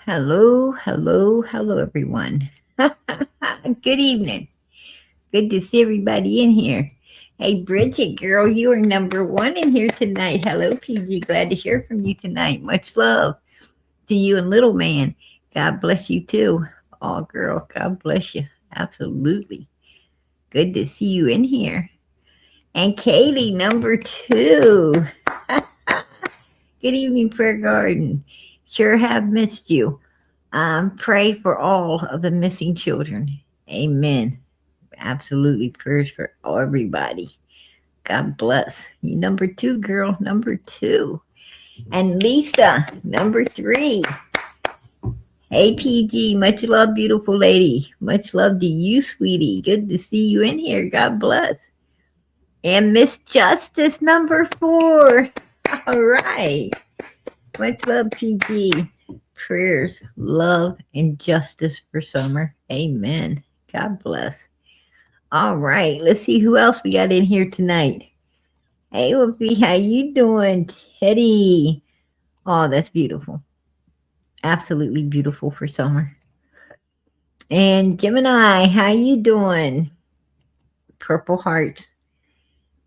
Hello, hello, hello, everyone. Good evening. Good to see everybody in here. Hey, Bridget, girl, you are number one in here tonight. Hello, PG. Glad to hear from you tonight. Much love to you and little man. God bless you too. Oh, girl, God bless you. Absolutely. Good to see you in here. And Katie, number two. Good evening, Prayer Garden. Sure have missed you. Pray for all of the missing children. Amen. Absolutely. Prayers for everybody. God bless. You number two, girl. Number two. And Lisa, number three. Hey, PG. Much love, beautiful lady. Much love to you, sweetie. Good to see you in here. God bless. And Miss Justice, number four. All right. Much love, PG. Prayers, love, and justice for summer. Amen. God bless. All right, let's see who else we got in here tonight. Hey, Whoopi, how you doing, Teddy? Oh, that's beautiful. Absolutely beautiful for summer. And Gemini, how you doing? Purple hearts.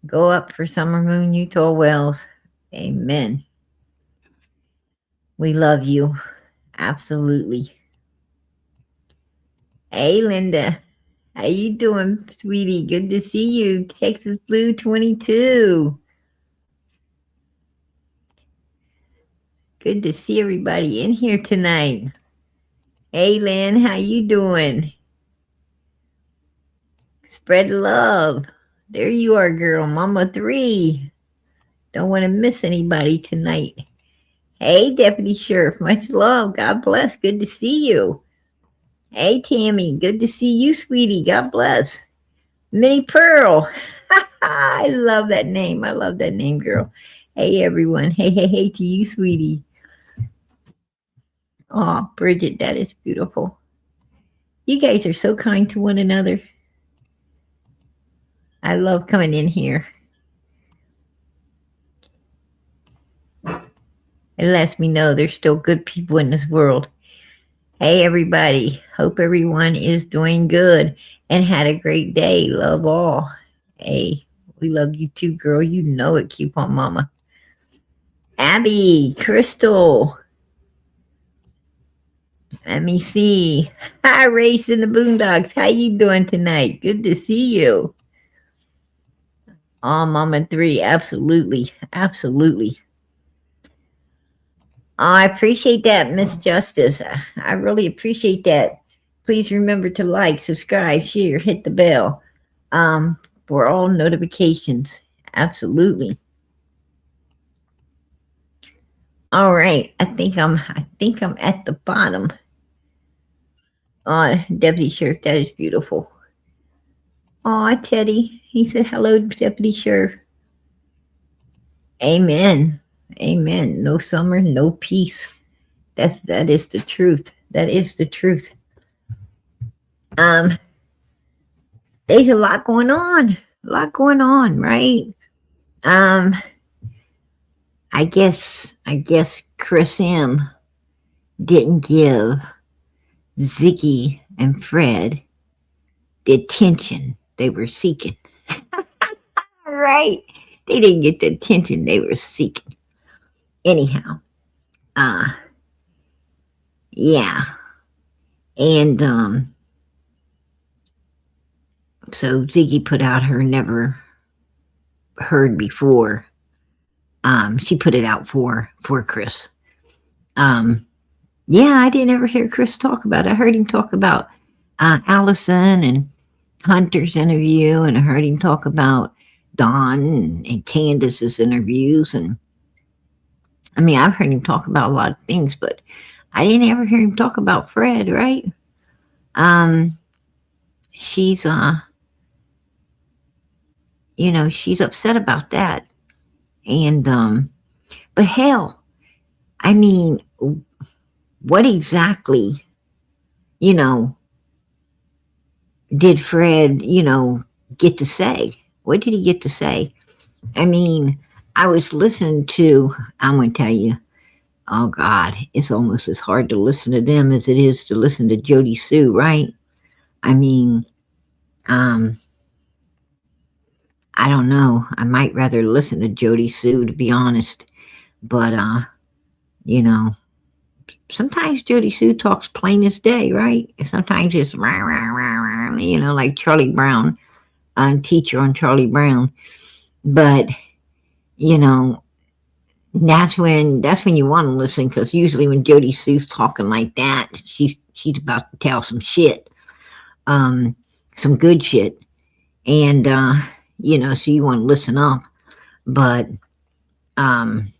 Go up for summer moon, Utah Wells. Amen. We love you. Absolutely. Hey, Linda. How you doing, sweetie? Good to see you. Texas Blue 22. Good to see everybody in here tonight. Hey, Lynn, how you doing? Spread love. There you are, girl. Mama 3. Don't want to miss anybody tonight. Hey, Deputy Sheriff. Much love. God bless. Good to see you. Hey, Tammy. Good to see you, sweetie. God bless. Minnie Pearl. I love that name. I love that name, girl. Hey, everyone. Hey, hey, hey to you, sweetie. Oh, Bridget, that is beautiful. You guys are so kind to one another. I love coming in here. It lets me know there's still good people in this world. Hey, everybody. Hope everyone is doing good and had a great day. Love all. Hey, we love you too, girl. You know it. Keep on, mama. Abby, Crystal. Let me see. Hi, Race in the Boondocks. How you doing tonight? Good to see you. Oh, Mama 3. Absolutely. Absolutely. Oh, I appreciate that, Miss Justice. I really appreciate that. Please remember to like, subscribe, share, hit the bell for all notifications. Absolutely. All right. I think I'm at the bottom. Oh, Deputy Sheriff, that is beautiful. Oh, Teddy. He said hello, Deputy Sheriff. Amen. Amen. No summer, no peace. That is the truth. That is the truth. There's a lot going on. A lot going on, right? I guess Chris M didn't give Ziggy and Fred the attention they were seeking. Right? They didn't get the attention they were seeking. Anyhow, yeah. And so Ziggy put out her Never Heard Before. She put it out for Chris. Yeah, I didn't ever hear Chris talk about it. I heard him talk about Allison and Hunter's interview, and I heard him talk about Dawn and Candace's interviews, and I mean, I've heard him talk about a lot of things, but I didn't ever hear him talk about Fred, right? She's she's upset about that. And but hell, I mean, what exactly, did Fred, get to say? What did he get to say? I mean, I was listening to, I'm going to tell you, oh God, it's almost as hard to listen to them as it is to listen to Jody Sue, right? I mean, um, I don't know. I might rather listen to Jody Sue, to be honest. But you know, sometimes Jody Sue talks plain as day, right? Sometimes it's rah, rah, rah, rah, like Charlie Brown, teacher on Charlie Brown. But you know, that's when you want to listen, because usually when Jody Sue's talking like that, she's about to tell some shit, um, some good shit, and so you want to listen up. But um,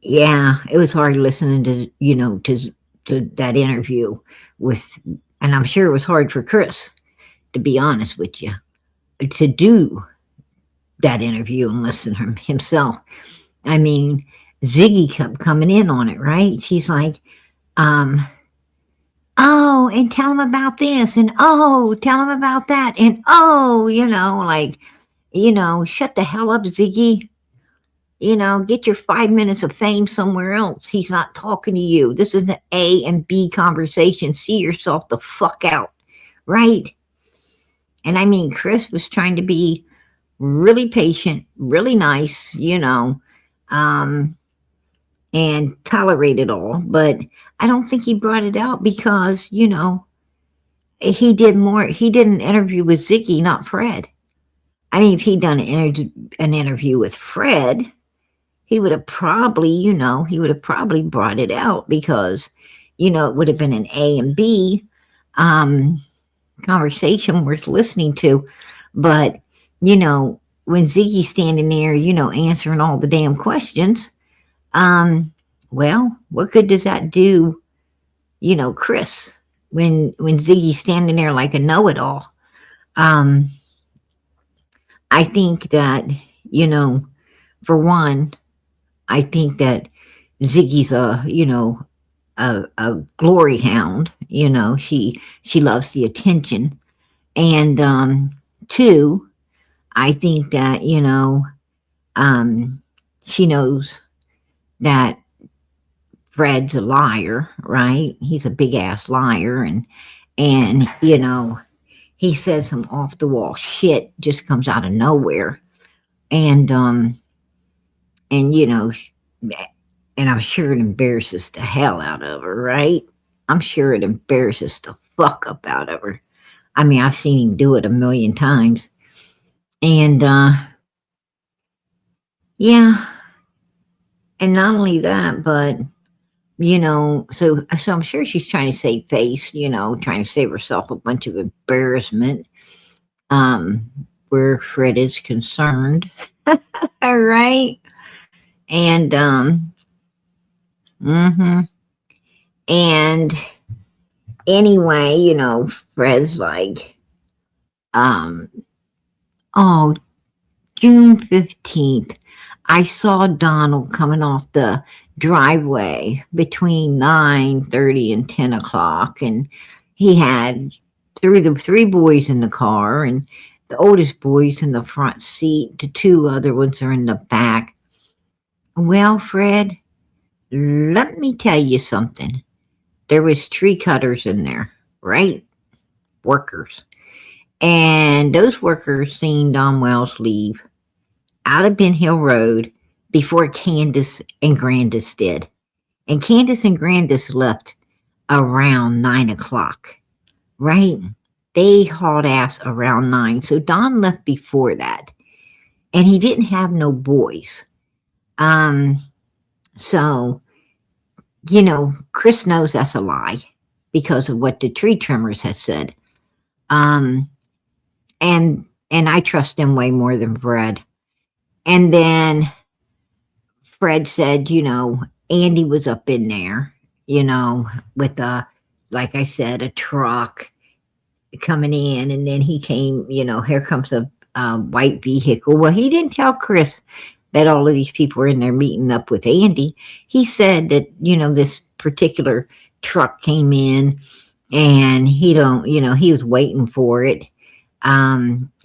yeah, it was hard listening to that interview with, and I'm sure it was hard for Chris, to be honest with you, to do that interview and listen to himself. I mean, Ziggy kept coming in on it, right? She's like, um, oh, and tell him about this, and oh, tell him about that, and oh, shut the hell up, Ziggy. Get your 5 minutes of fame somewhere else. He's not talking to you. This is an A and B conversation. See yourself the fuck out, right? And I mean, Chris was trying to be really patient, really nice, and tolerate it all. But I don't think he brought it out because, he did an interview with Ziggy, not Fred. I mean, if he'd done an interview with Fred, he would have probably brought it out, because, it would have been an A and B conversation worth listening to. But, when Ziggy's standing there, answering all the damn questions, well, what good does that do, Chris, when Ziggy's standing there like a know-it-all? I think that, for one, I think that Ziggy's a glory hound. She loves the attention. And two, I think that, she knows that Fred's a liar, right? He's a big ass liar, and he says some off the wall shit, just comes out of nowhere. And and I'm sure it embarrasses the hell out of her, right? I'm sure it embarrasses the fuck up out of her. I mean, I've seen him do it a million times. And yeah. And not only that, but so I'm sure she's trying to save face, trying to save herself a bunch of embarrassment, where Fred is concerned. All right. And and anyway, Fred's like, oh, June 15th, I saw Donald coming off the driveway between 9:30 and 10 o'clock, and he had three boys in the car, and the oldest boy's in the front seat. The two other ones are in the back. Well, Fred, let me tell you something. There was tree cutters in there, right? Workers. And those workers seen Don Wells leave out of Ben Hill Road before Candace and Grandis did. And Candace and Grandis left around 9 o'clock, right? They hauled ass around 9. So Don left before that. And he didn't have no boys. So, Chris knows that's a lie because of what the tree trimmers had said. And I trust them way more than Fred. And then Fred said, Andy was up in there, with like I said, a truck coming in, and then he came, here comes a white vehicle. Well, he didn't tell Chris that all of these people were in there meeting up with Andy. He said that, this particular truck came in, and he was waiting for it.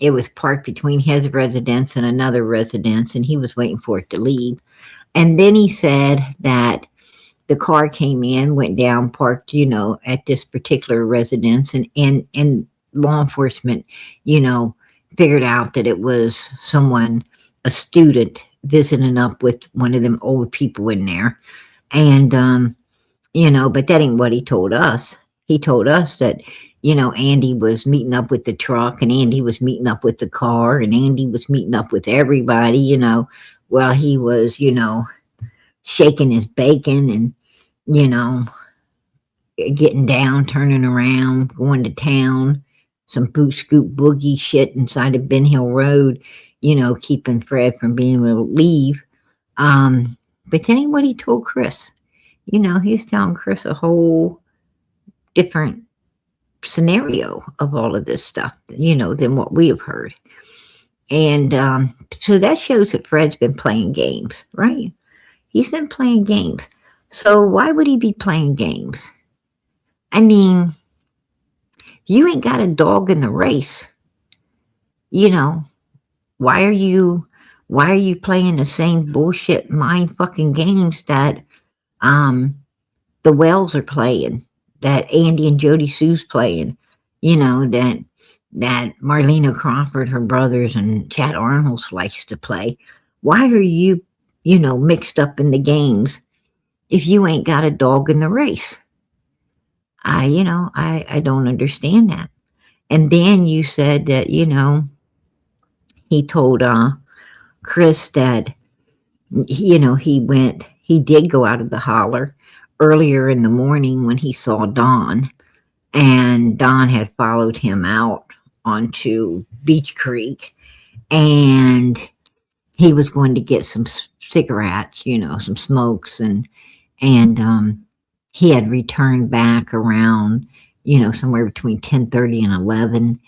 It was parked between his residence and another residence, and he was waiting for it to leave. And then he said that the car came in, went down, parked, at this particular residence, and law enforcement, you know, figured out that it was someone, a student, visiting up with one of them old people in there. And but that ain't what he told us. He told us that, Andy was meeting up with the truck, and Andy was meeting up with the car, and Andy was meeting up with everybody, while he was, shaking his bacon and, you know, getting down, turning around, going to town, some boot scoop boogie shit inside of Ben Hill Road, keeping Fred from being able to leave. But then what he told Chris, he was telling Chris a whole different scenario of all of this stuff, than what we have heard. And so that shows that Fred's been playing games, right? He's been playing games. So why would he be playing games? I mean, you ain't got a dog in the race. Why are you playing the same bullshit mind fucking games that the Wells are playing, that Andy and Jody Sue's playing, that Marlena Crawford, her brothers, and Chad Arnold's likes to play? Why are you, mixed up in the games if you ain't got a dog in the race? I don't understand that. And then you said that, he told Chris that, he did go out of the holler earlier in the morning when he saw Don, and Don had followed him out onto Beach Creek, and he was going to get some cigarettes, some smokes, and he had returned back around, somewhere between 10:30 and 11,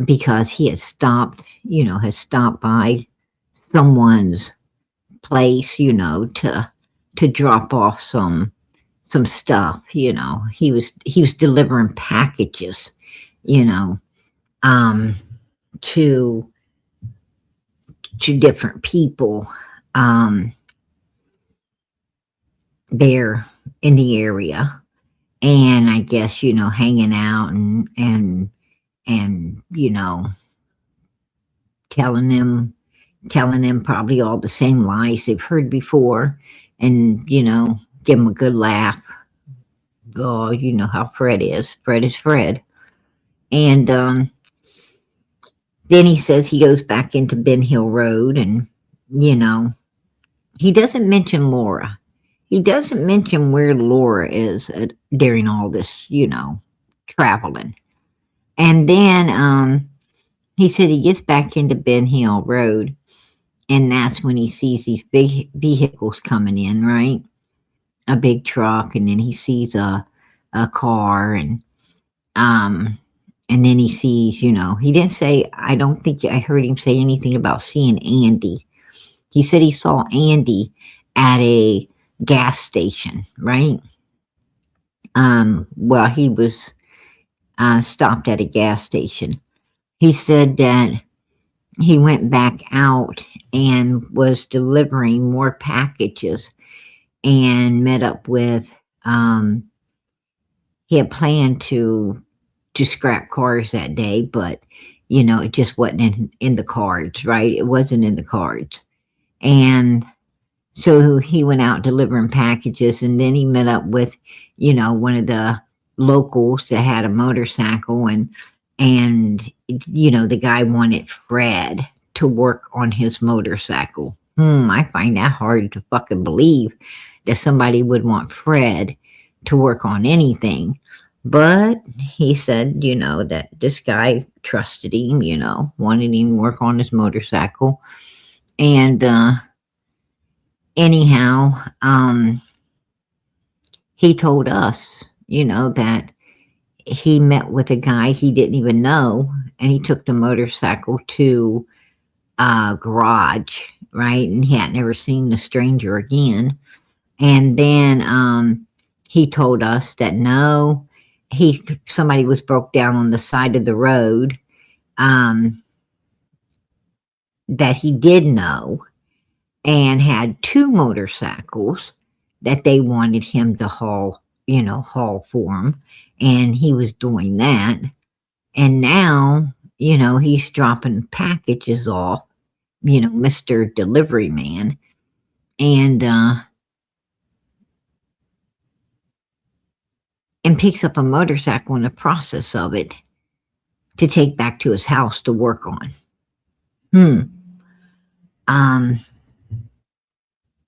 because he had stopped by someone's place, to drop off some stuff. He was delivering packages, to different people there in the area, and I guess hanging out and telling them probably all the same lies they've heard before, and give them a good laugh. Oh, you know how Fred is. Fred is Fred. And then he says he goes back into Ben Hill Road, and he doesn't mention Laura. He doesn't mention where Laura is during all this, traveling. And then he said he gets back into Ben Hill Road, and that's when he sees these big vehicles coming in, right? A big truck, and then he sees a car, and then he sees, he didn't say, I don't think I heard him say anything about seeing Andy. He said he saw Andy at a gas station, right? Well, he was stopped at a gas station. He said that he went back out and was delivering more packages, and met up with, he had planned to scrap cars that day, but it just wasn't in the cards, right? It wasn't in the cards. And so he went out delivering packages, and then he met up with, one of the locals that had a motorcycle, and the guy wanted Fred to work on his motorcycle. I find that hard to fucking believe that somebody would want Fred to work on anything. But he said, that this guy trusted him, wanted him to work on his motorcycle. And anyhow, he told us, that he met with a guy he didn't even know, and he took the motorcycle to a garage, right? And he had never seen the stranger again. And then he told us that no, somebody was broke down on the side of the road, that he did know, and had 2 motorcycles that they wanted him to haul for them, and he was doing that. And now, he's dropping packages off, Mr. Delivery Man, and picks up a motorcycle in the process of it to take back to his house to work on.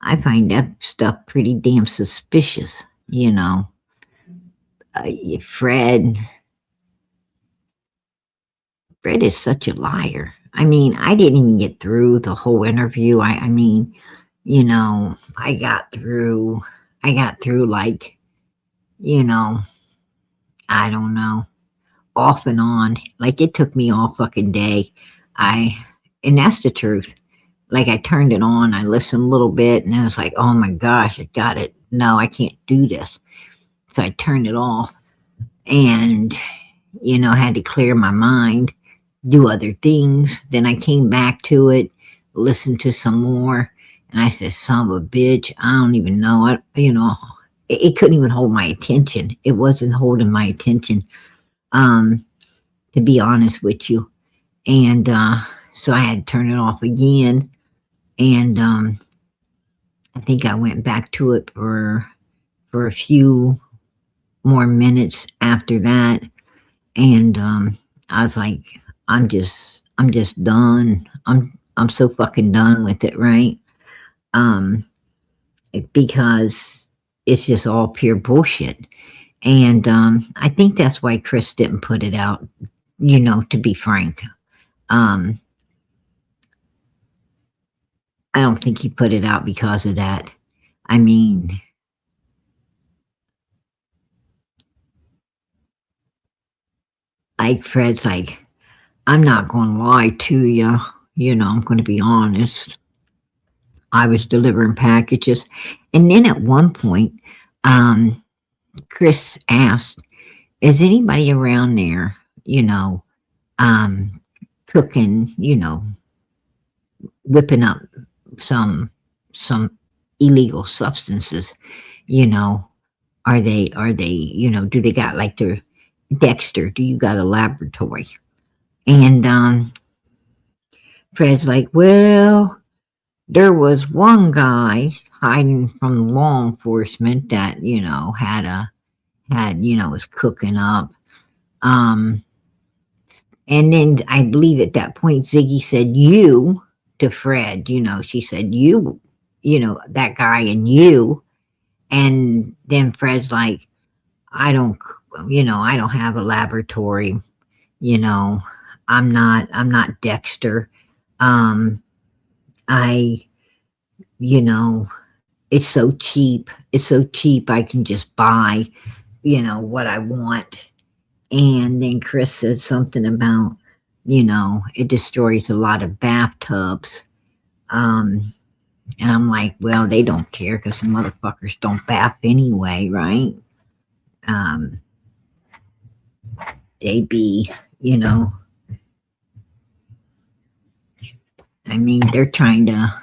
I find that stuff pretty damn suspicious, Fred is such a liar. I mean, I didn't even get through the whole interview. I mean, I got through like, I don't know, off and on. Like, it took me all fucking day. And that's the truth. Like, I turned it on, I listened a little bit, and I was like, oh my gosh, I got it. No, I can't do this. So I turned it off and, had to clear my mind, do other things. Then I came back to it, listened to some more, and I said, son of a bitch, I don't even know. It couldn't even hold my attention. It wasn't holding my attention, to be honest with you. And so I had to turn it off again. And I think I went back to it for a few more minutes after that. And I was like, I'm just done. I'm so fucking done with it, right? Because it's just all pure bullshit. And I think that's why Chris didn't put it out, to be frank. I don't think he put it out because of that. I mean, like Fred's like, I'm not going to lie to you. I'm going to be honest. I was delivering packages. And then at one point, Chris asked, is anybody around there, cooking, whipping up some illegal substances, are they, do they got like their Dexter, do you got a laboratory? And Fred's like, well, there was one guy hiding from law enforcement that, was cooking up. And then I believe at that point, Ziggy said, you to Fred, she said, you, that guy and you. And then Fred's like, I don't have a laboratory, I'm not Dexter. It's so cheap. I can just buy, what I want. And then Chris said something about, it destroys a lot of bathtubs. And I'm like, well, they don't care because the motherfuckers don't bath anyway, right? They be, I mean, they're trying to,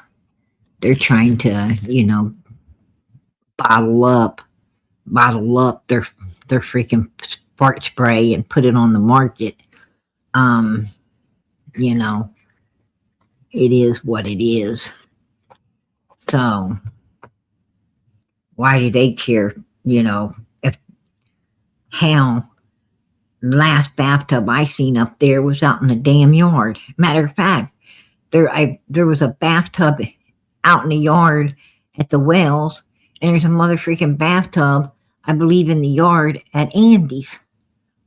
bottle up their freaking fart spray and put it on the market. It is what it is. So why do they care, if hell, the last bathtub I seen up there was out in the damn yard. Matter of fact, there was a bathtub out in the yard at the wells, and there's a mother freaking bathtub, I believe, in the yard at Andy's.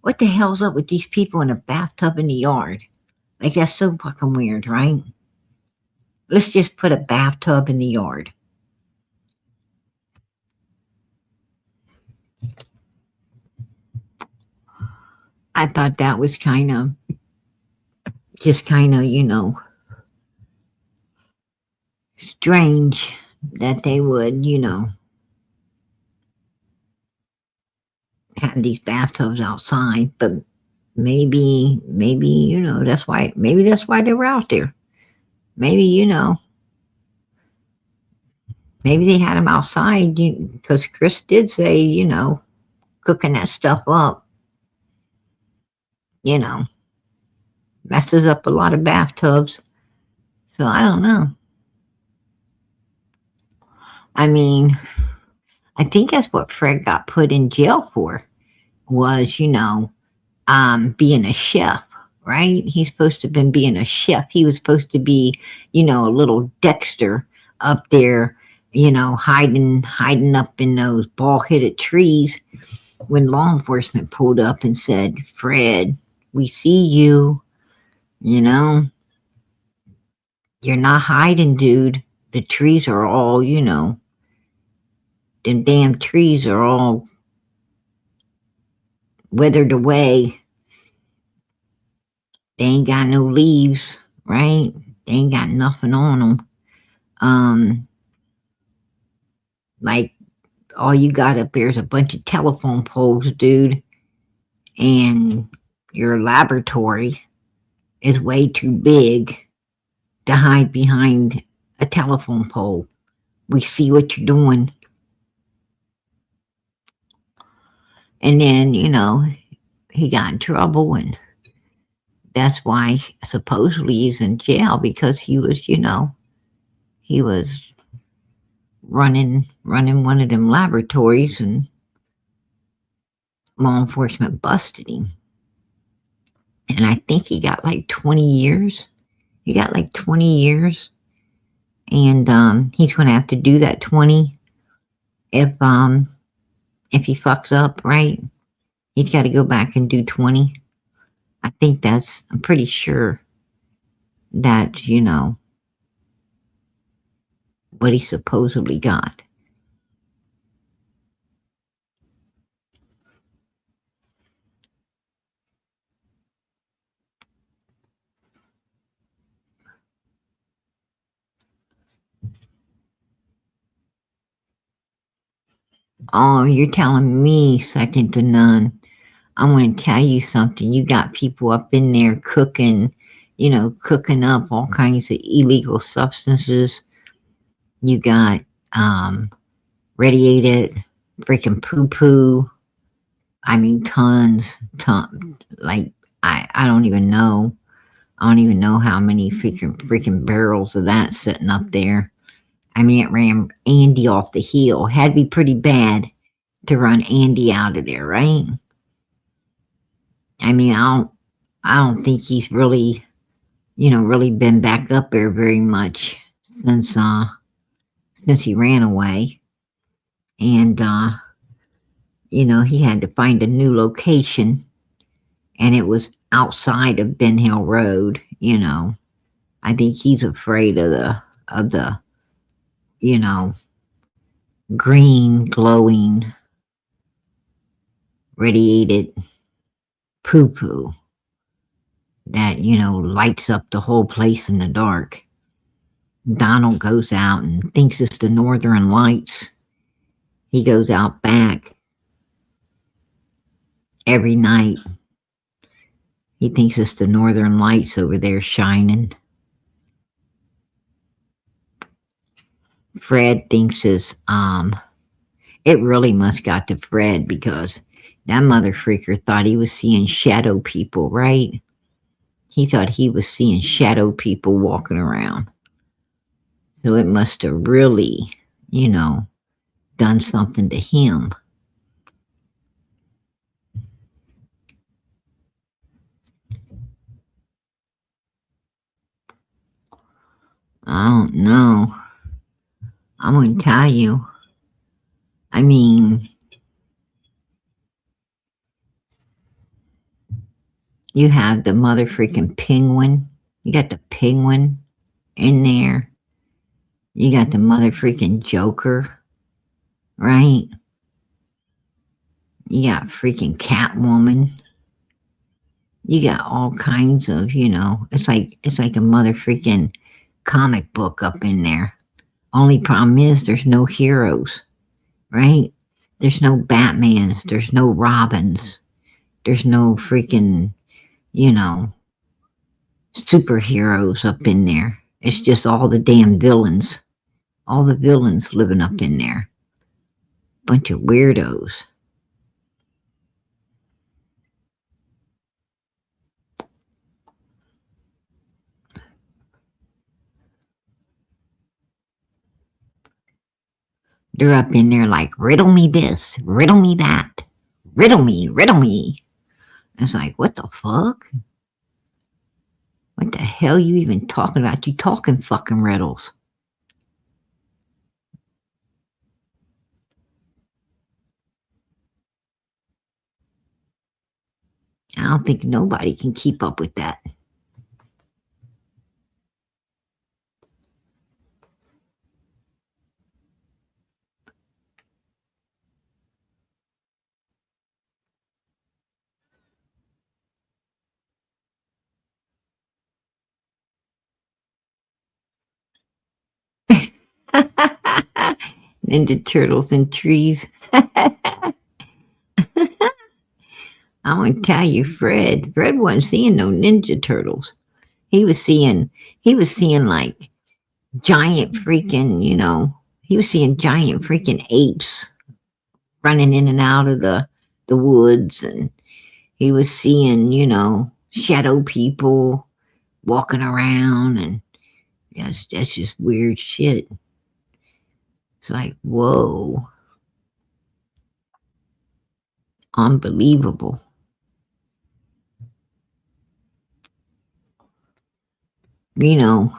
What the hell's up with these people in a bathtub in the yard? Like, that's so fucking weird, right? Let's just put a bathtub in the yard. I thought that was kind of, strange that they would, have these bathtubs outside, but maybe, that's why they were out there. Maybe, Maybe they had him outside because Chris did say, cooking that stuff up, you know, messes up a lot of bathtubs. So I don't know. I mean, I think that's what Fred got put in jail for was, being a chef, right? He's supposed to have been being a chef. He was supposed to be, a little Dexter up there, hiding up in those ball-headed trees when law enforcement pulled up and said, Fred, we see you, you know, you're not hiding, dude. The trees are all, them damn trees are all withered away. They ain't got no leaves, right? They ain't got nothing on them. Like all you got up there is a bunch of telephone poles, dude, and your laboratory is way too big to hide behind a telephone pole. We see what you're doing. And then, he got in trouble, and that's why supposedly he's in jail because he was, he was running one of them laboratories, and law enforcement busted him. And I think he got like 20 years. He got like 20 years. And he's going to have to do that 20 if he fucks up, right? He's got to go back and do 20. I'm pretty sure that, what he supposedly got. Oh, you're telling me second to none. I'm going to tell you something. You got people up in there cooking, cooking up all kinds of illegal substances. You got radiated freaking poo-poo. I mean, tons. Like, I don't even know. I don't even know how many freaking barrels of that sitting up there. I mean, it ran Andy off the hill. Had to be pretty bad to run Andy out of there, right? I mean, I don't think he's really, really been back up there very much since he ran away. And he had to find a new location, and it was outside of Ben Hill Road. I think he's afraid of the green glowing radiated poo-poo that lights up the whole place in the dark. Donald goes out and thinks it's the Northern Lights. He goes out back every night. He thinks it's the Northern Lights over there shining. Fred thinks it really must got to Fred because that mother freaker thought he was seeing shadow people, right? He thought he was seeing shadow people walking around. So it must have really, done something to him. I don't know. I'm going to tell you. I mean, you have the mother freaking penguin. You got the penguin in there. You got the mother freaking Joker, right? You got freaking Catwoman. You got all kinds of, it's like a mother freaking comic book up in there. Only problem is there's no heroes, right? There's no Batmans. There's no Robins. There's no freaking, superheroes up in there. It's just all the damn villains All the villains living up in there. Bunch of weirdos. They're up in there like, riddle me this, riddle me that, riddle me, riddle me. It's like, what the fuck? What the hell you even talking about? You talking fucking riddles. I don't think nobody can keep up with that. Ninja Turtles and trees. I want to tell you, Fred wasn't seeing no Ninja Turtles. He was seeing like giant freaking, he was seeing giant freaking apes running in and out of the woods, and he was seeing, shadow people walking around, and that's just weird shit. It's like, whoa. Unbelievable. I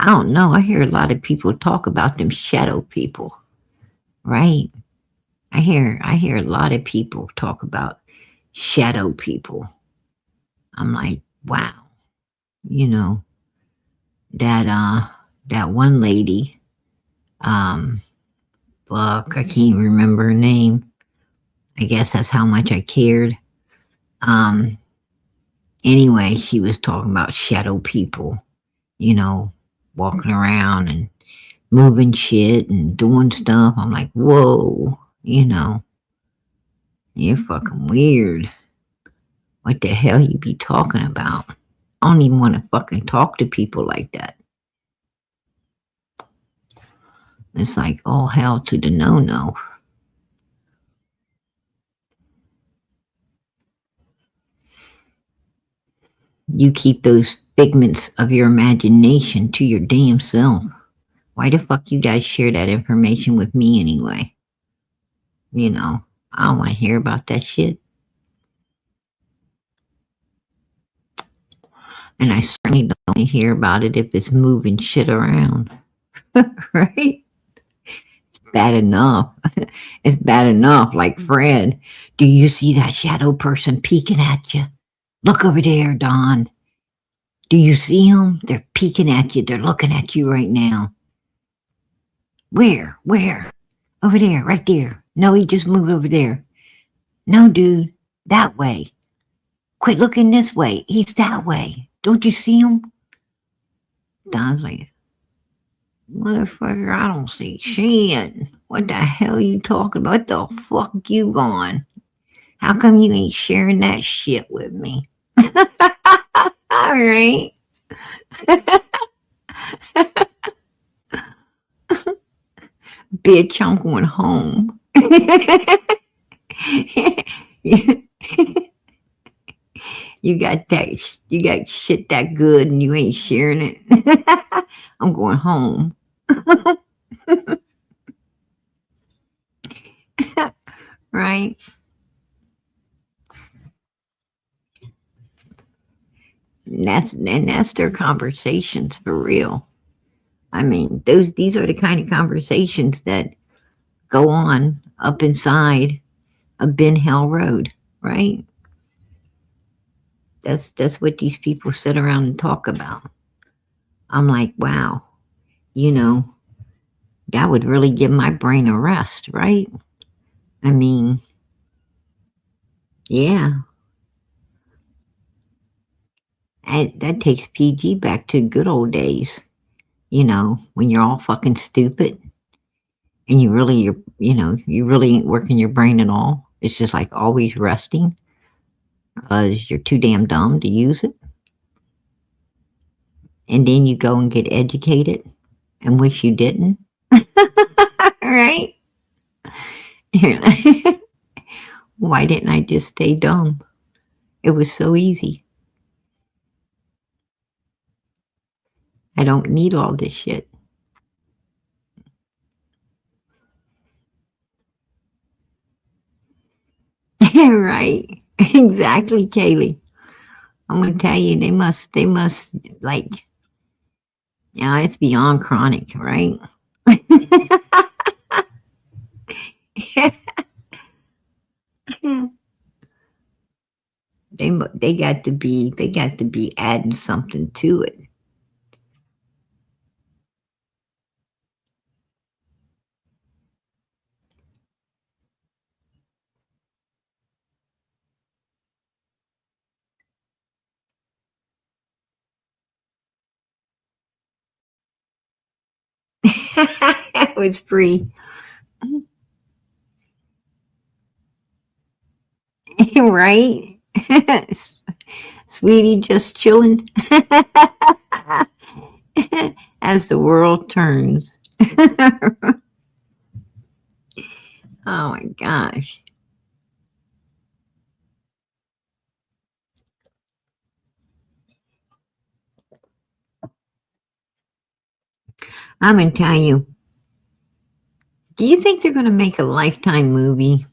don't know. I hear a lot of people talk about them shadow people, right? I hear a lot of people talk about shadow people. I'm like, wow. That one lady, fuck, I can't remember her name. I guess that's how much I cared. Anyway, she was talking about shadow people, walking around and moving shit and doing stuff. I'm like, whoa, you're fucking weird. What the hell you be talking about? I don't even want to fucking talk to people like that. It's like all hell to the no. You keep those figments of your imagination to your damn self. Why the fuck you guys share that information with me anyway? I don't want to hear about that shit. And I certainly don't want to hear about it if it's moving shit around. Right? It's bad enough. It's bad enough. Like, Fred, do you see that shadow person peeking at you? Look over there, Don. Do you see them? They're peeking at you. They're looking at you right now. Where? Over there, right there. No, he just moved over there. No, dude, that way. Quit looking this way. He's that way. Don't you see him? Don's like, motherfucker, I don't see shit. What the hell you talking about? What the fuck you gone? How come you ain't sharing that shit with me? All right. Bitch, I'm going home. You got shit that good and you ain't sharing it. I'm going home. Right? And that's their conversations for real. I mean, these are the kind of conversations that go on up inside a Ben Hill Road, right? That's what these people sit around and talk about. I'm like, wow, that would really give my brain a rest, right? I mean, yeah. That takes PG back to good old days, when you're all fucking stupid and you really ain't working your brain at all. It's just like always resting because you're too damn dumb to use it. And then you go and get educated and wish you didn't. Right? Why didn't I just stay dumb? It was so easy. I don't need all this shit. Right? Exactly, Kaylee. I'm gonna tell you, they must like, yeah, it's beyond chronic, right? they got to be adding something to it. It was free. Right? Sweetie, just chilling as the world turns. Oh my gosh. I'm gonna tell you, do you think they're gonna make a Lifetime movie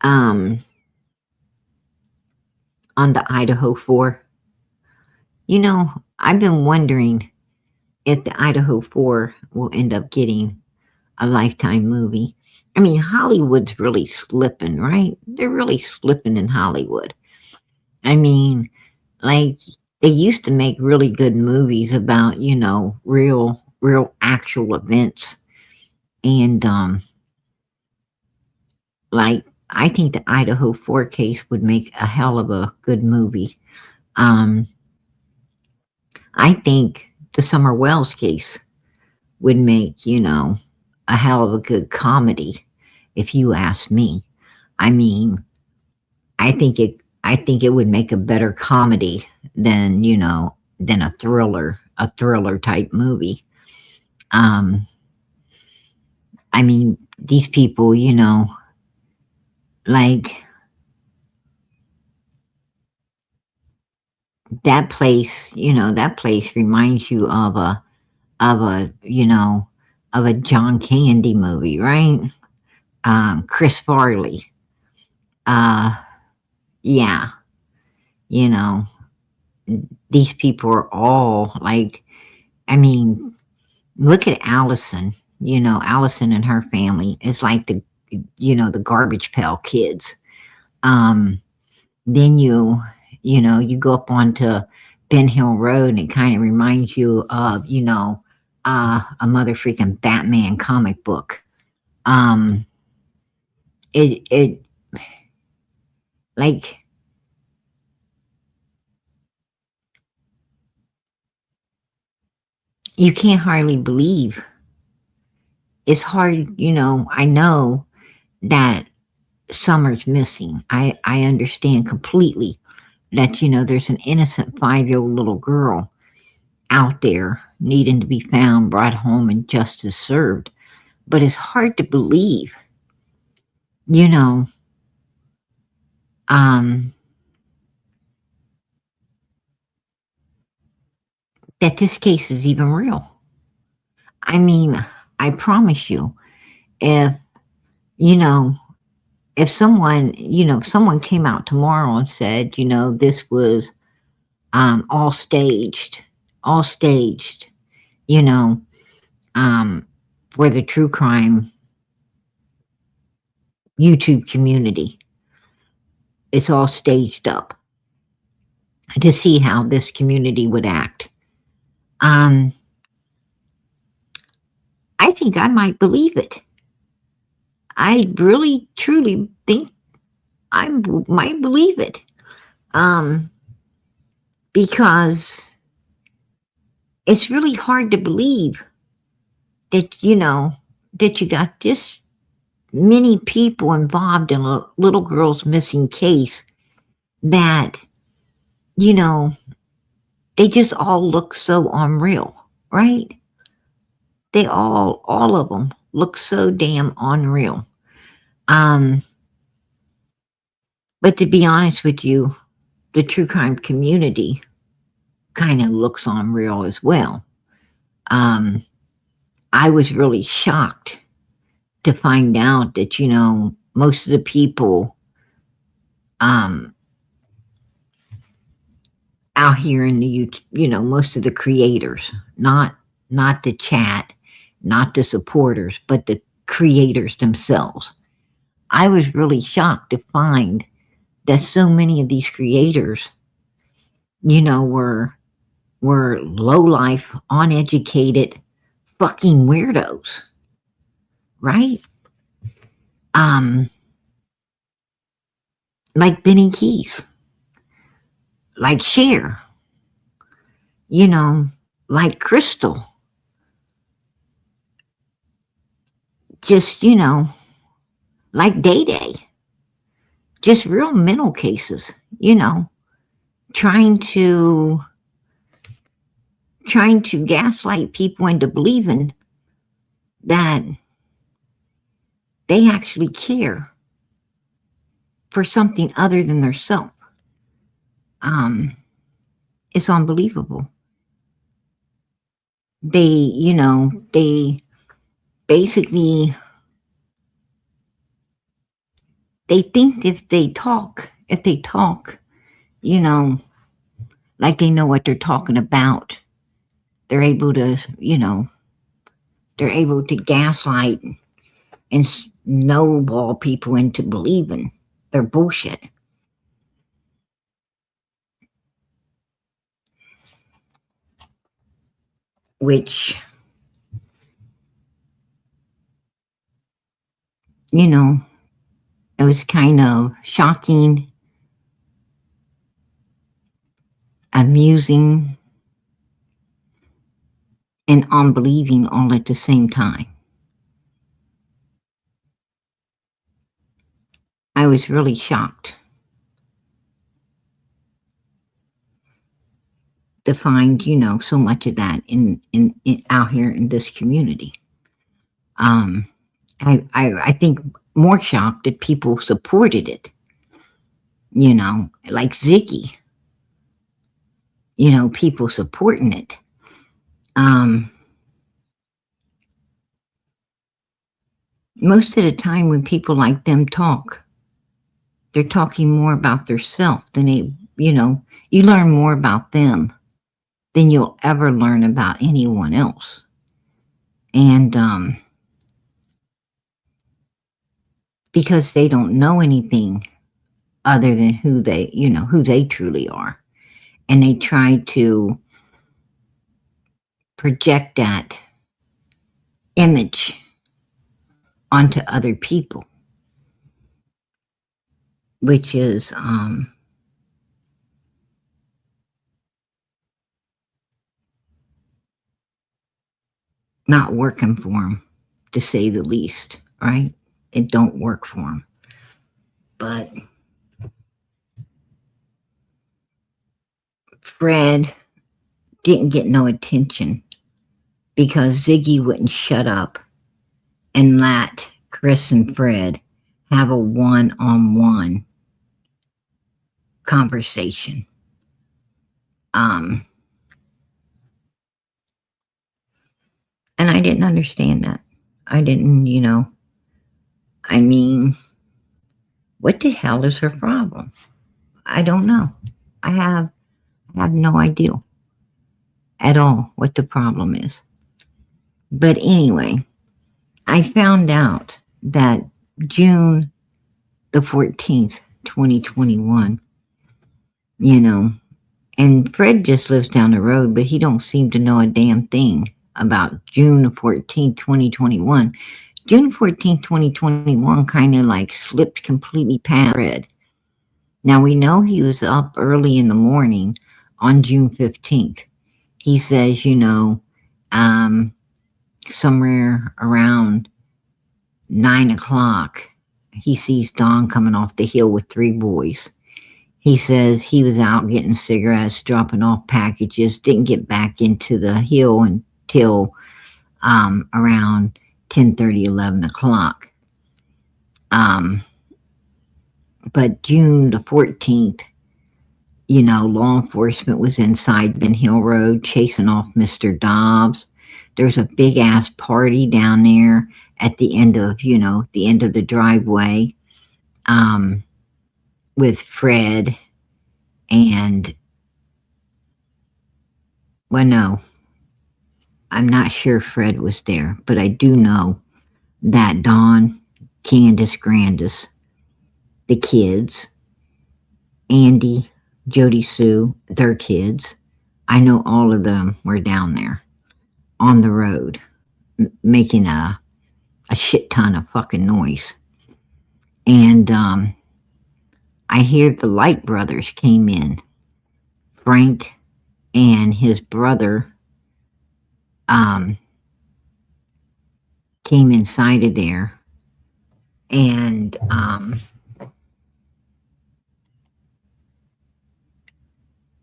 um on the Idaho 4? I've been wondering if the Idaho 4 will end up getting a Lifetime movie. I mean, Hollywood's really slipping, right? They're really slipping in Hollywood. I mean, like, they used to make really good movies about, real actual events. And like, I think the Idaho 4 case would make a hell of a good movie. Um I think the Summer Wells case would make, a hell of a good comedy, if you ask me. I mean, I think it would make a better comedy than, than a thriller type movie. Um, I mean, these people, like that place reminds you of a John Candy movie, right? Chris Farley. Uh, yeah, you know, these people are all like, I mean, look at Allison. Allison and her family is like the Garbage Pail Kids. Um, then you go up onto Ben Hill Road and it kind of reminds you of, a mother freaking Batman comic book. Um, it like you can't hardly believe. It's hard, I know that Summer's missing. I understand completely that, there's an innocent 5-year-old little girl out there needing to be found, brought home, and justice served. But it's hard to believe, you know, um, that this case is even real. I mean, I promise you, if, you know, if someone came out tomorrow and said, this was all staged, you know, um, for the true crime YouTube community, it's all staged up to see how this community would act. Um, I think I might believe it. I really, truly think might believe it. Um, because it's really hard to believe that, that you got this many people involved in a little girl's missing case that, you know, they just all look so unreal, right? They all of them look so damn unreal. Um, but to be honest with you, the true crime community kind of looks unreal as well. Um, I was really shocked to find out that, most of the people um, out here in the most of the creators, not the chat, not the supporters, but the creators themselves. I was really shocked to find that so many of these creators, were low life, uneducated, fucking weirdos, right? Um, like Benny Keys, like Cher, you know, like Crystal, just, like Day Day, just real mental cases, trying to gaslight people into believing that they actually care for something other than their self. It's unbelievable. They basically they think if they talk, you know, like they know what they're talking about, they're able to, gaslight and snowball people into believing their bullshit. Which, it was kind of shocking, amusing, and unbelieving all at the same time. I was really shocked to find, so much of that in out here in this community. I think more shocked that people supported it, like Ziggy, people supporting it. Most of the time when people like them talk, they're talking more about themselves than you learn more about them than you'll ever learn about anyone else. And because they don't know anything other than who they truly are. And they try to project that image onto other people, which is not working for them, to say the least, right? It don't work for them. But Fred didn't get no attention because Ziggy wouldn't shut up and let Chris and Fred have a one-on-one conversation. And I didn't understand that. I didn't, I mean, what the hell is her problem? I don't know. I have no idea at all what the problem is. But anyway, I found out that June the 14th, 2021, and Fred just lives down the road, but he don't seem to know a damn thing about June the 14th, 2021. June 14th, 2021 kind of like slipped completely past Fred. Now we know he was up early in the morning on June 15th. He says, somewhere around 9 o'clock, he sees Don coming off the hill with 3 boys. He says he was out getting cigarettes, dropping off packages, didn't get back into the hill until around 10:30, 11 o'clock. Um, but June the 14th, law enforcement was inside Ben Hill Road chasing off Mr. Dobbs. There's a big ass party down there at the end of, the end of the driveway, um, with Fred and, well, no, I'm not sure Fred was there, but I do know that Don, Candace Grandis, the kids, Andy, Jody Sue, their kids, I know all of them were down there on the road making a shit ton of fucking noise. And I hear the Light brothers came in. Frank and his brother um, came inside of there. And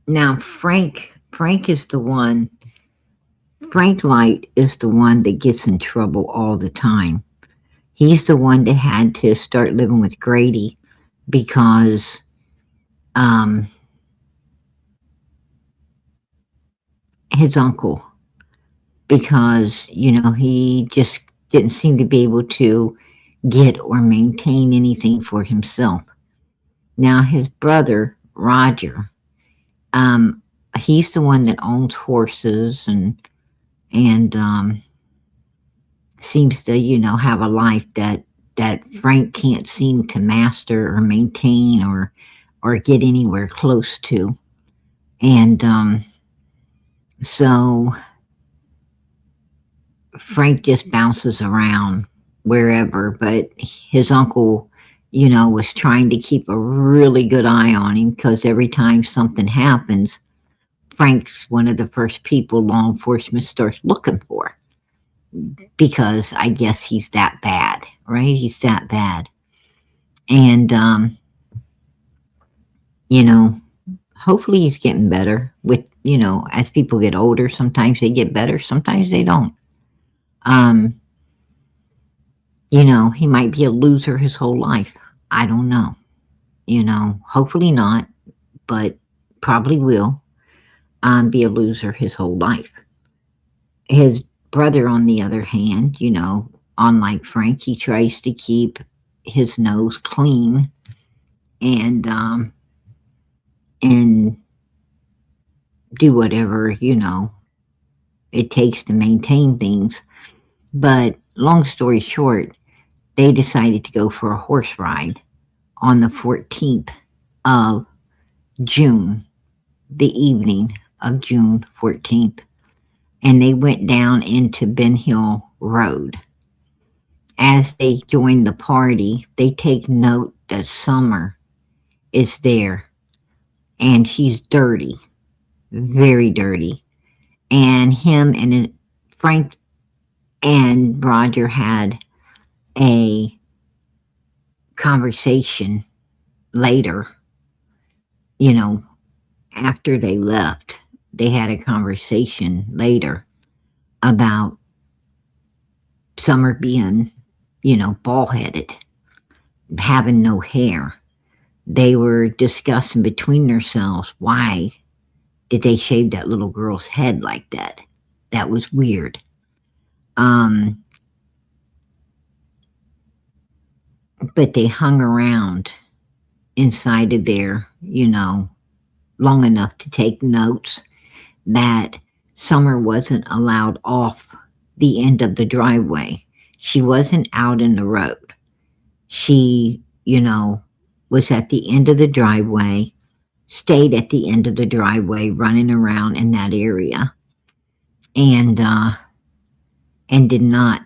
now Frank is the one. Frank Light is the one that gets in trouble all the time. He's the one that had to start living with Grady because um, his uncle, because, he just didn't seem to be able to get or maintain anything for himself. Now, his brother, Rodger, um, he's the one that owns horses and seems to, have a life that Frank can't seem to master or maintain or get anywhere close to. And so Frank just bounces around wherever, but his uncle, was trying to keep a really good eye on him because every time something happens, Frank's one of the first people law enforcement starts looking for because I guess he's that bad, right? He's that bad. And, hopefully he's getting better with, as people get older, sometimes they get better, sometimes they don't. Um, he might be a loser his whole life. I don't know. Hopefully not, but probably will be a loser his whole life. His brother, on the other hand, unlike Frank, he tries to keep his nose clean and do whatever, it takes to maintain things. But long story short, they decided to go for a horse ride on the 14th of June, the evening of June 14th. And they went down into Ben Hill Road. As they join the party, they take note that Summer is there. And she's dirty, very dirty. And him and Frank and Rodger had a conversation later, after they left. They had a conversation later about Summer being, bald headed, having no hair. They were discussing between themselves why did they shave that little girl's head like that. That was weird. But they hung around inside of there, long enough to take notes that Summer wasn't allowed off the end of the driveway. She wasn't out in the road. She, was at the end of the driveway, stayed at the end of the driveway, running around in that area, and did not,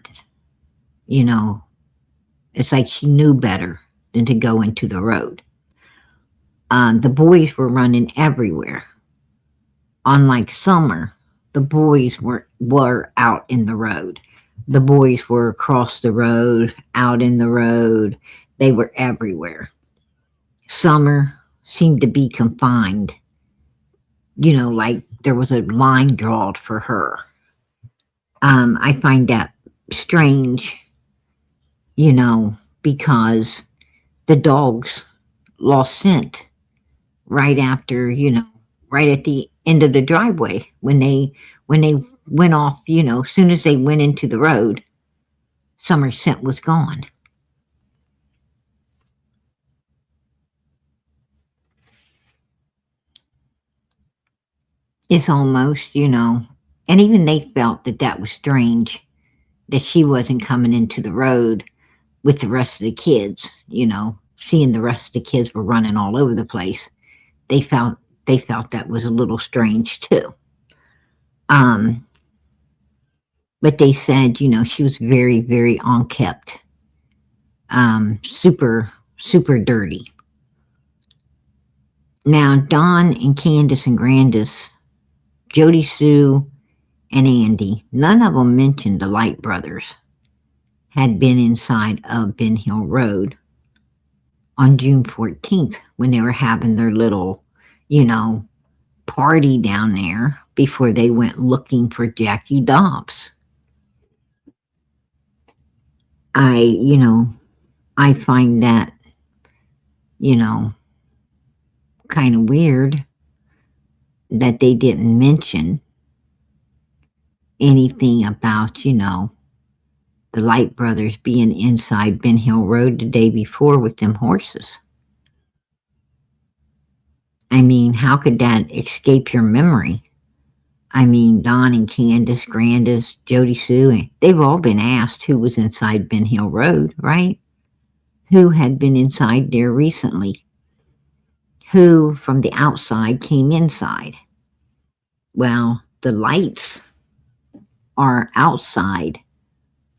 it's like she knew better than to go into the road. The boys were running everywhere. Unlike Summer, the boys were out in the road. The boys were across the road, out in the road. They were everywhere. Summer seemed to be confined, like there was a line drawn for her. I find that strange, you know, because the dogs lost scent right after, right at the end of the driveway when they went off, as soon as they went into the road, Summer's scent was gone. It's almost, and even they felt that that was strange that she wasn't coming into the road with the rest of the kids, seeing the rest of the kids were running all over the place. They felt they felt that was a little strange too. Um, but they said, she was very, very unkept, super, super dirty. Now, Don and Candace and Grandis, Jody Sue and Andy, none of them mentioned the Light brothers had been inside of Ben Hill Road on June 14th when they were having their little, you know, party down there before they went looking for Jackie Dobbs. I, I find that, you know, kind of weird that they didn't mention anything about, the Light brothers being inside Ben Hill Road the day before with them horses. I mean, how could that escape your memory? I mean, Don and Candace, Grandis, Jody Sue, they've all been asked who was inside Ben Hill Road, right? Who had been inside there recently? Who from the outside came inside? Well, the Lights are outside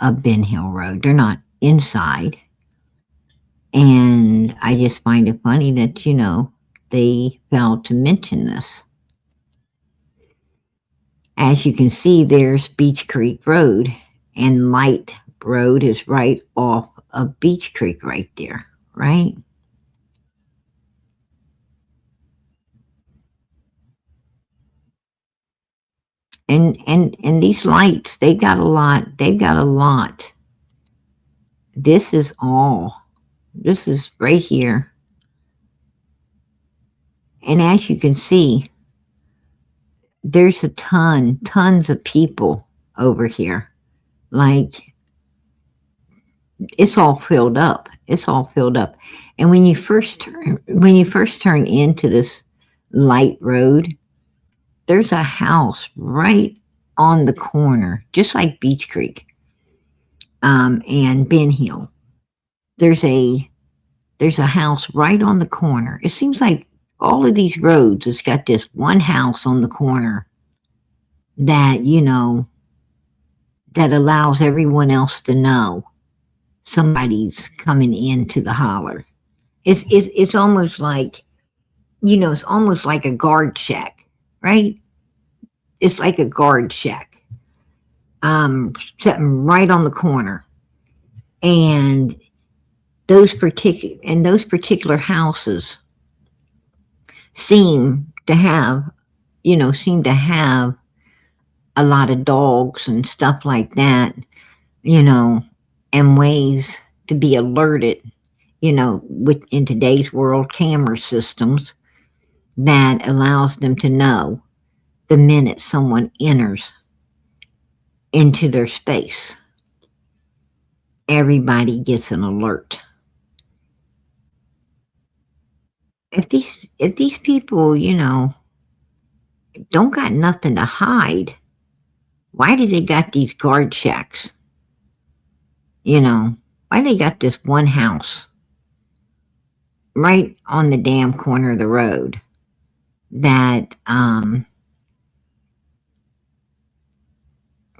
of Ben Hill Road. They're not inside. And I just find it funny that, they failed to mention this. As you can see, there's Beach Creek Road, and Light Road is right off of Beach Creek right there, right? And these lights, they got a lot. They've got a lot. This is all. This is right here. And as you can see, there's tons of people over here. Like, it's all filled up. It's all filled up. And when you first turn into this Light Road, there's a house right on the corner, just like Beach Creek, and Ben Hill. There's a house right on the corner. It seems like all of these roads has got this one house on the corner that, that allows everyone else to know somebody's coming into the holler. It's almost like, it's almost like a guard shack, right? It's like a guard shack, sitting right on the corner, and those particular houses seem to have, a lot of dogs and stuff like that, and ways to be alerted, with in today's world, camera systems that allows them to know the minute someone enters into their space. Everybody gets an alert. If these people, don't got nothing to hide, why do they got these guard shacks? Why they got this one house right on the damn corner of the road that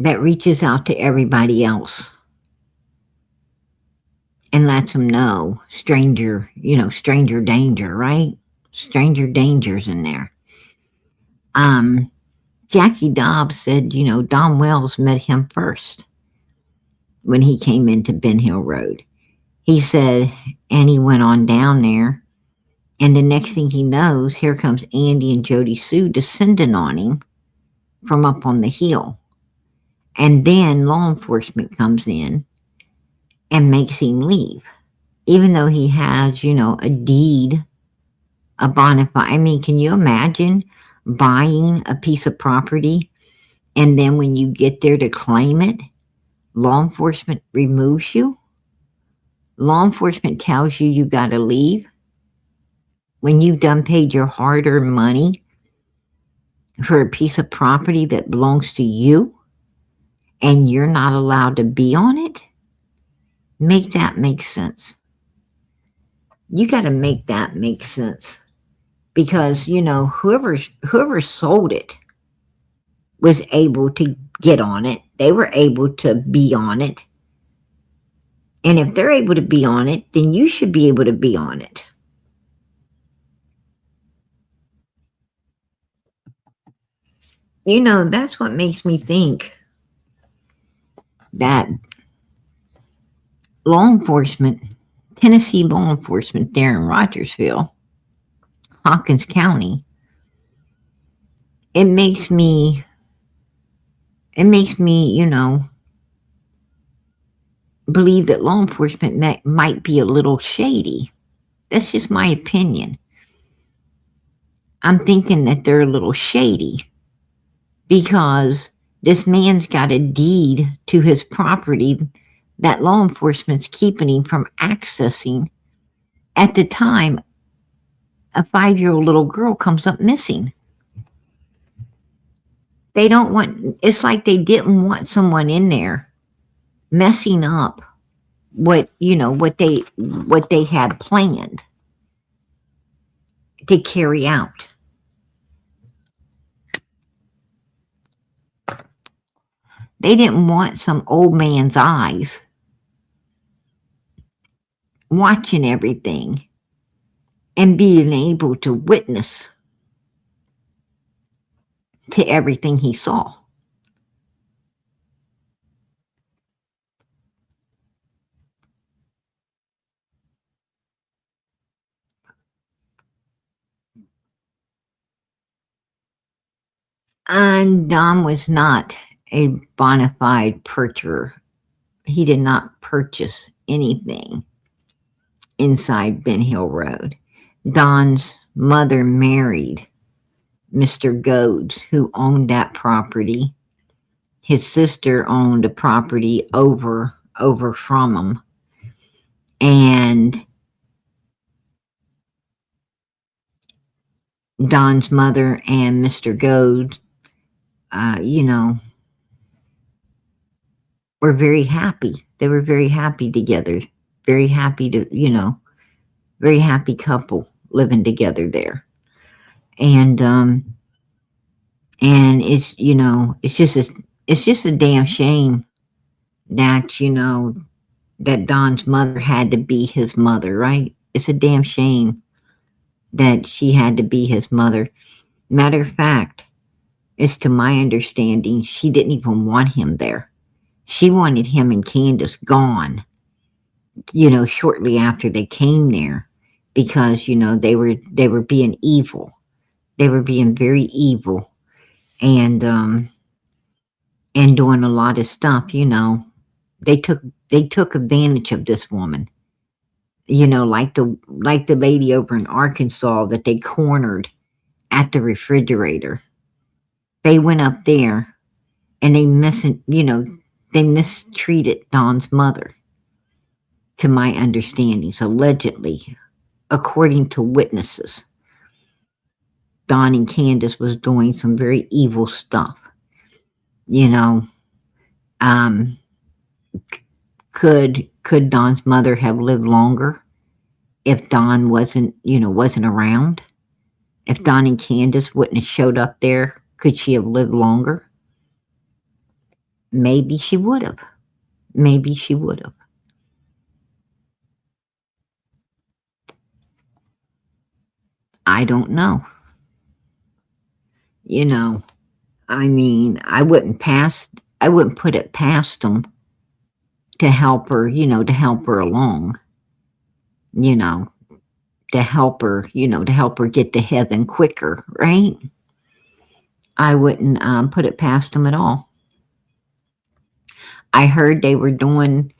that reaches out to everybody else and lets them know stranger danger, right? Stranger dangers in there. Jackie Dobbs said, Don Wells met him first when he came into Ben Hill Road. He said, and he went on down there, and the next thing he knows, here comes Andy and Jody Sue descending on him from up on the hill. And then law enforcement comes in and makes him leave, even though he has, a deed, a bona fide. I mean, can you imagine buying a piece of property and then when you get there to claim it, law enforcement removes you? Law enforcement tells you got to leave when you've done paid your hard-earned money for a piece of property that belongs to you and you're not allowed to be on it? Make that make sense. You got to make that make sense because, whoever sold it was able to get on it. They were able to be on it. And if they're able to be on it, then you should be able to be on it. That's what makes me think that law enforcement, Tennessee law enforcement there in Rogersville, Hawkins County, it makes me, believe that law enforcement might be a little shady. That's just my opinion. I'm thinking that they're a little shady because this man's got a deed to his property that law enforcement's keeping him from accessing at the time a 5-year-old little girl comes up missing. It's like they didn't want someone in there messing up what they had planned to carry out. They didn't want some old man's eyes watching everything and being able to witness to everything he saw. And Don was not a bona fide purchaser. He did not purchase anything inside Ben Hill Road. Don's mother married Mr. Goads, who owned that property. His sister owned a property over from him. And Don's mother and Mr. Goads, were very happy. They were very happy together. Very happy very happy couple living together there. And it's it's just a damn shame that that Don's mother had to be his mother, right? It's a damn shame that she had to be his mother. Matter of fact, as to my understanding, she didn't even want him there. She wanted him and Candace gone, shortly after they came there because, they were being evil. They were being very evil and doing a lot of stuff, They took advantage of this woman. Like the lady over in Arkansas that they cornered at the refrigerator. They went up there and they mistreated Don's mother, to my understandings, allegedly, according to witnesses. Don and Candace was doing some very evil stuff. Could Don's mother have lived longer if Don wasn't around? If Don and Candace wouldn't have showed up there, could she have lived longer? Maybe she would have. Maybe she would have. I don't know. I mean, I wouldn't put it past them to help her, to help her along, to help her get to heaven quicker, right? I wouldn't put it past them at all. I heard they were doing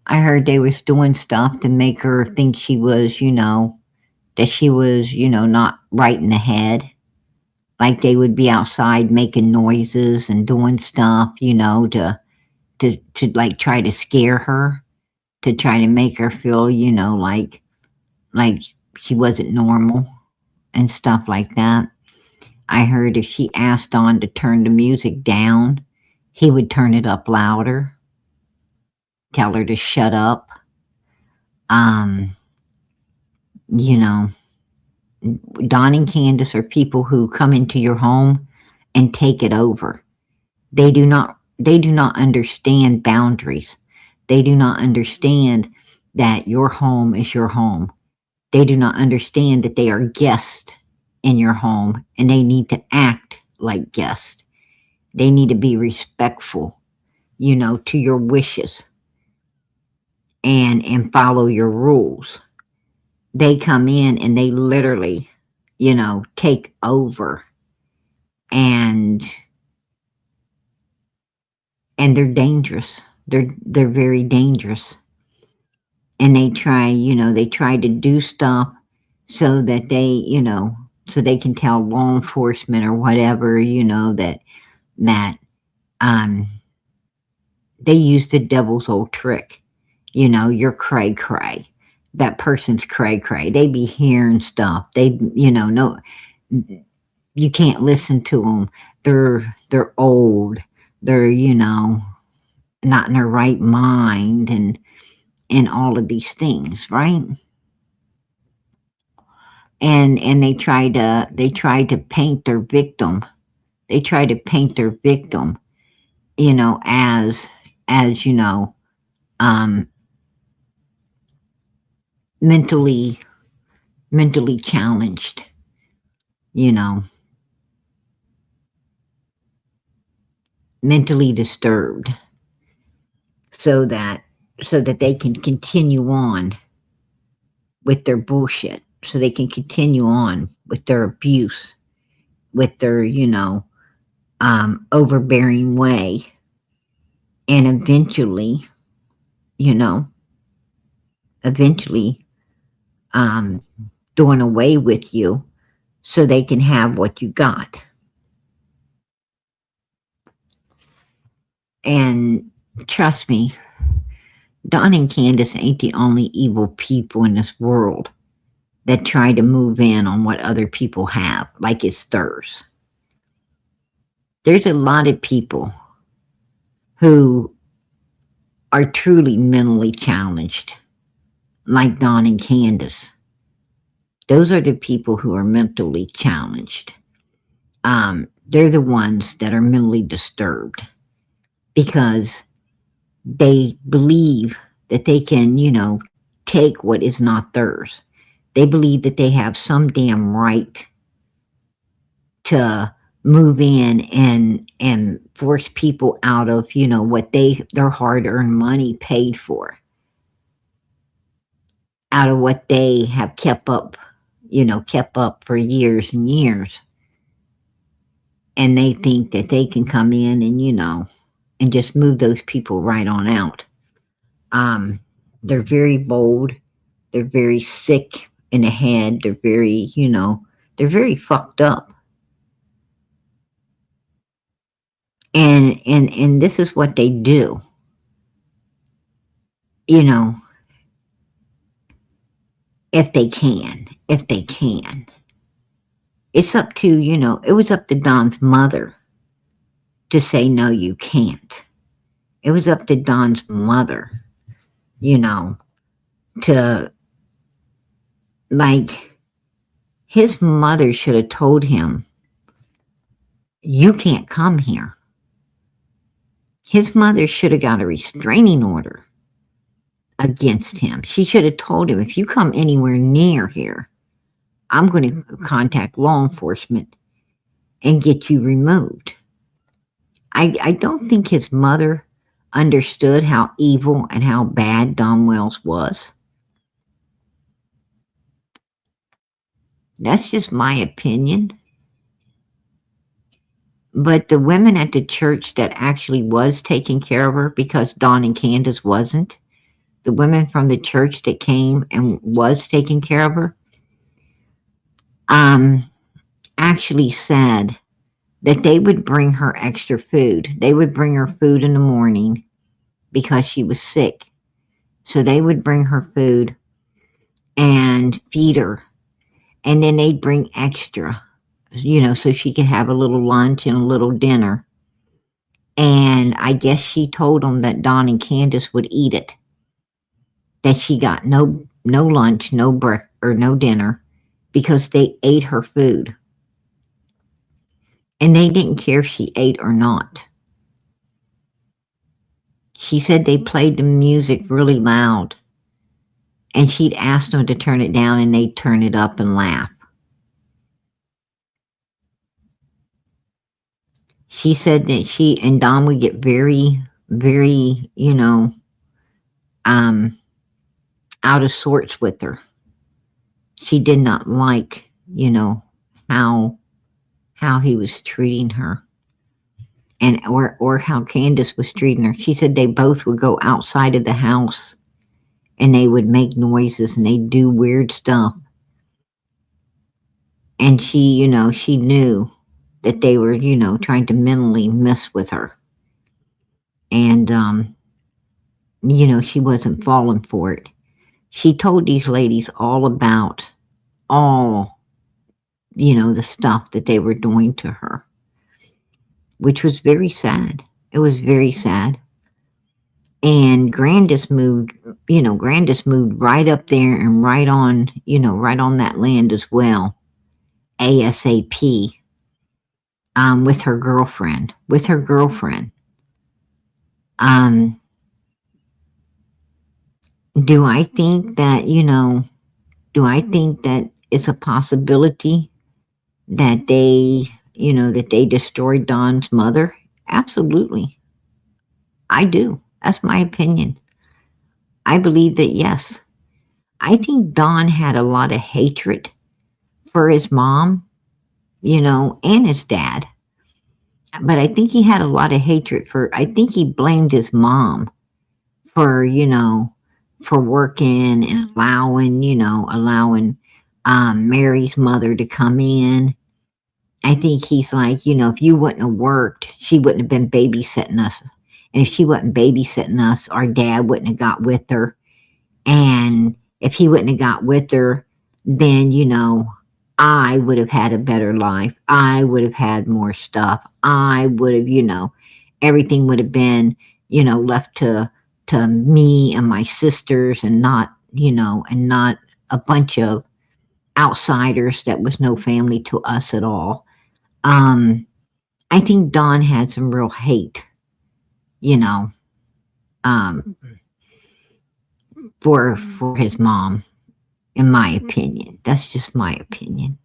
I heard they was doing stuff to make her think she was, that she was, not right in the head. Like they would be outside making noises and doing stuff, to like try to scare her, to try to make her feel, like she wasn't normal and stuff like that. I heard if she asked Don to turn the music down, he would turn it up louder, tell her to shut up. Um, you know, Don and Candace are people who come into your home and take it over. They do not understand boundaries. They do not understand that your home is your home. They do not understand that they are guests in your home and they need to act like guests. They need to be respectful, to your wishes and follow your rules. They come in and they literally, take over and they're dangerous. They're very dangerous. And they try to do stuff so that so they can tell law enforcement or whatever, that um they use the devil's old trick. You're cray cray. That person's cray cray. They be hearing stuff. They, no, you can't listen to them. They're old. They're, not in their right mind and all of these things, right? And they try to paint their victim. They try to paint their victim, as um mentally mentally challenged, you know, mentally disturbed, so that they can continue on with their bullshit, so they can continue on with their abuse, with their overbearing way, and you know, eventually um, doing away with you so they can have what you got. And trust me, Don and Candace ain't the only evil people in this world that try to move in on what other people have, like it's theirs. There's a lot of people who are truly mentally challenged, like Don and Candace. Those are the people who are mentally challenged. They're the ones that are mentally disturbed because they believe that they can, take what is not theirs. They believe that they have some damn right to move in and force people out of, what their hard-earned money paid for, out of what they have kept up for years and years. And they think that they can come in and just move those people right on out. They're very bold. They're very sick in the head. They're very fucked up. And this is what they do. You know, if they can. It's up to, it was up to Don's mother to say, no, you can't. It was up to Don's mother, to, like, his mother should have told him, you can't come here. His mother should have got a restraining order against him. She should have told him, if you come anywhere near here, I'm going to contact law enforcement and get you removed. I don't think his mother understood how evil and how bad Don Wells was. That's just my opinion. But the women at the church that actually was taking care of her, because Dawn and Candace wasn't, the women from the church that came and was taking care of her, um, actually said that they would bring her extra food. They would bring her food in the morning because she was sick. So they would bring her food and feed her. And then they'd bring extra, so she could have a little lunch and a little dinner. And I guess she told them that Dawn and Candace would eat it. That she got no lunch, no breakfast, or no dinner because they ate her food. And they didn't care if she ate or not. She said they played the music really loud. And she'd ask them to turn it down and they'd turn it up and laugh. She said that she and Dawn would get very, very, out of sorts with her. She did not like, how he was treating her. And or how Candace was treating her. She said they both would go outside of the house and they would make noises and they'd do weird stuff. And she knew that they were, trying to mentally mess with her. And she wasn't falling for it. She told these ladies all about all, the stuff that they were doing to her, which was very sad. It was very sad. And Grandis moved right up there and right on that land as well, ASAP, with her girlfriend. Do I think that it's a possibility that they destroyed Dawn's mother? Absolutely. I do. That's my opinion. I believe that, yes. I think Dawn had a lot of hatred for his mom, and his dad. But I think he had a lot of hatred I think he blamed his mom for, for working and allowing Mary's mother to come in. I think he's like, if you wouldn't have worked, she wouldn't have been babysitting us. And if she wasn't babysitting us, our dad wouldn't have got with her. And if he wouldn't have got with her, then, I would have had a better life. I would have had more stuff. I would have, everything would have been, left to me and my sisters and not a bunch of outsiders that was no family to us at all. I think Don had some real hate, for his mom, in my opinion. That's just my opinion.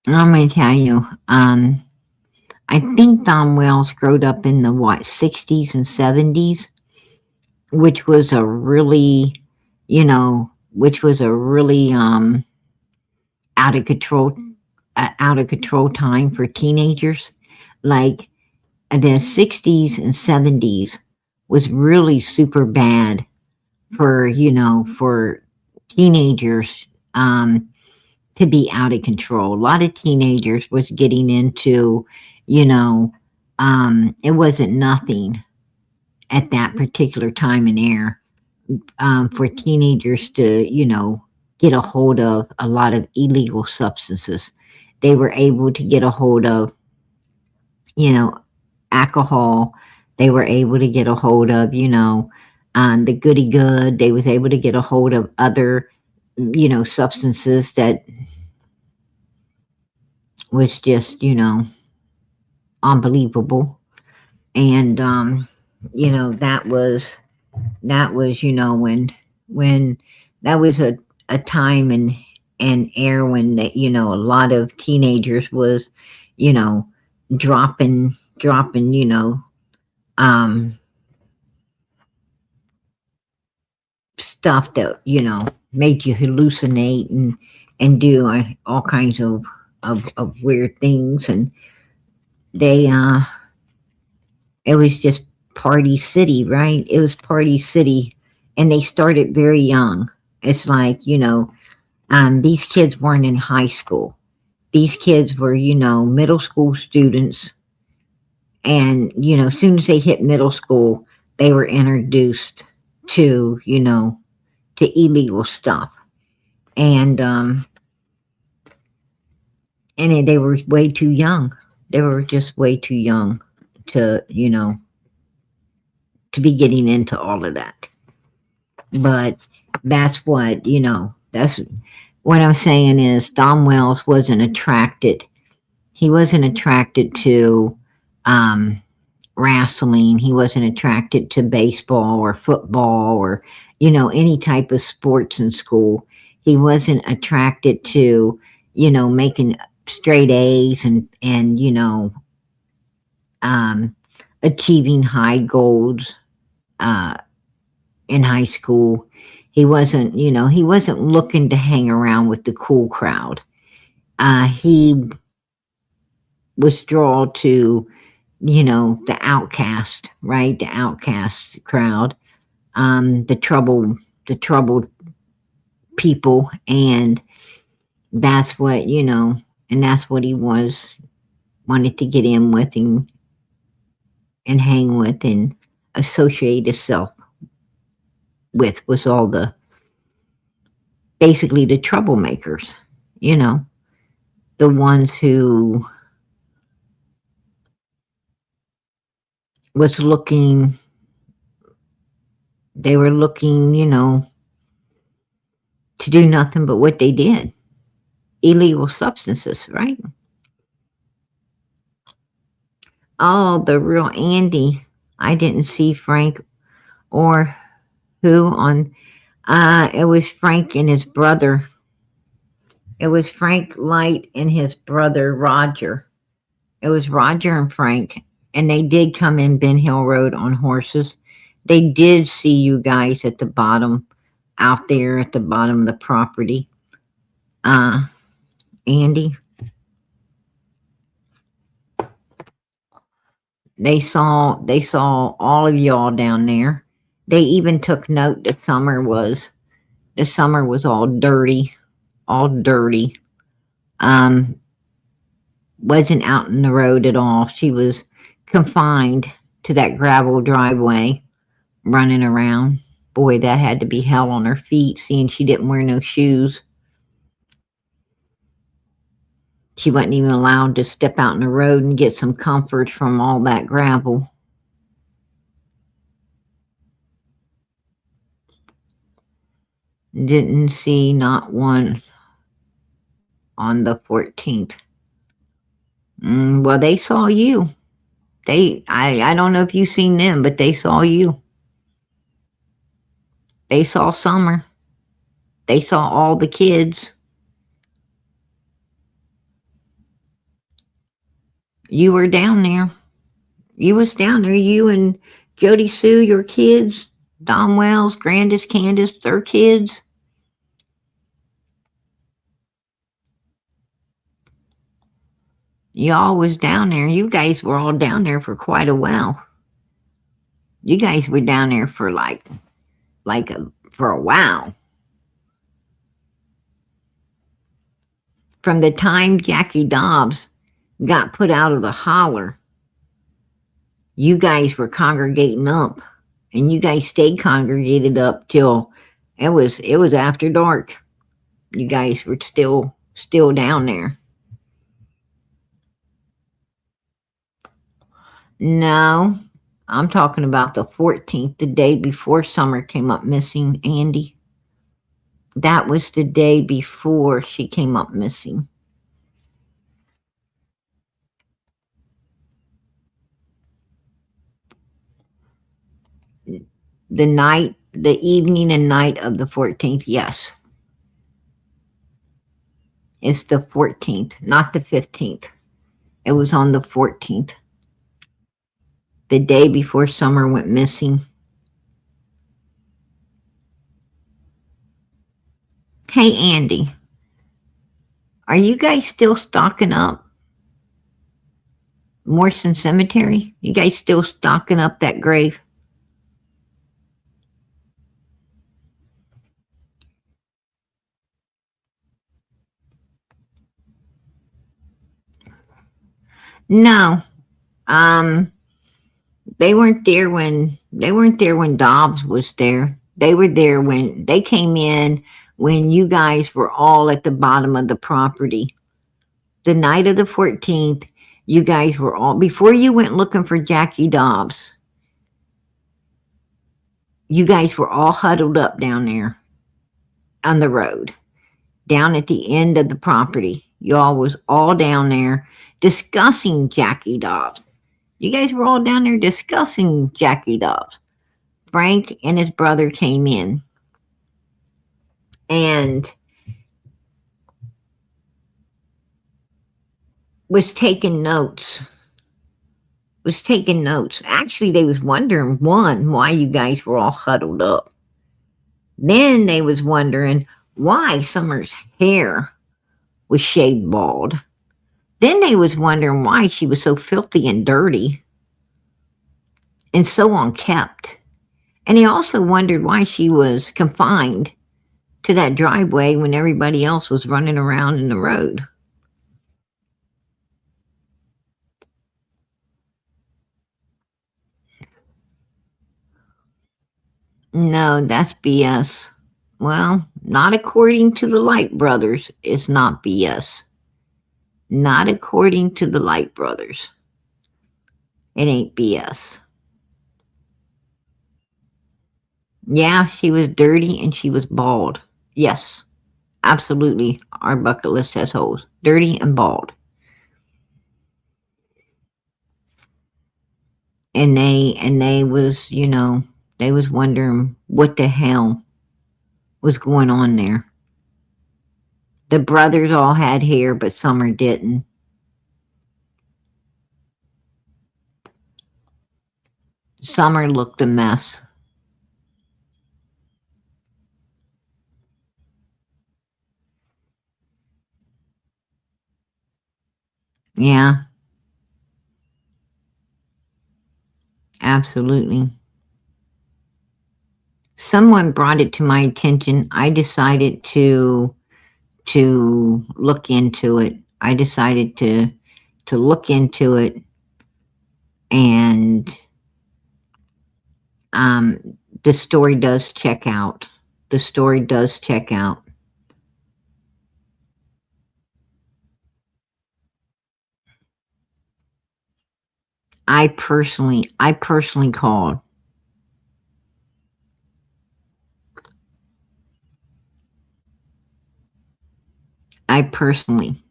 I'm going to tell you, I think Don Wells growed up in the 60s and 70s, which was a really, out of control time for teenagers. Like the 60s and 70s was really super bad for teenagers to be out of control. A lot of teenagers was getting into, it wasn't nothing at that particular time and era for teenagers to, get a hold of a lot of illegal substances. They were able to get a hold of, alcohol. They were able to get a hold of, the goody good. They was able to get a hold of other, substances that was just, unbelievable. And, that was, when that was a time and era when, a lot of teenagers was, dropping, um, stuff that, made you hallucinate and do all kinds of weird things. And they, it was just party city, right? It was party city. And they started very young. It's like, these kids weren't in high school. These kids were, middle school students. And, as soon as they hit middle school, they were introduced to, to illegal stuff. And they were way too young. They were just way too young to, to be getting into all of that. But that's what, that's what I'm saying is Dom Wells wasn't attracted. He wasn't attracted to wrestling. He wasn't attracted to baseball or football or, any type of sports in school. He wasn't attracted to, making straight A's and achieving high goals in high school. He wasn't, he wasn't looking to hang around with the cool crowd. He was drawn to, the outcast, right? The outcast crowd, the troubled people, and that's what, and that's what he wanted to get in with and hang with and associate himself with, was all basically the troublemakers, the ones who was looking, they were looking, to do nothing but what they did. Illegal substances, right? Oh, the real Andy. I didn't see Frank or who on, it was Frank and his brother. It was Frank Light and his brother Rodger. It was Rodger and Frank, and they did come in Ben Hill Road on horses. They did see you guys at the bottom, out there at the bottom of the property. Andy. They saw all of y'all down there. They even took note that Summer was all dirty, wasn't out in the road at all. She was confined to that gravel driveway, running around. Boy, that had to be hell on her feet, seeing she didn't wear no shoes. She wasn't even allowed to step out in the road and get some comfort from all that gravel. Didn't see not one on the 14th. Well, they saw you. I don't know if you've seen them, but they saw you. They saw Summer. They saw all the kids. You were down there. You was down there. You and Jody Sue, your kids, Dom Wells, Grandis, Candace, their kids. Y'all was down there. You guys were all down there for quite a while. You guys were down there for for a while. From the time Jackie Dobbs got put out of the holler, you guys were congregating up, and you guys stayed congregated up till it was after dark. You guys were still down there. No, I'm talking about the 14th, the day before Summer came up missing, Andy. That was the day before she came up missing. The evening and night of the 14th, yes. It's the 14th, not the 15th. It was on the 14th. The day before Summer went missing. Hey, Andy, are you guys still stocking up Morrison Cemetery? You guys still stocking up that grave? No. Um, they weren't there when Dobbs was there. They were there when they came in when you guys were all at the bottom of the property. The night of the 14th, you guys were all before you went looking for Jackie Dobbs. You guys were all huddled up down there on the road, down at the end of the property. Y'all was all down there discussing Jackie Dobbs. You guys were all down there discussing Jackie Dobbs. Frank and his brother came in and was taking notes. Was taking notes. Actually, they was wondering, one, why you guys were all huddled up. Then they was wondering why Summer's hair was shaved bald. Then they was wondering why she was so filthy and dirty and so unkempt. And he also wondered why she was confined to that driveway when everybody else was running around in the road. No, that's BS. Well, not according to the Light brothers. It's not BS. Not according to the Light brothers. It ain't BS. Yeah, she was dirty and she was bald. Yes, absolutely. Our bucket list has holes. Dirty and bald. And they was, they was wondering what the hell was going on there. The brothers all had hair, but Summer didn't. Summer looked a mess. Yeah, absolutely. Someone brought it to my attention. I decided to look into it. I decided to look into it, and the story does check out. The story does check out. I personally called. I personally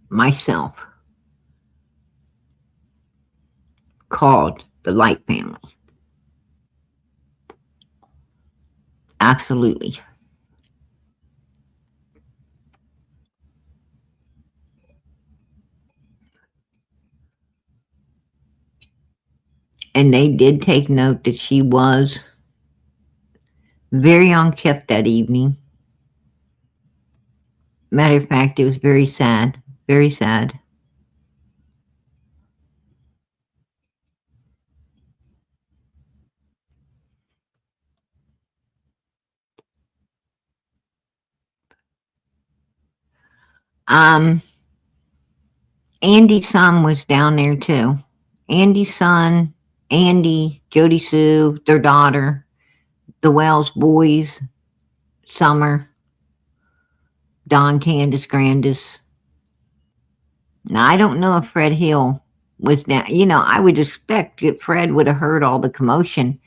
myself called the Light family. Absolutely. And they did take note that she was very unkempt that evening. Matter of fact, it was very sad. Very sad. Um, Andy's son was down there too. Andy's son, Andy, Jody Sue, their daughter, the Wells boys, Summer, Don Candace Grandis. Now, I don't know if Fred Hill was down. I would expect that Fred would have heard all the commotion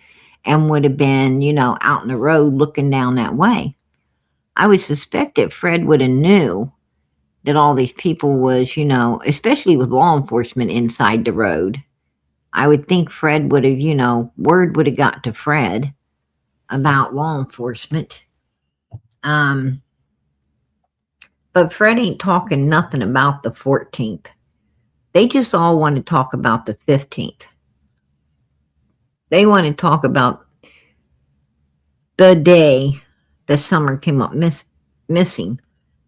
and would have been, out in the road looking down that way. I would suspect that Fred would have knew that all these people was, especially with law enforcement inside the road. I would think Fred would have, word would have got to Fred about law enforcement. But Fred ain't talking nothing about the 14th. They just all want to talk about the 15th. They want to talk about the day the Summer came up missing. missing.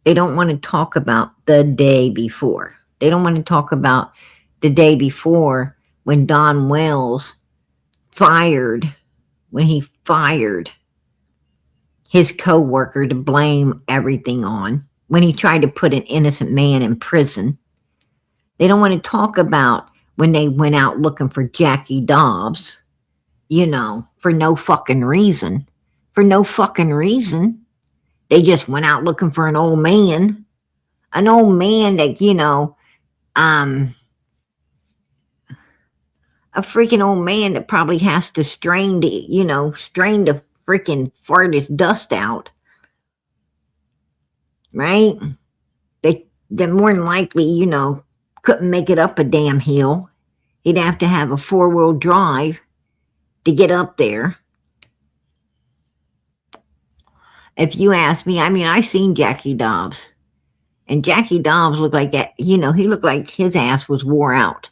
They don't want to talk about the day before. They don't want to talk about the day before when Don Wells fired, when he fired his co-worker to blame everything on, when he tried to put an innocent man in prison. They don't want to talk about when they went out looking for Jackie Dobbs, for no fucking reason. For no fucking reason. They just went out looking for an old man. An old man that, a freaking old man that probably has to strain the freaking farthest dust out. Right? They more than likely, couldn't make it up a damn hill. He'd have to have a 4-wheel drive to get up there. If you ask me, I seen Jackie Dobbs. And Jackie Dobbs looked like that, he looked like his ass was wore out,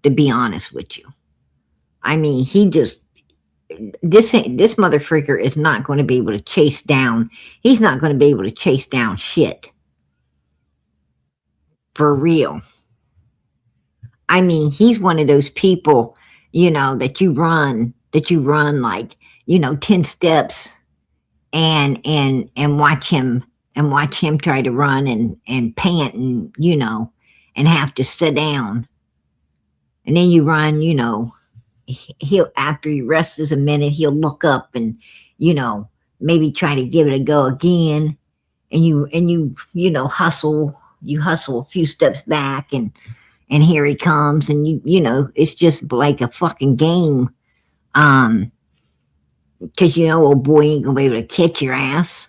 to be honest with you. This motherfreaker is not going to be able to chase down, he's not going to be able to chase down shit. For real. He's one of those people, that you run like, 10 steps and watch him try to run and pant and, and have to sit down. And then you run, he'll, after he rests a minute, he'll look up and, maybe try to give it a go again. And you hustle a few steps back and here he comes, and it's just like a fucking game. Cause old boy ain't gonna be able to catch your ass.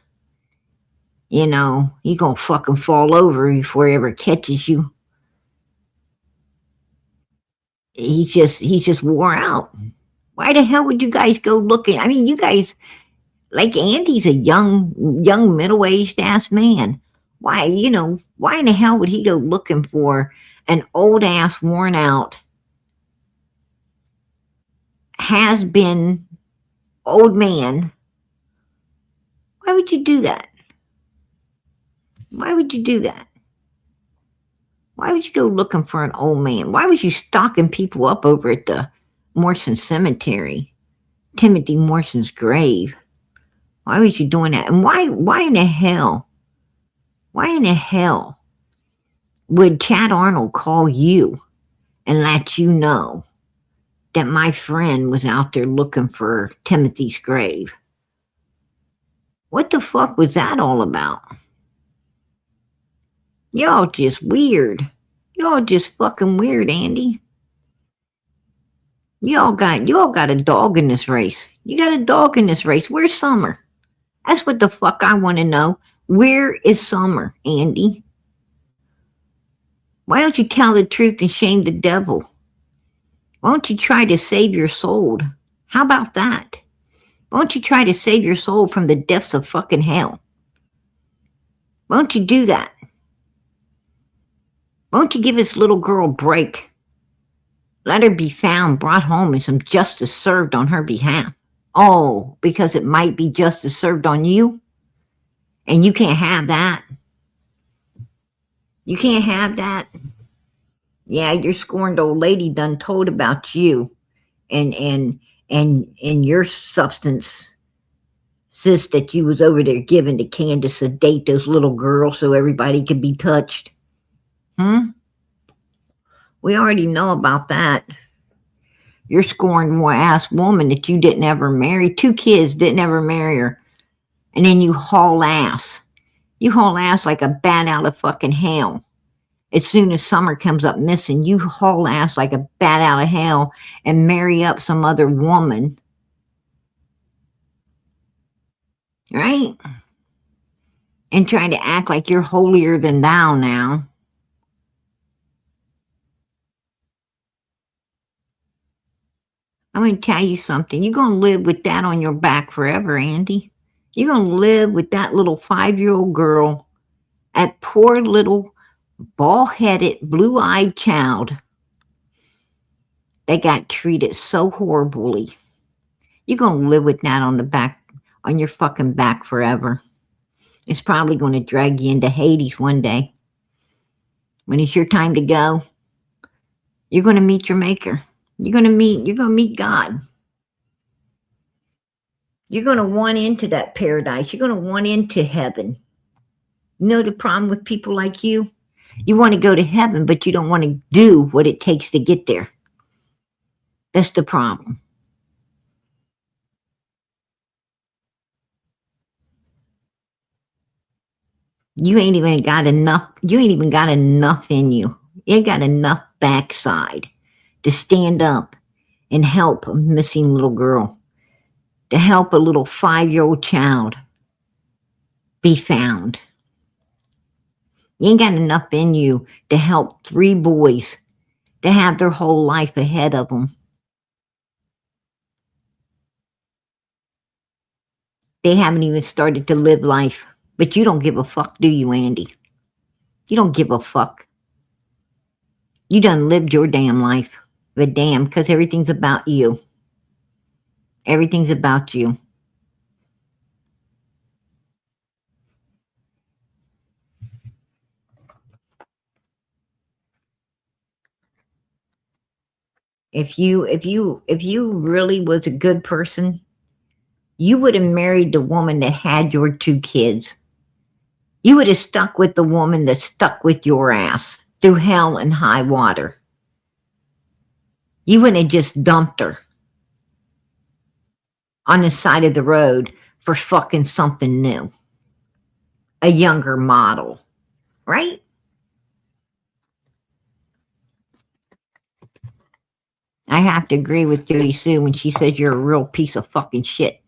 You're gonna fucking fall over before he ever catches you. He's just wore out. Why the hell would you guys go looking? You guys, like Andy's a young middle-aged ass man. Why in the hell would he go looking for an old ass, worn out, has been old man? Why would you do that? Why would you do that? Why would you go looking for an old man? Why was you stalking people up over at the Morrison Cemetery, Timothy Morrison's grave? Why was you doing that? And why in the hell would Chad Arnold call you and let you know that my friend was out there looking for Timothy's grave? What the fuck was that all about? Y'all just weird. Y'all just fucking weird, Andy. Y'all got a dog in this race. You got a dog in this race. Where's Summer? That's what the fuck I want to know. Where is Summer, Andy? Why don't you tell the truth and shame the devil? Why don't you try to save your soul? How about that? Why don't you try to save your soul from the depths of fucking hell? Why don't you do that? Why don't you give this little girl a break? Let her be found, brought home, and some justice served on her behalf. Oh, because it might be justice served on you? And you can't have that? You can't have that? Yeah, your scorned old lady done told about you and your substance, sis, that you was over there giving to Candace to sedate those little girls so everybody could be touched. We already know about that. Your scorned ass woman that you didn't ever marry, 2 kids, didn't ever marry her. And then you haul ass. You haul ass like a bat out of fucking hell. As soon as Summer comes up missing, you haul ass like a bat out of hell and marry up some other woman. Right? And try to act like you're holier than thou now. I'm going to tell you something. You're going to live with that on your back forever, Andy. You're going to live with that little 5-year-old girl, that poor little bald-headed, blue-eyed child that got treated so horribly. You're going to live with that on your fucking back forever. It's probably going to drag you into Hades one day. When it's your time to go, you're going to meet your maker. You're going to meet God. You're going to want into that paradise. You're going to want into heaven. You know the problem with people like you? You want to go to heaven, but you don't want to do what it takes to get there. That's the problem. You ain't even got enough in you. You ain't got enough backside to stand up and help a missing little girl, to help a little 5-year-old child be found. You ain't got enough in you to help 3 boys to have their whole life ahead of them. They haven't even started to live life. But you don't give a fuck, do you, Andy? You don't give a fuck. You done lived your damn life. But damn, because everything's about you. Everything's about you. If you really was a good person, you would have married the woman that had your 2 kids. You would have stuck with the woman that stuck with your ass through hell and high water. You wouldn't have just dumped her on the side of the road for fucking something new. A younger model, right? I have to agree with Jody Sue when she says you're a real piece of fucking shit.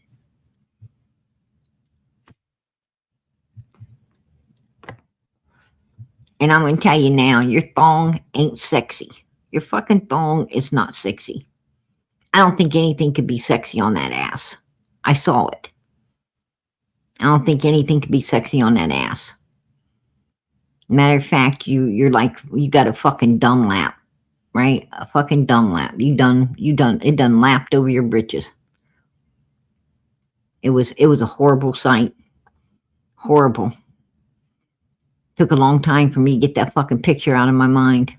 And I'm going to tell you now, your thong ain't sexy. Your fucking thong is not sexy. I don't think anything could be sexy on that ass. I saw it. I don't think anything could be sexy on that ass. Matter of fact, you're like, you got a fucking dumb lap, right? A fucking dumb lap. It done lapped over your britches. It was a horrible sight. Horrible. Took a long time for me to get that fucking picture out of my mind.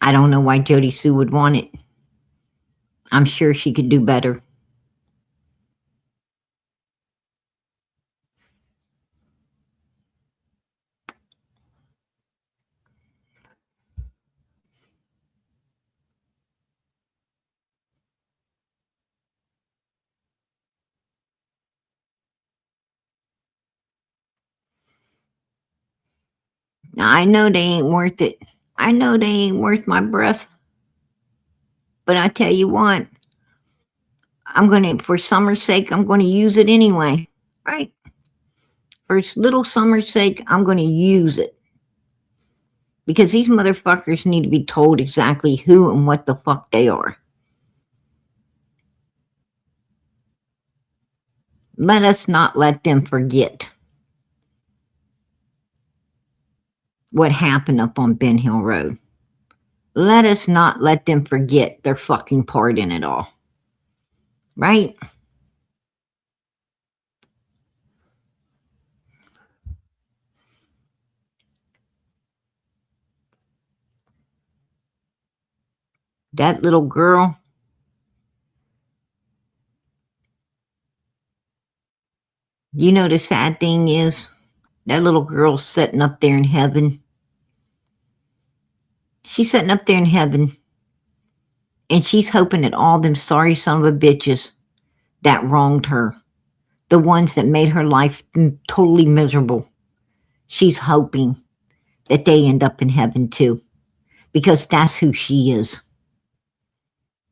I don't know why Jody Sue would want it. I'm sure she could do better. Now, I know they ain't worth it. I know they ain't worth my breath. But I tell you what, for summer's sake, I'm gonna use it anyway. Right? For little summer's sake, I'm gonna use it. Because these motherfuckers need to be told exactly who and what the fuck they are. Let us not let them forget what happened up on Ben Hill Road. Let us not let them forget their fucking part in it all. Right? That little girl, you know the sad thing is, that little girl's sitting up there in heaven. She's sitting up there in heaven, and she's hoping that all them sorry son of a bitches that wronged her, the ones that made her life totally miserable, she's hoping that they end up in heaven too. Because that's who she is.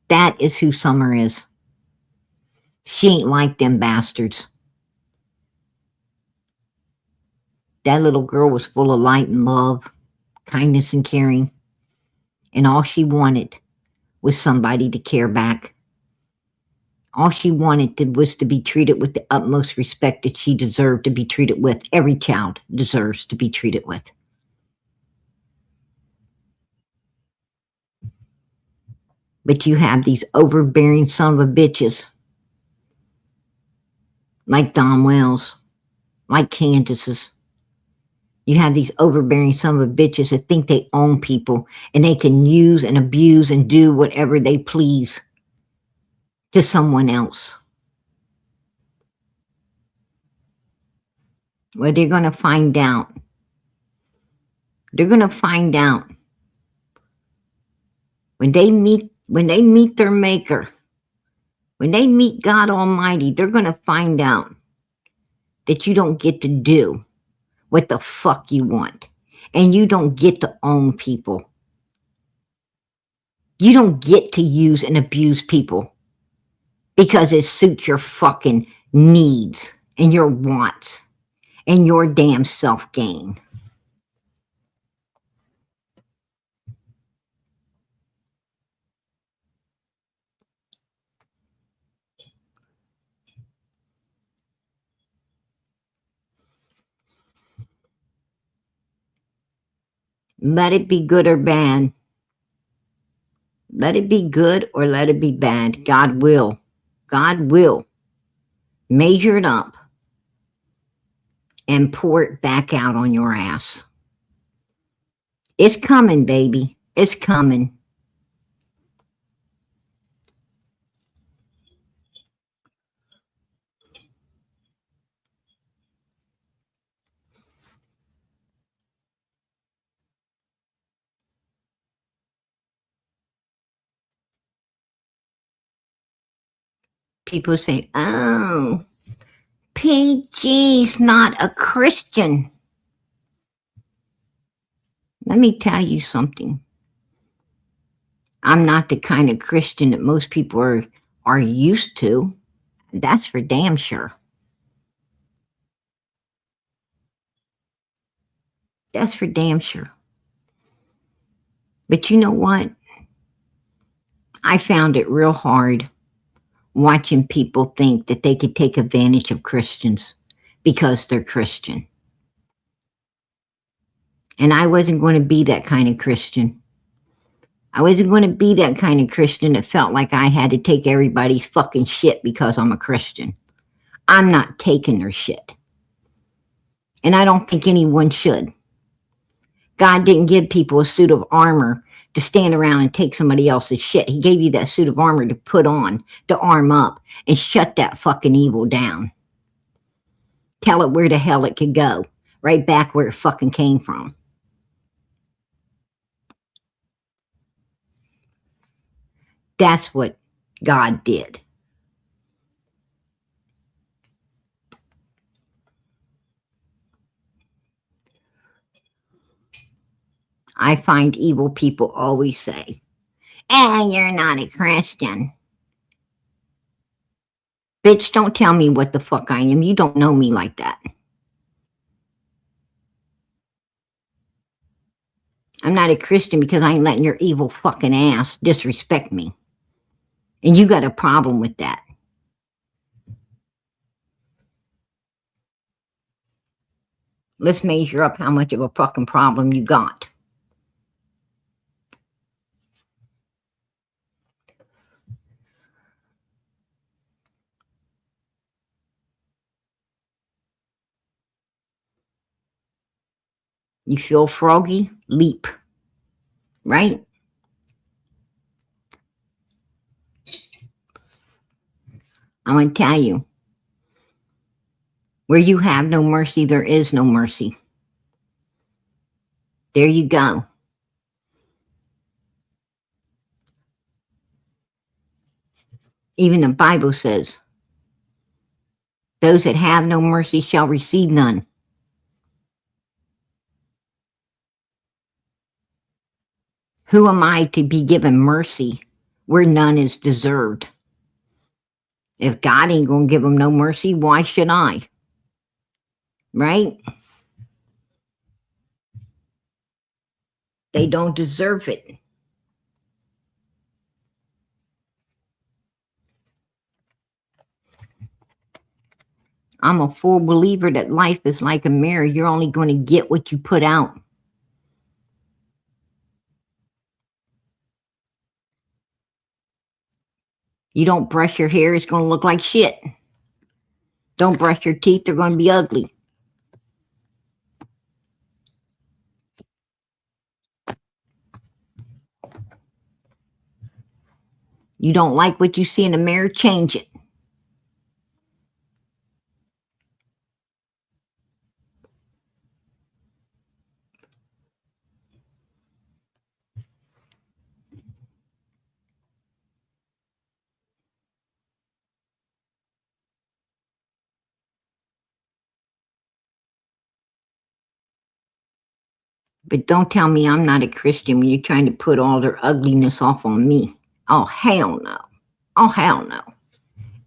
That is who Summer is. She ain't like them bastards. That little girl was full of light and love, kindness and caring. And all she wanted was somebody to care back. All she wanted was to be treated with the utmost respect that she deserved to be treated with. Every child deserves to be treated with. But you have these overbearing son of a bitches like Don Wells, like Candace's. You have these overbearing son of bitches that think they own people and they can use and abuse and do whatever they please to someone else. Well, they're going to find out. They're going to find out when they meet their maker, when they meet God Almighty, they're going to find out that you don't get to do what the fuck you want. And you don't get to own people. You don't get to use and abuse people because it suits your fucking needs and your wants and your damn self-gain. Let it be good or bad. Let it be good or let it be bad. God will measure it up and pour it back out on your ass. It's coming, baby. It's coming. People say, oh, PG's not a Christian. Let me tell you something. I'm not the kind of Christian that most people are used to. That's for damn sure. That's for damn sure. But you know what? I found it real hard watching people think that they could take advantage of Christians because they're Christian. And I wasn't going to be that kind of Christian. I wasn't going to be that kind of Christian that felt like I had to take everybody's fucking shit because I'm a Christian. I'm not taking their shit. And I don't think anyone should. God didn't give people a suit of armor to stand around and take somebody else's shit. He gave you that suit of armor to put on, to arm up, and shut that fucking evil down. Tell it where the hell it could go. Right back where it fucking came from. That's what God did. I find evil people always say, you're not a Christian. Bitch, don't tell me what the fuck I am. You don't know me like that. I'm not a Christian because I ain't letting your evil fucking ass disrespect me. And you got a problem with that. Let's measure up how much of a fucking problem you got. You feel froggy? Leap. Right? I'm going to tell you. Where you have no mercy, there is no mercy. There you go. Even the Bible says, those that have no mercy shall receive none. Who am I to be given mercy where none is deserved? If God ain't going to give them no mercy, why should I? Right? They don't deserve it. I'm a full believer that life is like a mirror. You're only going to get what you put out. You don't brush your hair, it's going to look like shit. Don't brush your teeth, they're going to be ugly. You don't like what you see in the mirror, change it. But don't tell me I'm not a Christian when you're trying to put all their ugliness off on me. Oh, hell no. Oh, hell no.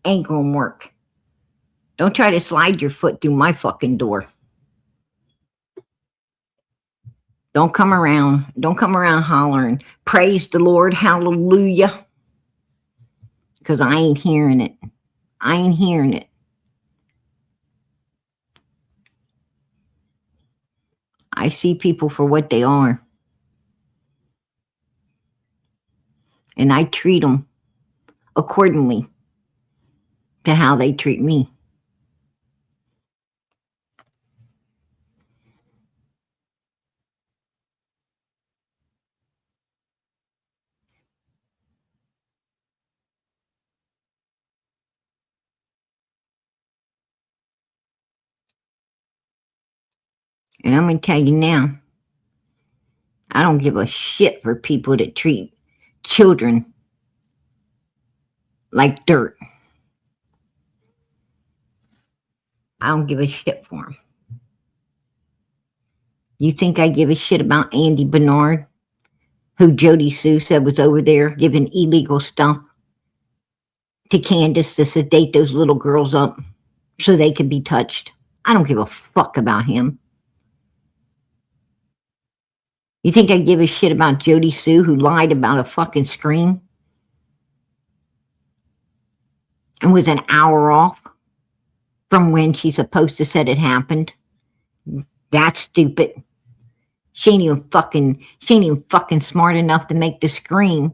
Ain't gonna work. Don't try to slide your foot through my fucking door. Don't come around hollering, praise the Lord, hallelujah. Because I ain't hearing it. I ain't hearing it. I see people for what they are. And I treat them accordingly to how they treat me. And I'm going to tell you now, I don't give a shit for people that treat children like dirt. I don't give a shit for them. You think I give a shit about Andy Bernard, who Jody Sue said was over there giving illegal stuff to Candace to sedate those little girls up so they could be touched? I don't give a fuck about him. You think I give a shit about Jody Sue, who lied about a fucking scream and was an hour off from when she's supposed to said it happened? That's stupid. She ain't even fucking smart enough to make the scream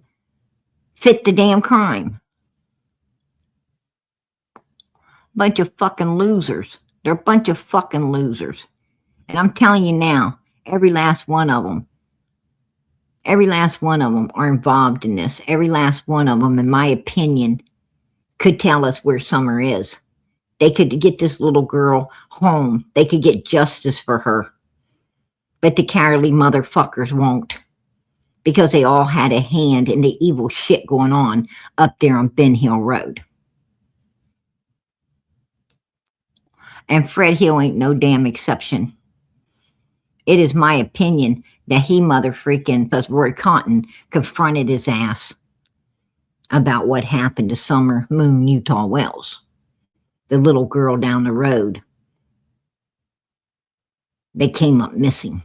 fit the damn crime. Bunch of fucking losers. They're a bunch of fucking losers. And I'm telling you now, every last one of them are involved in this. Every last one of them, in my opinion, could tell us where Summer is. They could get this little girl home. They could get justice for her. But the cowardly motherfuckers won't. Because they all had a hand in the evil shit going on up there on Ben Hill Road. And Fred Hill ain't no damn exception. It is my opinion that he plus Roy Cotton confronted his ass about what happened to Summer Moon Utah Wells, the little girl down the road. They came up missing.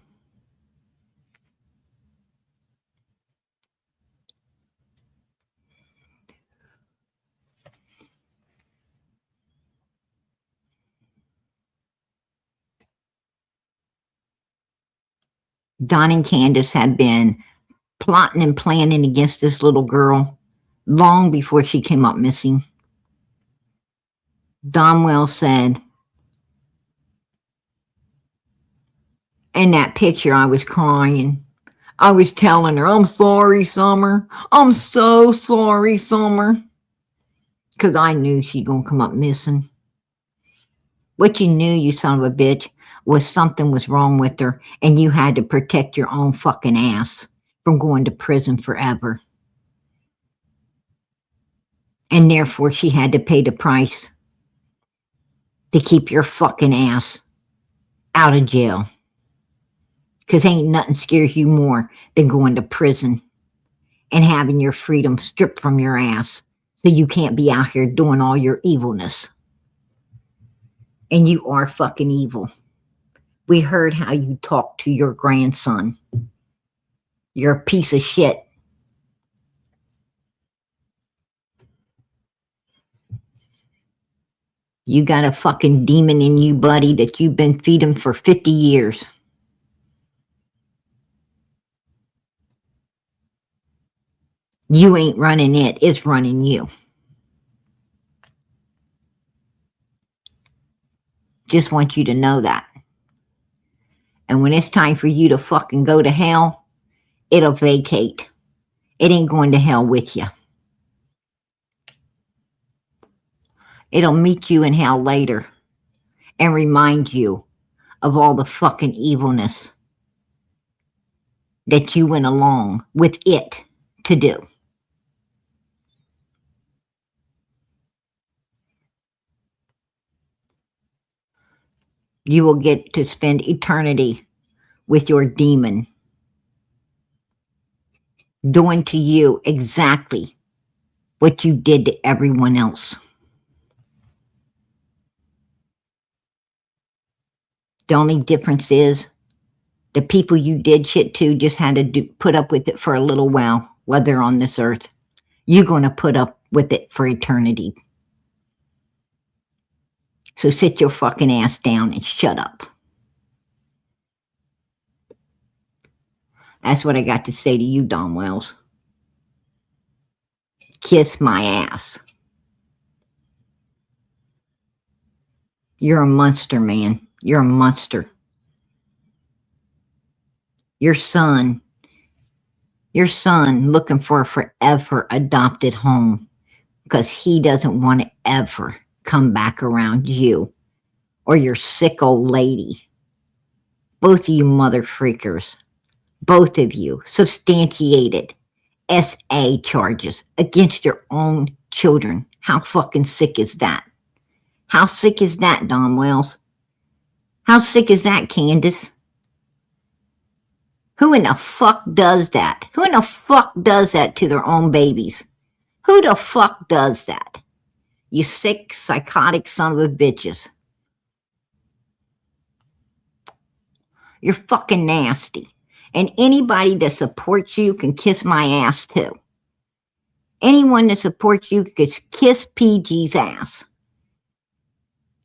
Don and Candace had been plotting and planning against this little girl long before she came up missing. Don Wells said, in that picture, I was crying. I was telling her, I'm sorry, Summer. I'm so sorry, Summer. Because I knew she'd gonna come up missing. What you knew, you son of a bitch, was something was wrong with her, and you had to protect your own fucking ass from going to prison forever. And therefore, she had to pay the price to keep your fucking ass out of jail. Because ain't nothing scares you more than going to prison and having your freedom stripped from your ass so you can't be out here doing all your evilness. And you are fucking evil. We heard how you talked to your grandson. You're a piece of shit. You got a fucking demon in you, buddy, that you've been feeding for 50 years. You ain't running it, it's running you. Just want you to know that. And when it's time for you to fucking go to hell, it'll vacate. It ain't going to hell with you. It'll meet you in hell later and remind you of all the fucking evilness that you went along with it to do. You will get to spend eternity with your demon doing to you exactly what you did to everyone else. The only difference is the people you did shit to just had to put up with it for a little while they're on this earth. You're going to put up with it for eternity. So sit your fucking ass down and shut up. That's what I got to say to you, Don Wells. Kiss my ass. You're a monster, man. You're a monster. Your son looking for a forever adopted home because he doesn't want to ever come back around you or your sick old lady. Both of you mother freakers. Both of you substantiated SA charges against your own children. How fucking sick is that? How sick is that, Don Wells? How sick is that, Candace? Who in the fuck does that? Who in the fuck does that to their own babies? Who the fuck does that? You sick, psychotic son of a bitches. You're fucking nasty. And anybody that supports you can kiss my ass too. Anyone that supports you can kiss PG's ass.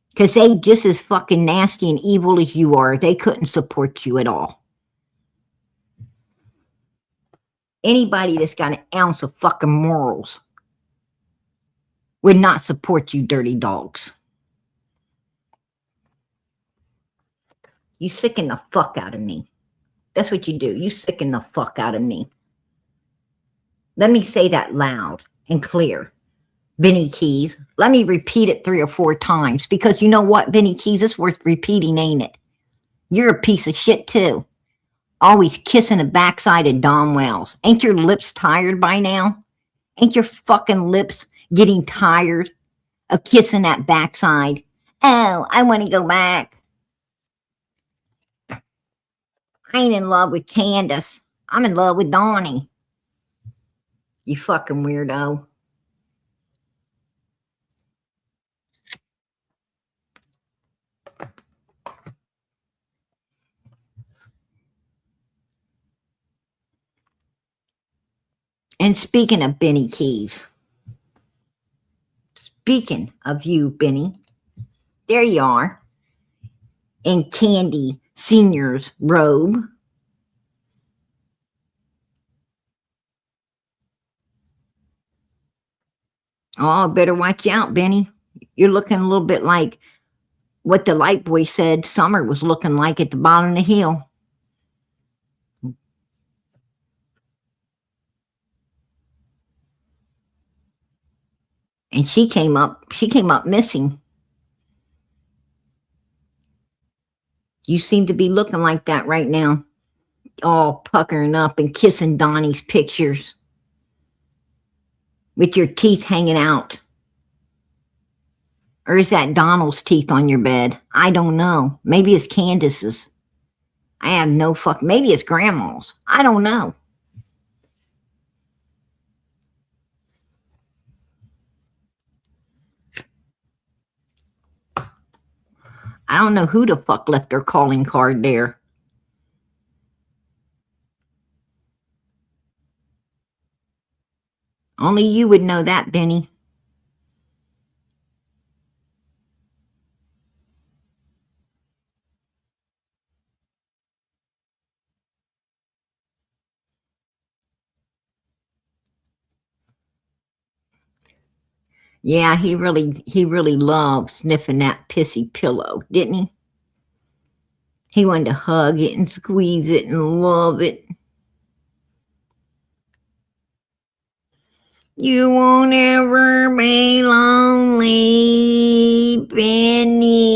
Because they just as fucking nasty and evil as you are. They couldn't support you at all. Anybody that's got an ounce of fucking morals would not support you dirty dogs. You sicken the fuck out of me. That's what you do. You sicken the fuck out of me. Let me say that loud and clear. Benny Keys. Let me repeat it 3 or 4 times because you know what, Benny Keys, it's worth repeating, ain't it? You're a piece of shit too. Always kissing the backside of Don Wells. Ain't your lips tired by now? Ain't your fucking lips getting tired of kissing that backside? Oh, I want to go back. I ain't in love with Candace. I'm in love with Donnie. You fucking weirdo. And speaking of Benny Keys, speaking of you, Benny, there you are in Candy Senior's robe. Oh, better watch out, Benny. You're looking a little bit like what the light boy said Summer was looking like at the bottom of the hill. And she came up missing. You seem to be looking like that right now, all puckering up and kissing Donnie's pictures with your teeth hanging out. Or is that Donald's teeth on your bed? I don't know. Maybe it's Candace's. I have no fuck. Maybe it's Grandma's. I don't know. I don't know who the fuck left their calling card there. Only you would know that, Benny. Yeah, he really loved sniffing that pissy pillow, didn't he? He wanted to hug it and squeeze it and love it. You won't ever be lonely, Benny.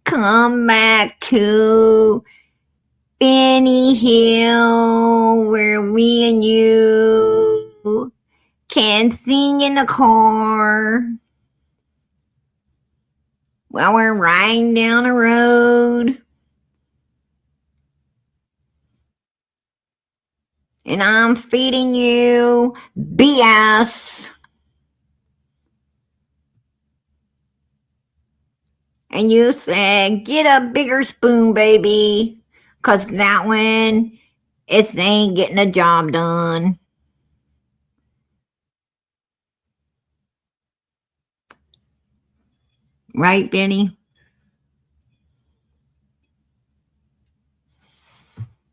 Come back to Benny Hill, where me and you can sing in the car while we're riding down the road. And I'm feeding you BS. And you said, get a bigger spoon, baby, 'cause that one, it ain't getting the job done. Right, Benny?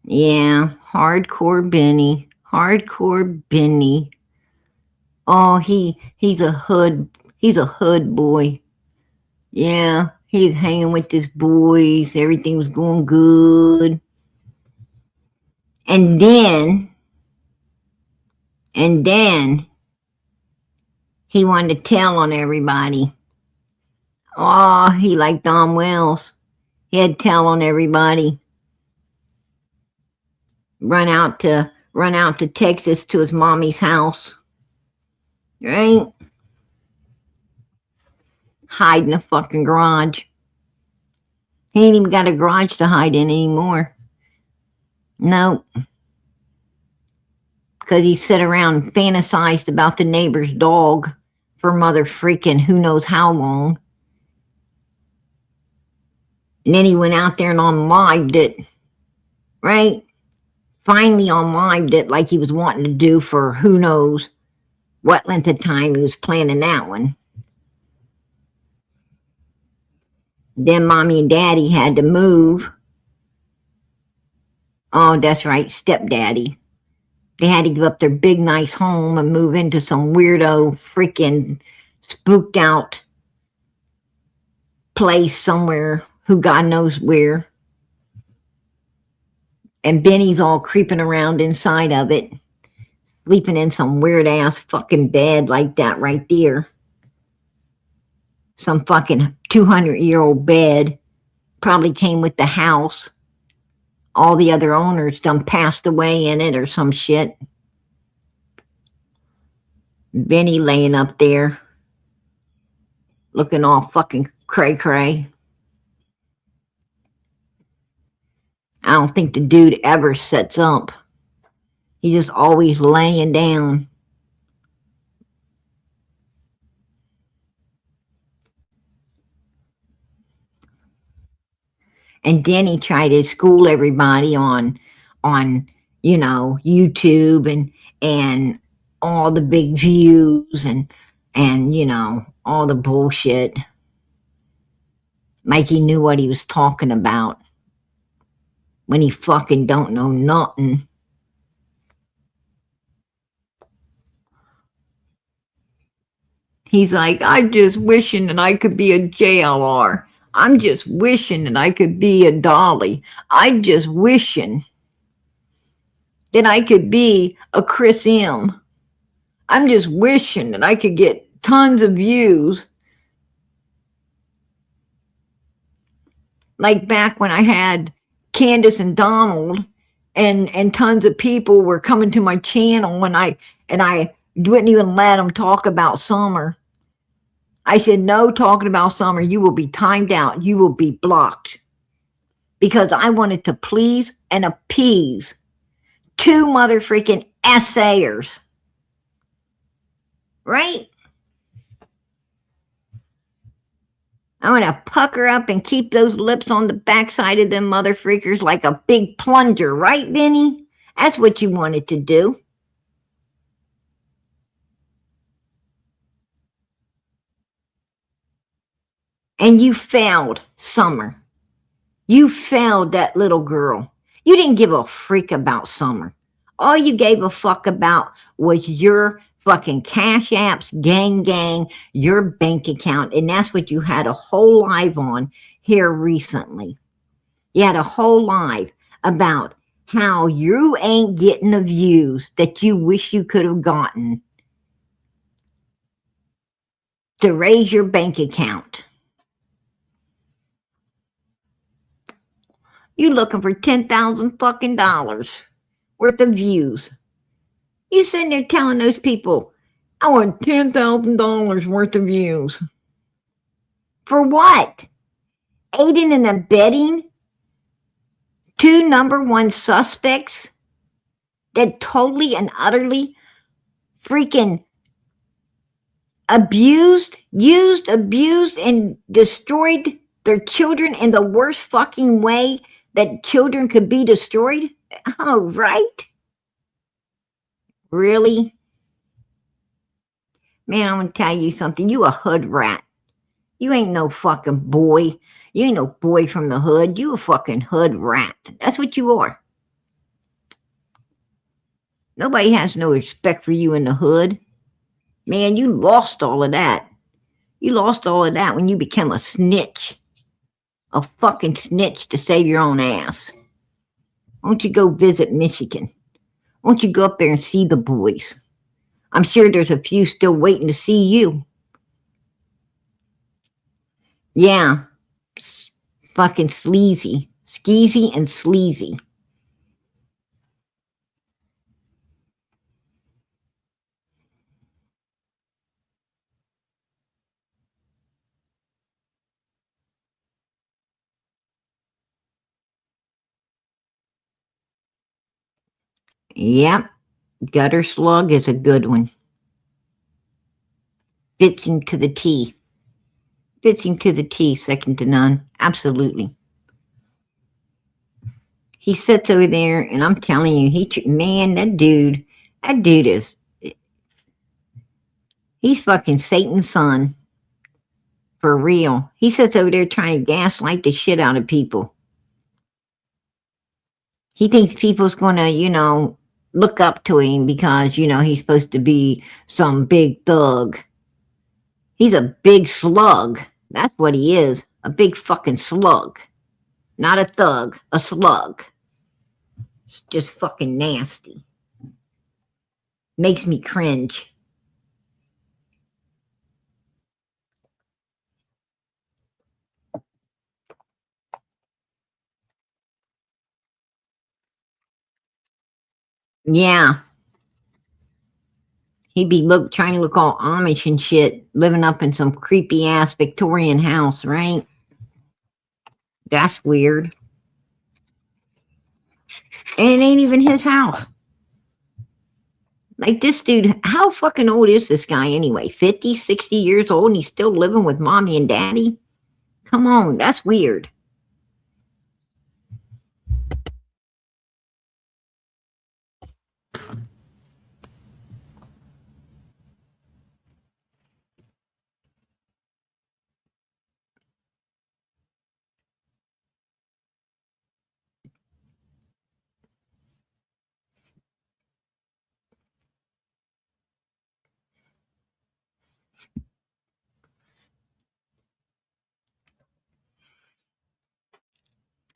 Yeah, hardcore Benny. Hardcore Benny. Oh, he's a hood boy. Yeah, he's hanging with his boys. Everything was going good. And then he wanted to tell on everybody. Oh, he like Don Wells. He had to tell on everybody. Run out to Texas to his mommy's house. Right? Hide in the fucking garage. He ain't even got a garage to hide in anymore. Nope. Because he sat around and fantasized about the neighbor's dog for mother freaking who knows how long. And then he went out there and unlived it. Right? Finally unlived it like he was wanting to do for who knows what length of time he was planning that one. Then mommy and daddy had to move. Oh, that's right, stepdaddy. They had to give up their big, nice home and move into some weirdo, freaking spooked out place somewhere, who God knows where. And Benny's all creeping around inside of it, sleeping in some weird ass fucking bed like that right there. Some fucking 200-year-old bed. Probably came with the house. All the other owners done passed away in it or some shit. Benny laying up there, looking all fucking cray-cray. I don't think the dude ever sets up. He's just always laying down. And then he tried to school everybody on YouTube and all the big views and all the bullshit. Like he knew what he was talking about when he fucking don't know nothing. He's like, I'm just wishing that I could be a JLR. I'm just wishing that I could be a Dolly. I'm just wishing that I could be a Chris M. I'm just wishing that I could get tons of views. Like back when I had Candace and Donald and tons of people were coming to my channel and I wouldn't even let them talk about Summer. I said, no talking about Summer. You will be timed out. You will be blocked. Because I wanted to please and appease two mother freaking essayers. Right? I want to pucker up and keep those lips on the backside of them mother freakers like a big plunger. Right, Benny? That's what you wanted to do. And you failed, Summer. You failed that little girl. You didn't give a freak about Summer. All you gave a fuck about was your fucking cash apps, gang, your bank account. And that's what you had a whole live on here recently. You had a whole live about how you ain't getting the views that you wish you could have gotten to raise your bank account. You looking for 10,000 fucking dollars worth of views. You sitting there telling those people, I want $10,000 worth of views. For what? Aiding and abetting two number one suspects that totally and utterly freaking abused, and destroyed their children in the worst fucking way that children could be destroyed? Oh, right? Really? Man, I'm gonna tell you something. You a hood rat. You ain't no fucking boy. You ain't no boy from the hood. You a fucking hood rat. That's what you are. Nobody has no respect for you in the hood. Man, you lost all of that. You lost all of that when you became a snitch. A fucking snitch to save your own ass. Won't you go visit Michigan? Won't you go up there and see the boys? I'm sure there's a few still waiting to see you. Yeah. Fucking sleazy. Skeezy and sleazy. Yep. Gutter slug is a good one. Fits him to the T. Fits him to the T, second to none. Absolutely. He sits over there, and I'm telling you, man, that dude is, he's fucking Satan's son. For real. He sits over there trying to gaslight the shit out of people. He thinks people's gonna, look up to him because, he's supposed to be some big thug. He's a big slug. That's what he is. A big fucking slug. Not a thug, a slug. It's just fucking nasty. Makes me cringe. Yeah. He'd be trying to look all Amish and shit, living up in some creepy ass Victorian house, right? That's weird. And it ain't even his house. Like this dude, how fucking old is this guy anyway? 50, 60 years old and he's still living with mommy and daddy? Come on, that's weird.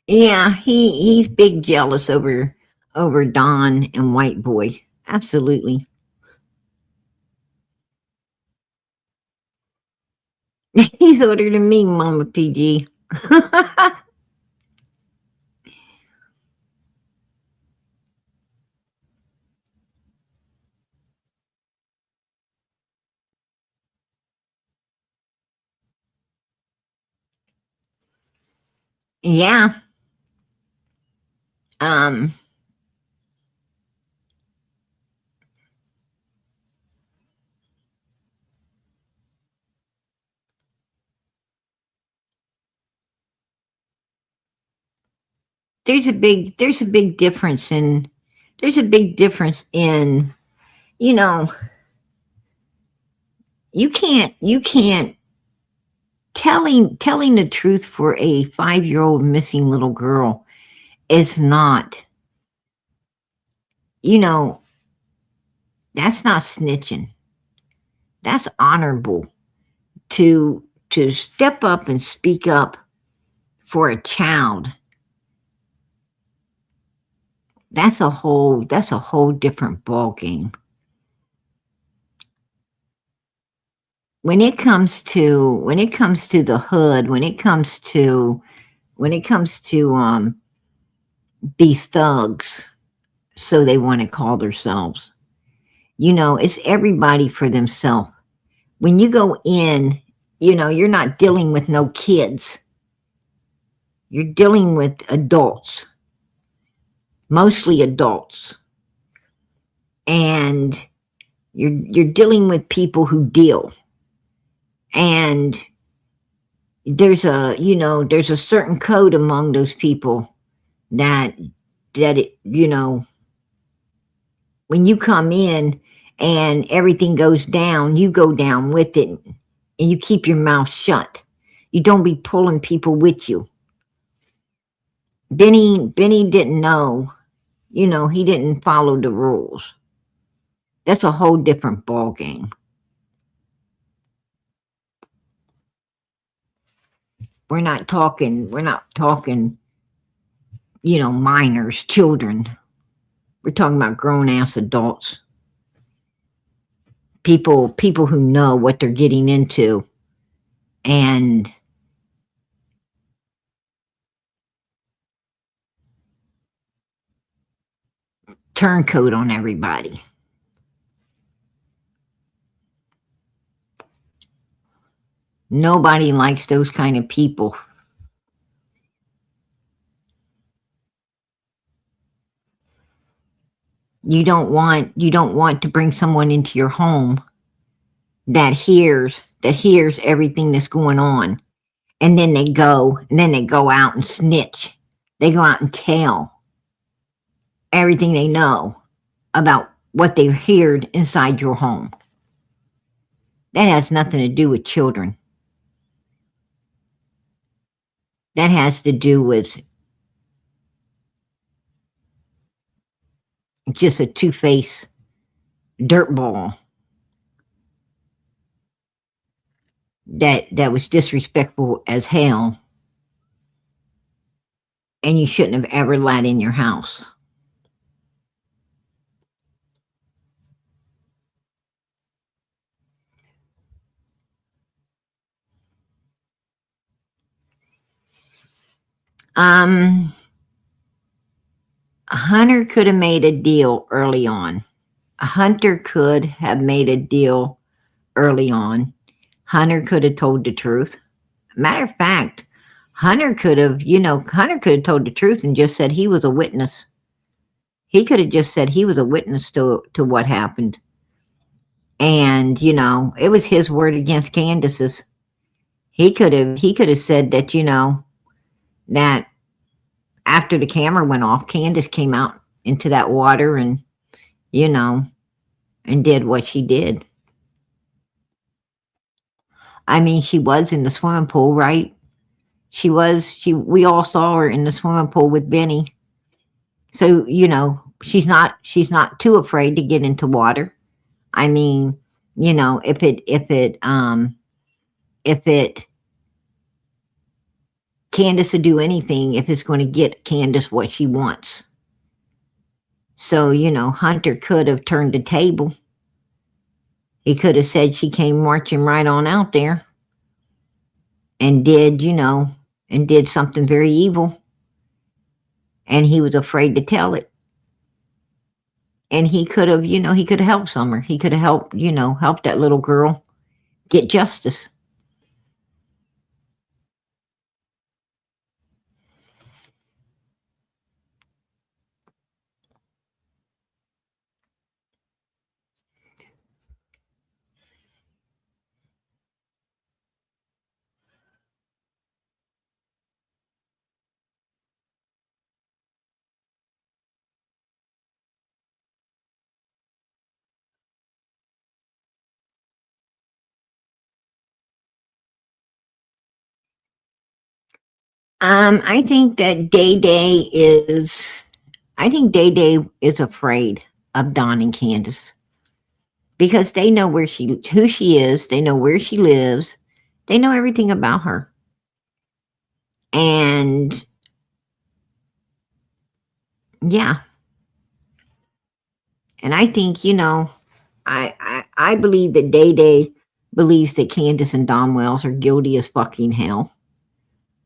Yeah, he's big jealous over Don and White Boy. Absolutely. He's older than me, Mama PG. Yeah. Um there's a big difference in you know you can't telling the truth for a 5-year-old missing little girl is not, you know that's not snitching. That's honorable to step up and speak up for a child. That's a whole different ball game. When it comes to the hood, when it comes to these thugs, so they want to call themselves. It's everybody for themselves. When you go in, you're not dealing with no kids. You're dealing with adults, mostly adults. And you're dealing with people who deal. And there's a certain code among those people that when you come in and everything goes down, you go down with it, and you keep your mouth shut. You don't be pulling people with you. Benny didn't know, he didn't follow the rules. That's a whole different ball game. We're not talking, minors, children. We're talking about grown ass adults. People who know what they're getting into and turncoat on everybody. Nobody likes those kind of people. You don't want to bring someone into your home that hears everything that's going on, and then they go out and snitch. They go out and tell everything they know about what they heard inside your home. That has nothing to do with children. That has to do with just a two-faced dirtball that was disrespectful as hell, and you shouldn't have ever let in your house. Hunter could have made a deal early on. Hunter could have made a deal early on. Hunter could have told the truth. Matter of fact, Hunter could have told the truth and just said he was a witness. He could have just said he was a witness to what happened. And, it was his word against Candace's. He could have said that, that after the camera went off, Candace came out into that water and, and did what she did. I mean, she was in the swimming pool, right? We all saw her in the swimming pool with Benny. So, she's not too afraid to get into water. I mean, if Candace would do anything if it's going to get Candace what she wants. So, Hunter could have turned the table. He could have said she came marching right on out there and did something very evil. And he was afraid to tell it. And he could have helped Summer. He could have helped that little girl get justice. I think that Day Day is afraid of Don and Candace. because they know who she is, they know where she lives, they know everything about her. And yeah, and I think, I believe that Day Day believes that Candace and Don Wells are guilty as fucking hell.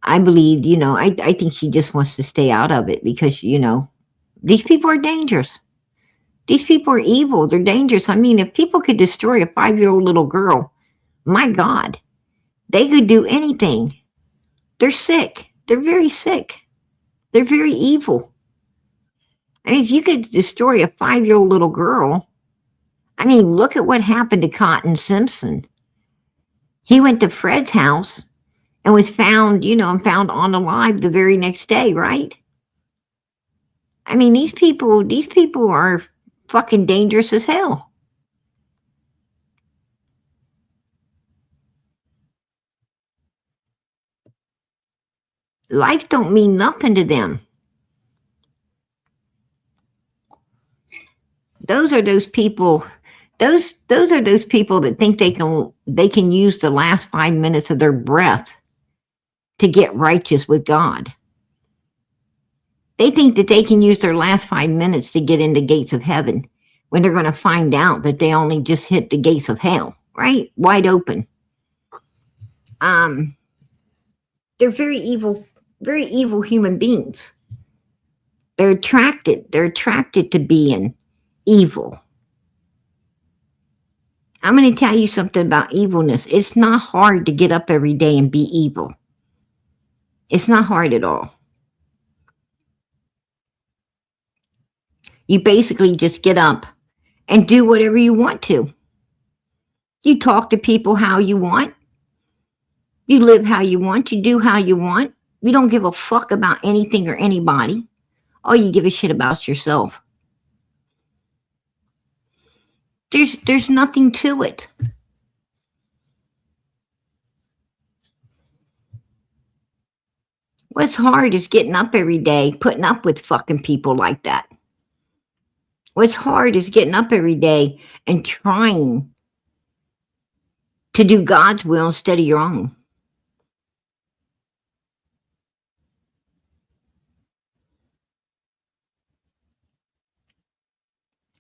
I believe, I think she just wants to stay out of it because, these people are dangerous. These people are evil. They're dangerous. I mean, if people could destroy a 5-year-old little girl, my God, they could do anything. They're sick. They're very sick. They're very evil. I mean, if you could destroy a 5-year-old little girl, I mean, look at what happened to Cotton Simpson. He went to Fred's house and was found, and found on alive the very next day, right? I mean, these people are fucking dangerous as hell. Life don't mean nothing to them. Those are those people. Those are those people that think they can use the last 5 minutes of their breath to get righteous with God. They think that they can use their last 5 minutes to get into gates of heaven when they're going to find out that they only just hit the gates of hell, right? Wide open. Um, they're very evil human beings. They're attracted to being evil. I'm going to tell you something about evilness. It's not hard to get up every day and be evil. It's not hard at all. You basically just get up and do whatever you want to. You talk to people how you want. You live how you want. You do how you want. You don't give a fuck about anything or anybody. All you give a shit about yourself. There's nothing to it. What's hard is getting up every day, putting up with fucking people like that. What's hard is getting up every day and trying to do God's will instead of your own.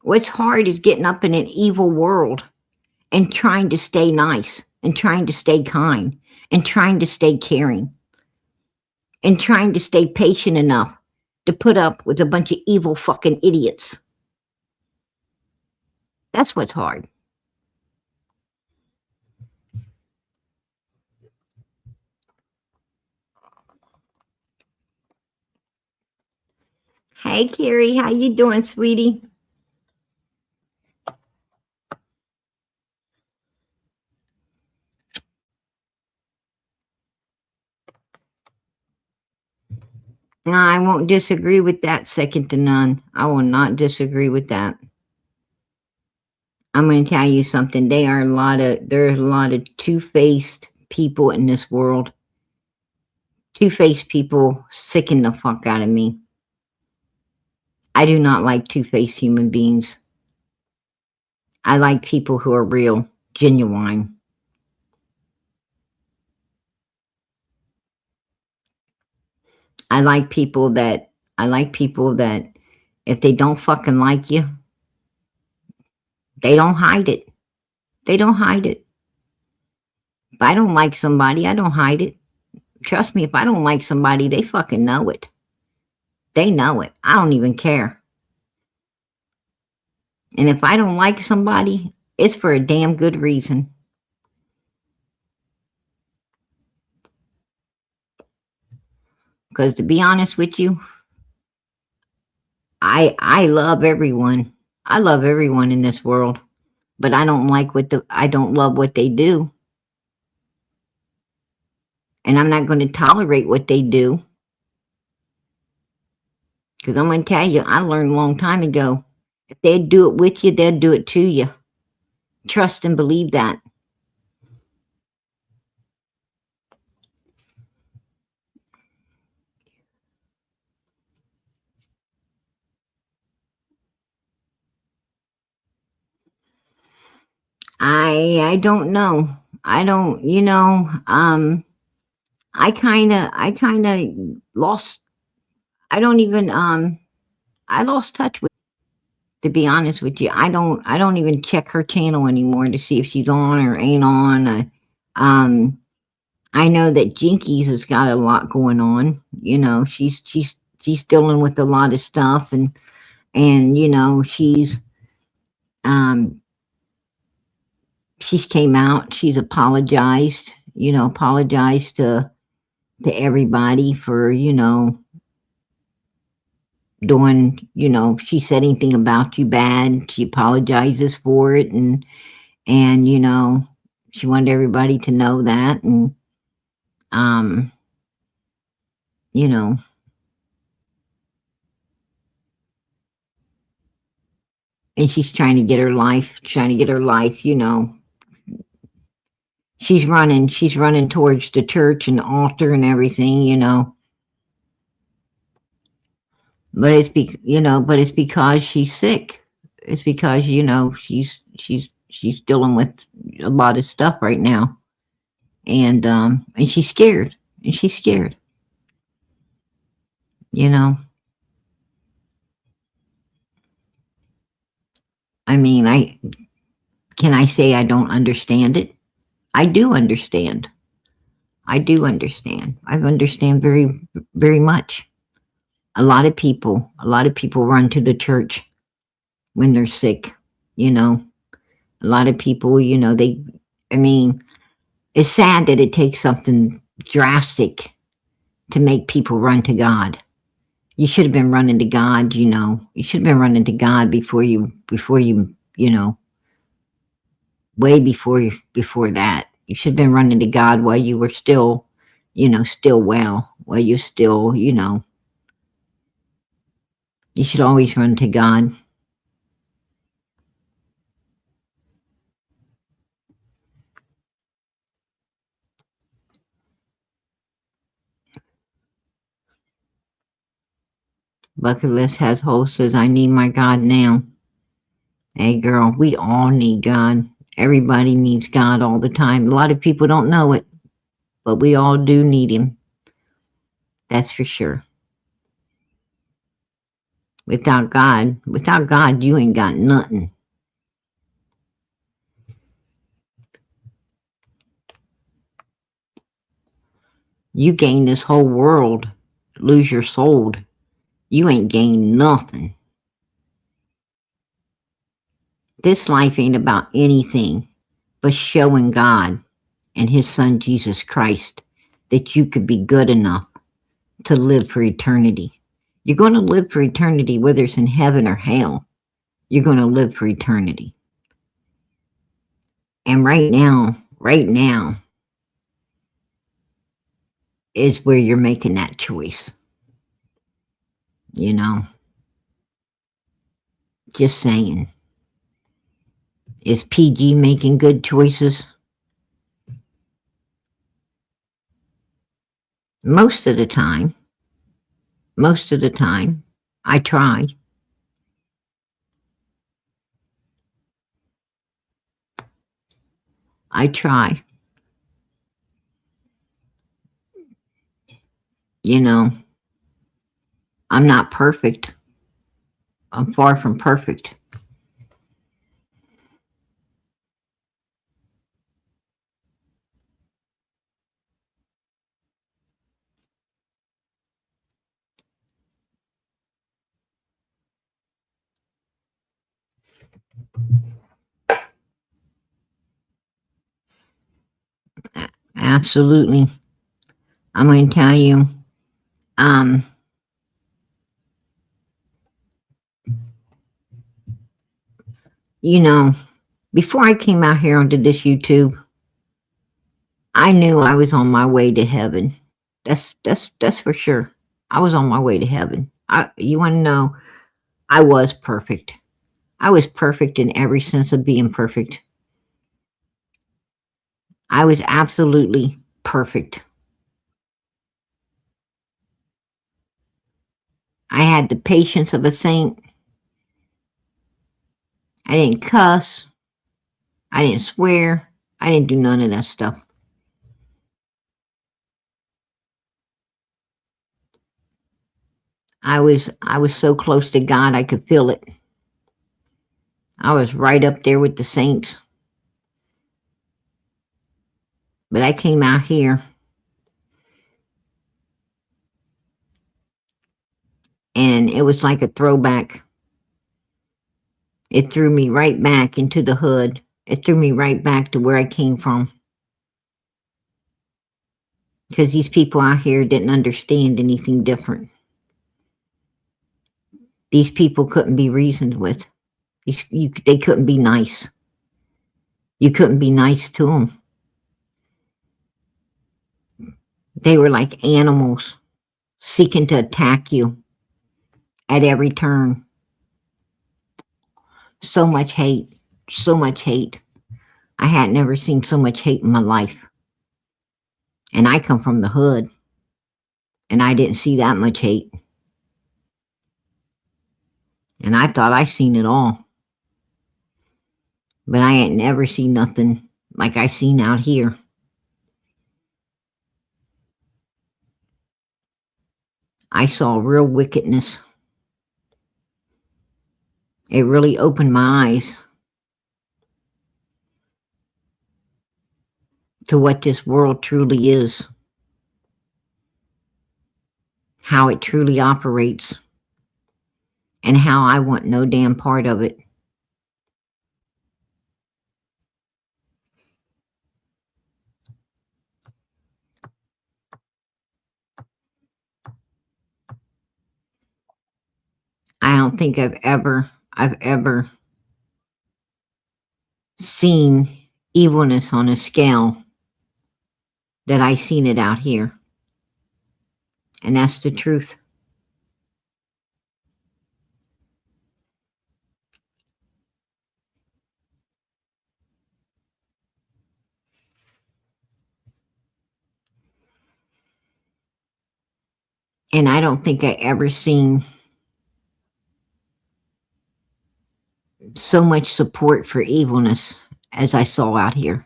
What's hard is getting up in an evil world and trying to stay nice and trying to stay kind and trying to stay caring and trying to stay patient enough to put up with a bunch of evil fucking idiots. That's what's hard. Hey, Carrie, how you doing, sweetie? No, I won't disagree with that, second to none. I will not disagree with that. I'm going to tell you something. There's a lot of two-faced people in this world. Two-faced people sicken the fuck out of me. I do not like two-faced human beings. I like people who are real, genuine. I like people that if they don't fucking like you, they don't hide it. They don't hide it. If I don't like somebody, I don't hide it. Trust me, if I don't like somebody, they fucking know it. They know it. I don't even care. And if I don't like somebody, it's for a damn good reason. Because to be honest with you, I love everyone. I love everyone in this world, but I don't love what they do. And I'm not going to tolerate what they do. Because I'm going to tell you, I learned a long time ago, if they'd do it with you, they'd do it to you. Trust and believe that. I don't know. I don't, I kind of lost. I don't even I lost touch with. To be honest with you, I don't even check her channel anymore to see if she's on or ain't on. Um I know that Jinkies has got a lot going on. She's dealing with a lot of stuff, and um she's came out, she's apologized, apologized to everybody for, doing, she said anything about you bad, she apologizes for it, and she wanted everybody to know that, and um you know and she's trying to get her life, she's running towards the church and the altar and everything, but it's because she's sick. It's because, she's dealing with a lot of stuff right now, and she's scared. And she's scared, you know. I mean, I say I don't understand it? I do understand. I do understand. I understand very, very much. A lot of people run to the church when they're sick, you know. A lot of people, I mean, it's sad that it takes something drastic to make people run to God. You should have been running to God, You should have been running to God before you, way before that. You should have been running to God while you were still, still well, while you're still, you should always run to God. Bucket list has host says, I need my God now. Hey girl, we all need God. Everybody needs God all the time. A lot of people don't know it, but we all do need him. That's for sure. Without God, you ain't got nothing. You gain this whole world, lose your soul. You ain't gained nothing. This life ain't about anything but showing God and his son Jesus Christ that you could be good enough to live for eternity. You're going to live for eternity, whether it's in heaven or hell. You're going to live for eternity. And right now is where you're making that choice. You know, just saying. Is PG making good choices? Most of the time. Most of the time. I try. I try. You know, I'm not perfect. I'm far from perfect. Absolutely. I'm going to tell you, um, you know, before I came out here onto this YouTube, I knew I was on my way to heaven. That's for sure. I was on my way to heaven. You want to know? I was perfect. I was perfect in every sense of being perfect. I was absolutely perfect. I had the patience of a saint. I didn't cuss. I didn't swear. I didn't do none of that stuff. I was so close to God I could feel it. I was right up there with the saints. But I came out here and it was like a throwback. It threw me right back into the hood. It threw me right back to where I came from. Because these people out here didn't understand anything different. These people couldn't be reasoned with. They couldn't be nice. You couldn't be nice to them. They were like animals seeking to attack you at every turn. So much hate. So much hate. I had never seen so much hate in my life. And I come from the hood. And I didn't see that much hate. And I thought I seen it all. But I ain't never seen nothing like I seen out here. I saw real wickedness. It really opened my eyes to what this world truly is, how it truly operates, and how I want no damn part of it. I don't think I've ever seen evilness on a scale that I seen it out here. And that's the truth. And I don't think I ever seen so much support for evilness as I saw out here.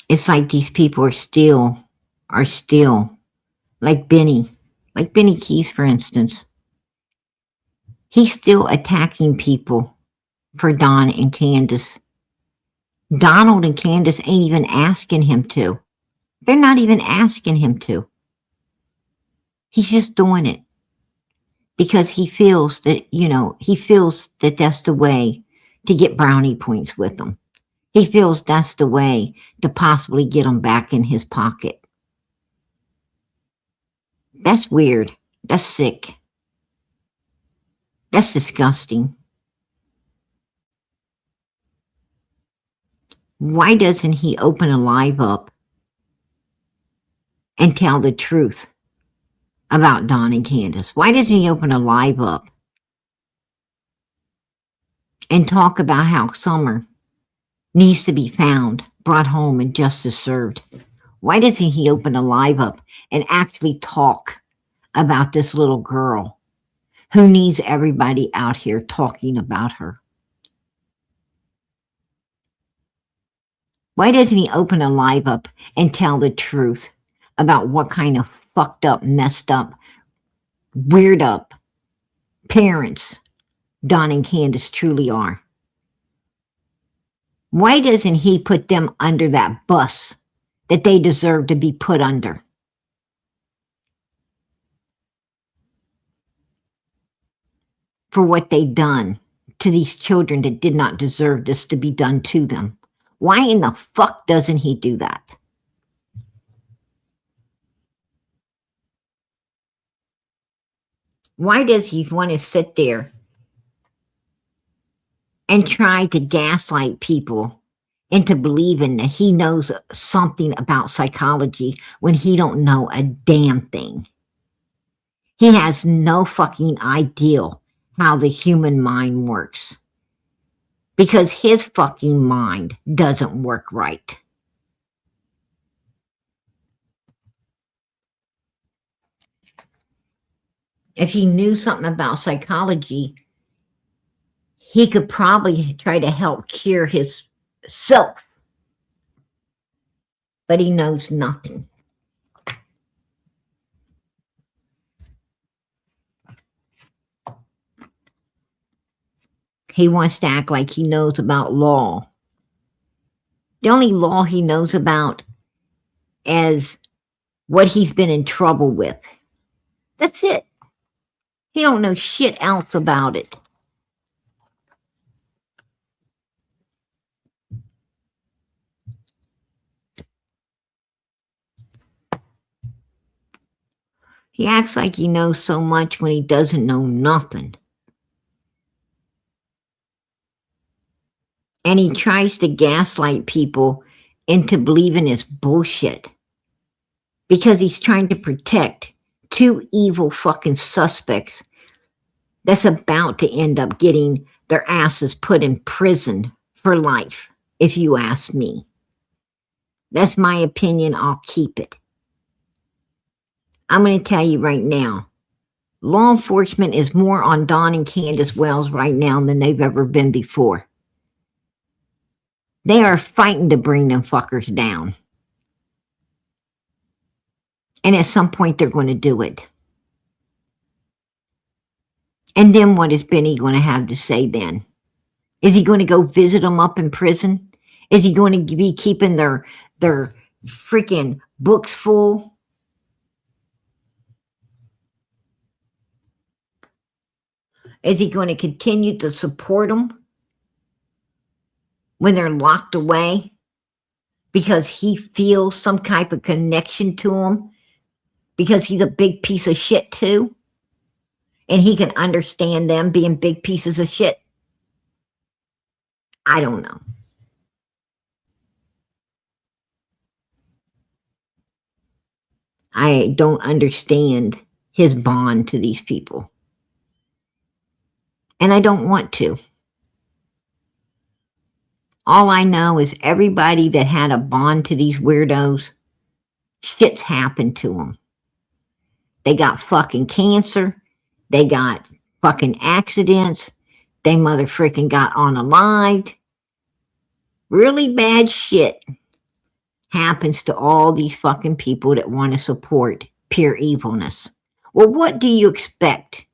It's like these people are still like Benny Keys, for instance. He's still attacking people for Don and Candace. Donald and Candace ain't even asking him to. They're not even asking him to. He's just doing it because he feels that, that's the way to get brownie points with them. He feels that's the way to possibly get them back in his pocket. That's weird. That's sick. That's disgusting. Why doesn't he open a live up and tell the truth about Don and Candace? Why doesn't he open a live up and talk about how Summer needs to be found, brought home, and justice served? Why doesn't he open a live up and actually talk about this little girl who needs everybody out here talking about her? Why doesn't he open a live up and tell the truth about what kind of fucked up, messed up, weird up parents Don and Candace truly are? Why doesn't he put them under that bus that they deserve to be put under? For what they done to these children that did not deserve this to be done to them. Why in the fuck doesn't he do that? Why does he want to sit there and try to gaslight people into believing that he knows something about psychology when he don't know a damn thing? He has no fucking idea how the human mind works. Because his fucking mind doesn't work right. If he knew something about psychology, he could probably try to help cure his self, but he knows nothing. He wants to act like he knows about law. The only law he knows about is what he's been in trouble with. That's it. He don't know shit else about it. He acts like he knows so much when he doesn't know nothing. And he tries to gaslight people into believing his bullshit because he's trying to protect two evil fucking suspects that's about to end up getting their asses put in prison for life, if you ask me. That's my opinion. I'll keep it. I'm going to tell you right now, law enforcement is more on Don and Candace Wells right now than they've ever been before. They are fighting to bring them fuckers down. And at some point, they're going to do it. And then what is Benny going to have to say then? Is he going to go visit them up in prison? Is he going to be keeping their freaking books full? Is he going to continue to support them when they're locked away because he feels some type of connection to them because he's a big piece of shit too? And he can understand them being big pieces of shit? I don't know. I don't understand his bond to these people. And I don't want to. All I know is everybody that had a bond to these weirdos, shit's happened to them. They got fucking cancer. They got fucking accidents. They motherfucking got unalived. Really bad shit happens to all these fucking people that want to support pure evilness. Well, what do you expect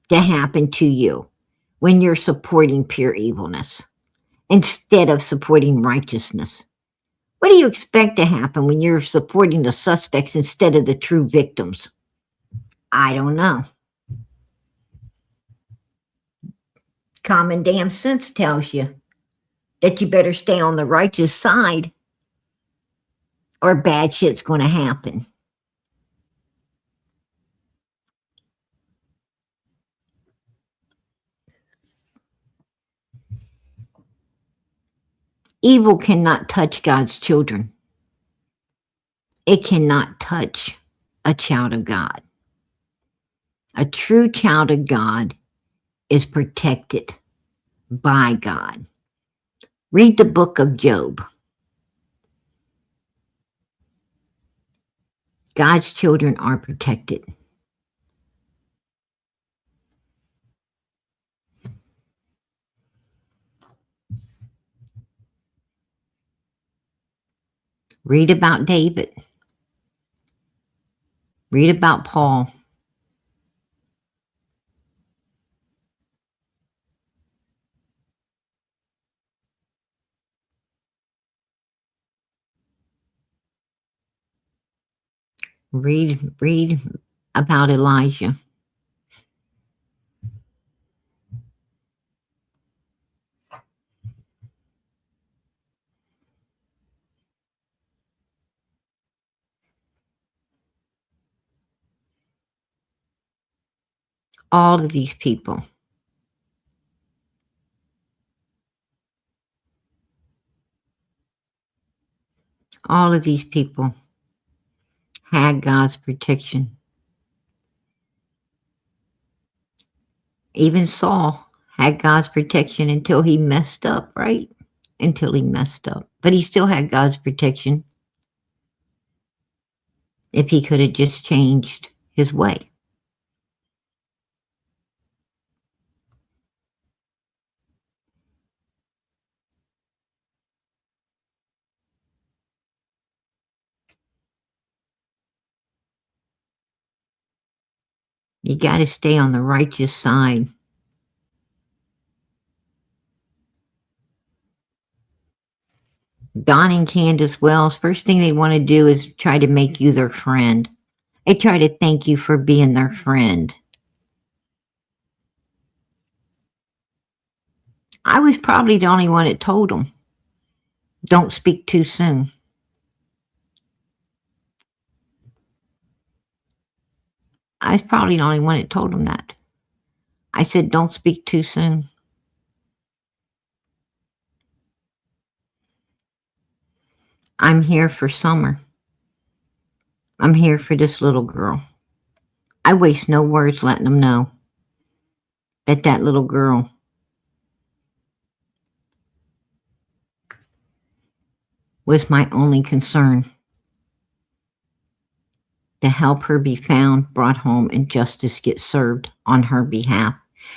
to happen to you when you're supporting pure evilness instead of supporting righteousness? What do you expect to happen when you're supporting the suspects instead of the true victims? I don't know. Common damn sense tells you that you better stay on the righteous side or bad shit's going to happen. Evil cannot touch God's children. It cannot touch a child of God. A true child of God is protected by God. Read the book of Job. God's children are protected. Read about David. Read about Paul. Read about Elijah. All of these people. All of these people had God's protection. Even Saul had God's protection until he messed up, right? Until he messed up. But he still had God's protection if he could have just changed his way. You got to stay on the righteous side. Don and Candace Wells, first thing they want to do is try to make you their friend. They try to thank you for being their friend. I was probably the only one that told them, don't speak too soon. I was probably the only one that told them that. I said, don't speak too soon. I'm here for Summer. I'm here for this little girl. I waste no words letting them know that that little girl was my only concern. To help her be found, brought home, and justice get served on her behalf.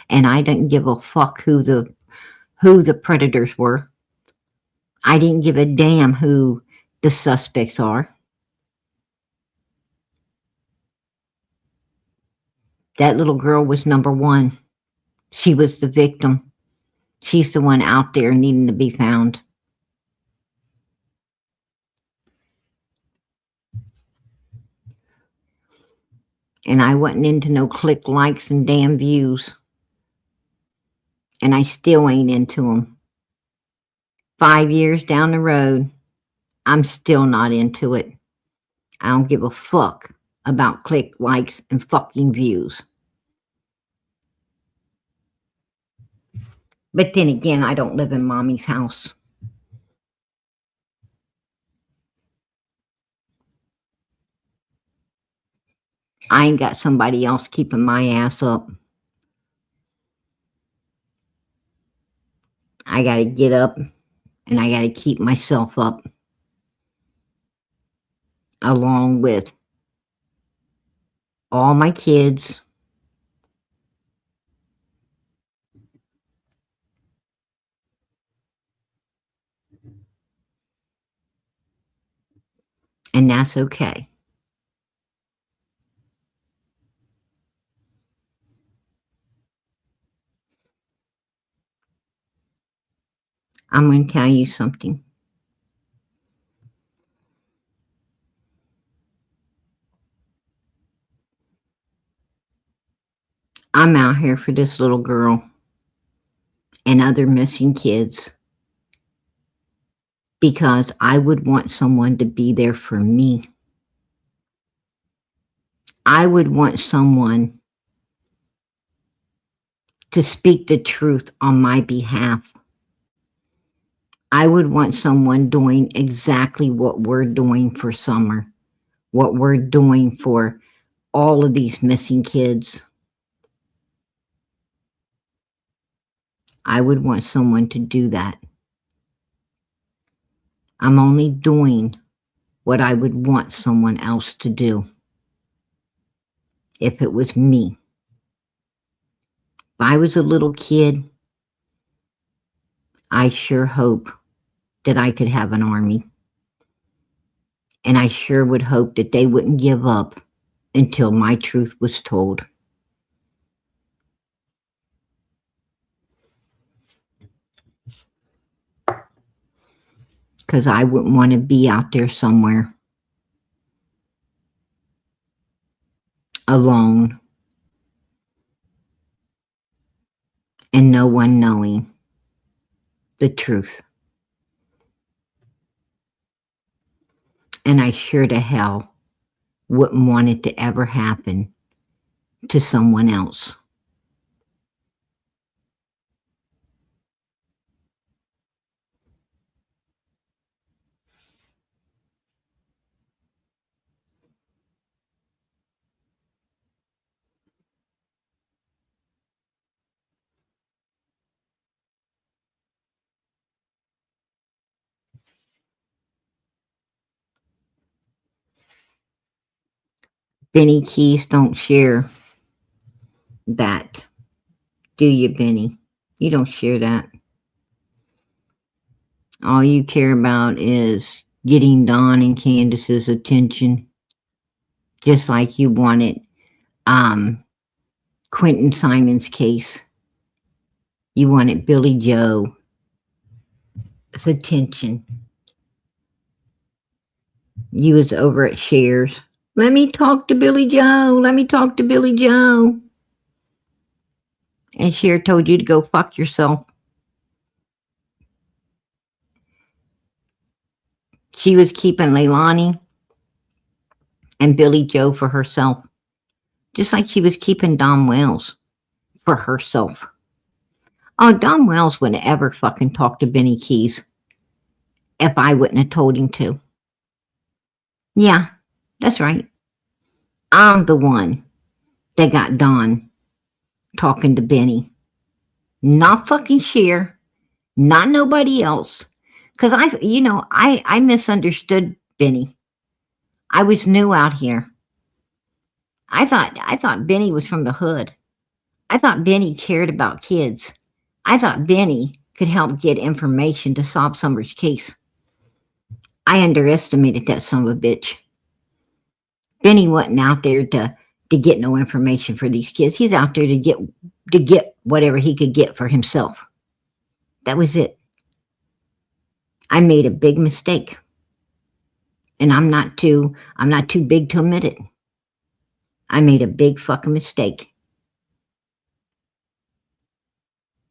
And I didn't give a fuck who the predators were. I didn't give a damn who the suspects are. That little girl was number one. She was the victim. She's the one out there needing to be found. And I wasn't into no click likes and damn views. And I still ain't into them. 5 years down the road, I'm still not into it. I don't give a fuck about click likes and fucking views. But then again, I don't live in mommy's house. I ain't got somebody else keeping my ass up. I gotta get up and I gotta keep myself up. Along with all my kids. And that's okay. I'm going to tell you something. I'm out here for this little girl and other missing kids because I would want someone to be there for me. I would want someone to speak the truth on my behalf. I would want someone doing exactly what we're doing for Summer, what we're doing for all of these missing kids. I would want someone to do that. I'm only doing what I would want someone else to do if it was me. If I was a little kid, I sure hope that I could have an army. And I sure would hope that they wouldn't give up until my truth was told. Because I wouldn't want to be out there somewhere alone and no one knowing the truth. And I sure to hell wouldn't want it to ever happen to someone else. Benny Keys don't share that. Do you, Benny? You don't share that. All you care about is getting Don and Candace's attention, just like you wanted Quentin Simon's case. You wanted Billy Joe's attention. You was over at Cher's. Let me talk to Billy Joe. Let me talk to Billy Joe. And Cher told you to go fuck yourself. She was keeping Leilani and Billy Joe for herself. Just like she was keeping Don Wells for herself. Oh, Don Wells wouldn't ever fucking talk to Benny Keys if I wouldn't have told him to. Yeah, that's right. I'm the one that got Don talking to Benny. Not fucking Cher. Not nobody else. Because I misunderstood Benny. I was new out here. I thought Benny was from the hood. I thought Benny cared about kids. I thought Benny could help get information to solve Summer's case. I underestimated that son of a bitch. Benny wasn't out there to get no information for these kids. He's out there to get whatever he could get for himself. That was it. I made a big mistake. And I'm not too big to admit it. I made a big fucking mistake.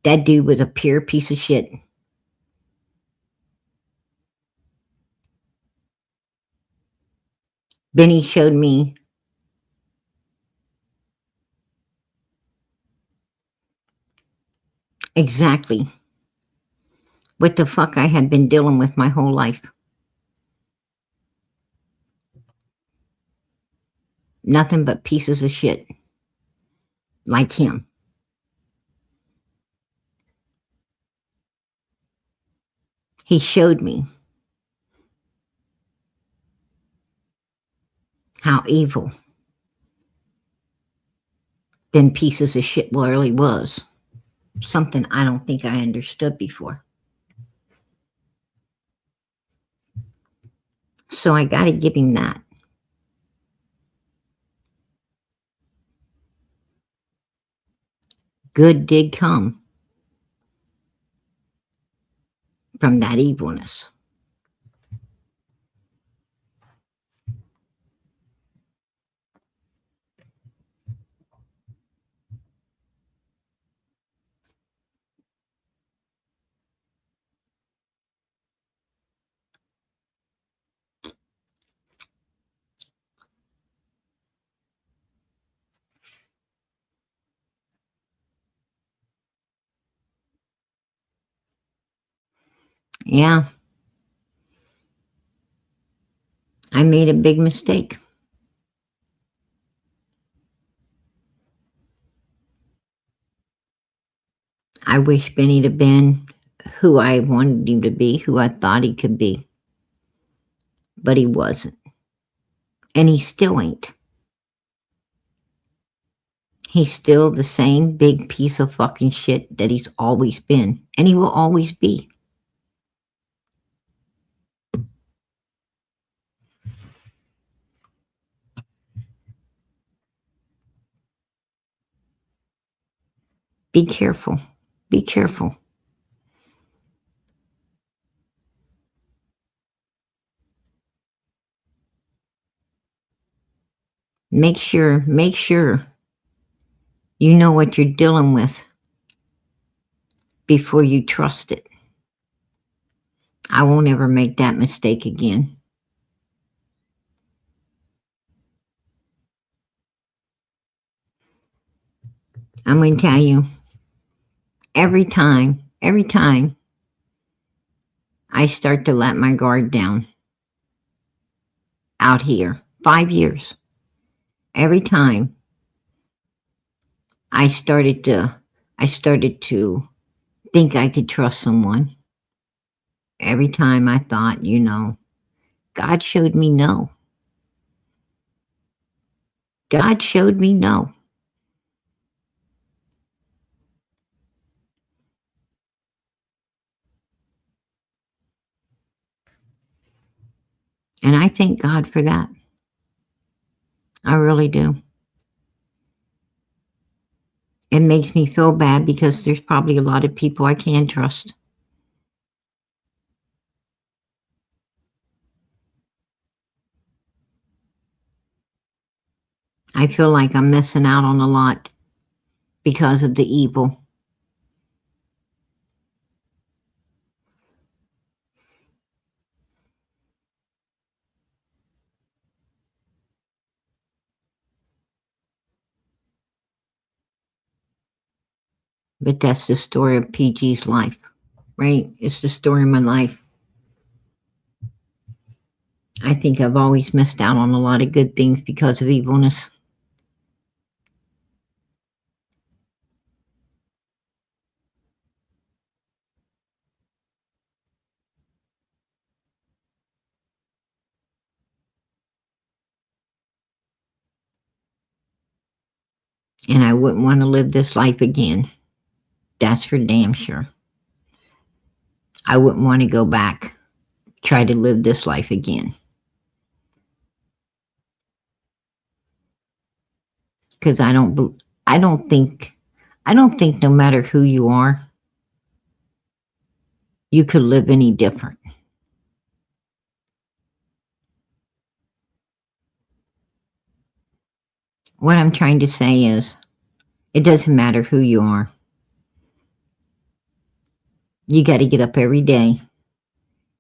That dude was a pure piece of shit. Benny showed me exactly what the fuck I had been dealing with my whole life. Nothing but pieces of shit. Like him. He showed me how evil them pieces of shit really was. Something I don't think I understood before. So I gotta give him that. Good did come from that evilness. Yeah. I made a big mistake. I wish Benny'd have been who I wanted him to be, who I thought he could be. But he wasn't. And he still ain't. He's still the same big piece of fucking shit that he's always been. And he will always be. Be careful. Be careful. Make sure you know what you're dealing with before you trust it. I won't ever make that mistake again. I'm going to tell you, every time I start to let my guard down out here, 5 years, every time I started to think I could trust someone, every time I thought, God showed me no. God showed me no. And I thank God for that. I really do. It makes me feel bad because there's probably a lot of people I can trust. I feel like I'm missing out on a lot because of the evil. But that's the story of PG's life, right? It's the story of my life. I think I've always missed out on a lot of good things because of evilness. And I wouldn't want to live this life again. That's for damn sure. I wouldn't want to go back, try to live this life again. Because I don't think no matter who you are, you could live any different. What I'm trying to say is, it doesn't matter who you are. You got to get up every day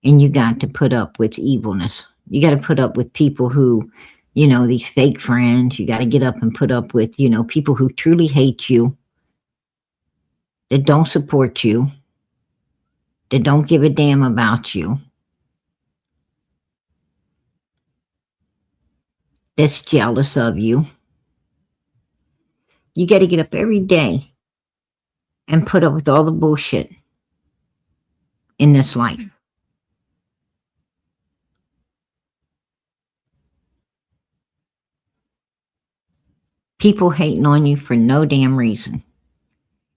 and you got to put up with evilness. You got to put up with people who, these fake friends. You got to get up and put up with, people who truly hate you, that don't support you, that don't give a damn about you, that's jealous of you. You got to get up every day and put up with all the bullshit in this life. People hating on you for no damn reason.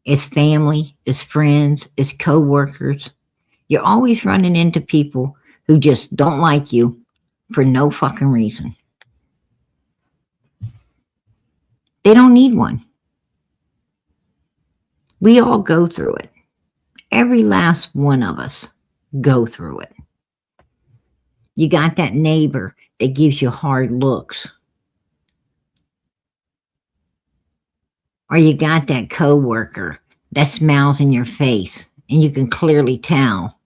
It's family, it's friends, it's co-workers. You're always running into people who just don't like you for no fucking reason. They don't need one. We all go through it. Every last one of us go through it. You got that neighbor that gives you hard looks. Or you got that coworker that smiles in your face and you can clearly tell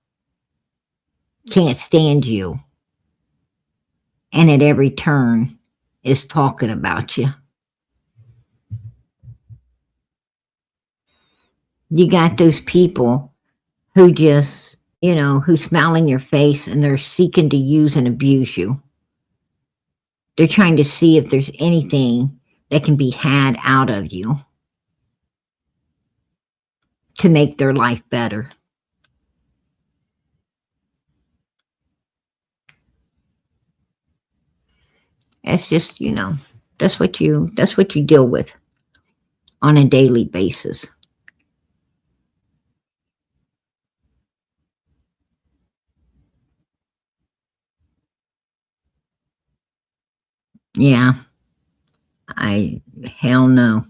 can't stand you, and at every turn is talking about you. You got those people who just, who smile in your face and they're seeking to use and abuse you. They're trying to see if there's anything that can be had out of you to make their life better. It's just, that's what you deal with on a daily basis. Yeah. Hell no.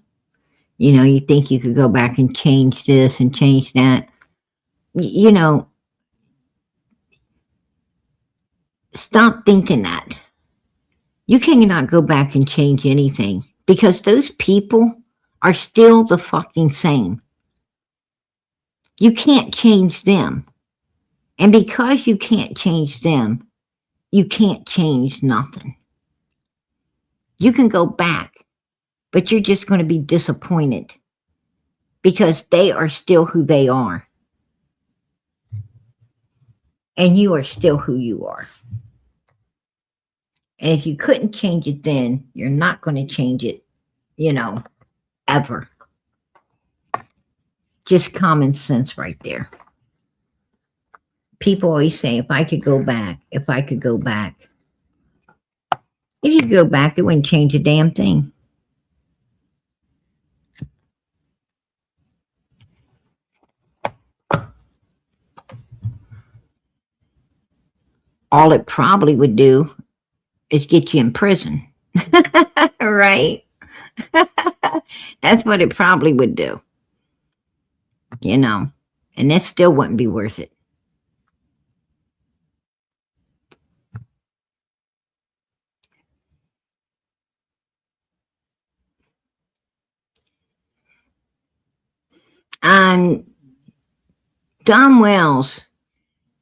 You think you could go back and change this and change that. Stop thinking that. You cannot go back and change anything because those people are still the fucking same. You can't change them. And because you can't change them, you can't change nothing. You can go back, but you're just going to be disappointed because they are still who they are. And you are still who you are. And if you couldn't change it then, you're not going to change it, ever. Just common sense right there. People always say, if I could go back, if I could go back. If you could go back, it wouldn't change a damn thing. All it probably would do is get you in prison. Right? That's what it probably would do, you know, and that still wouldn't be worth it. And Don Wells,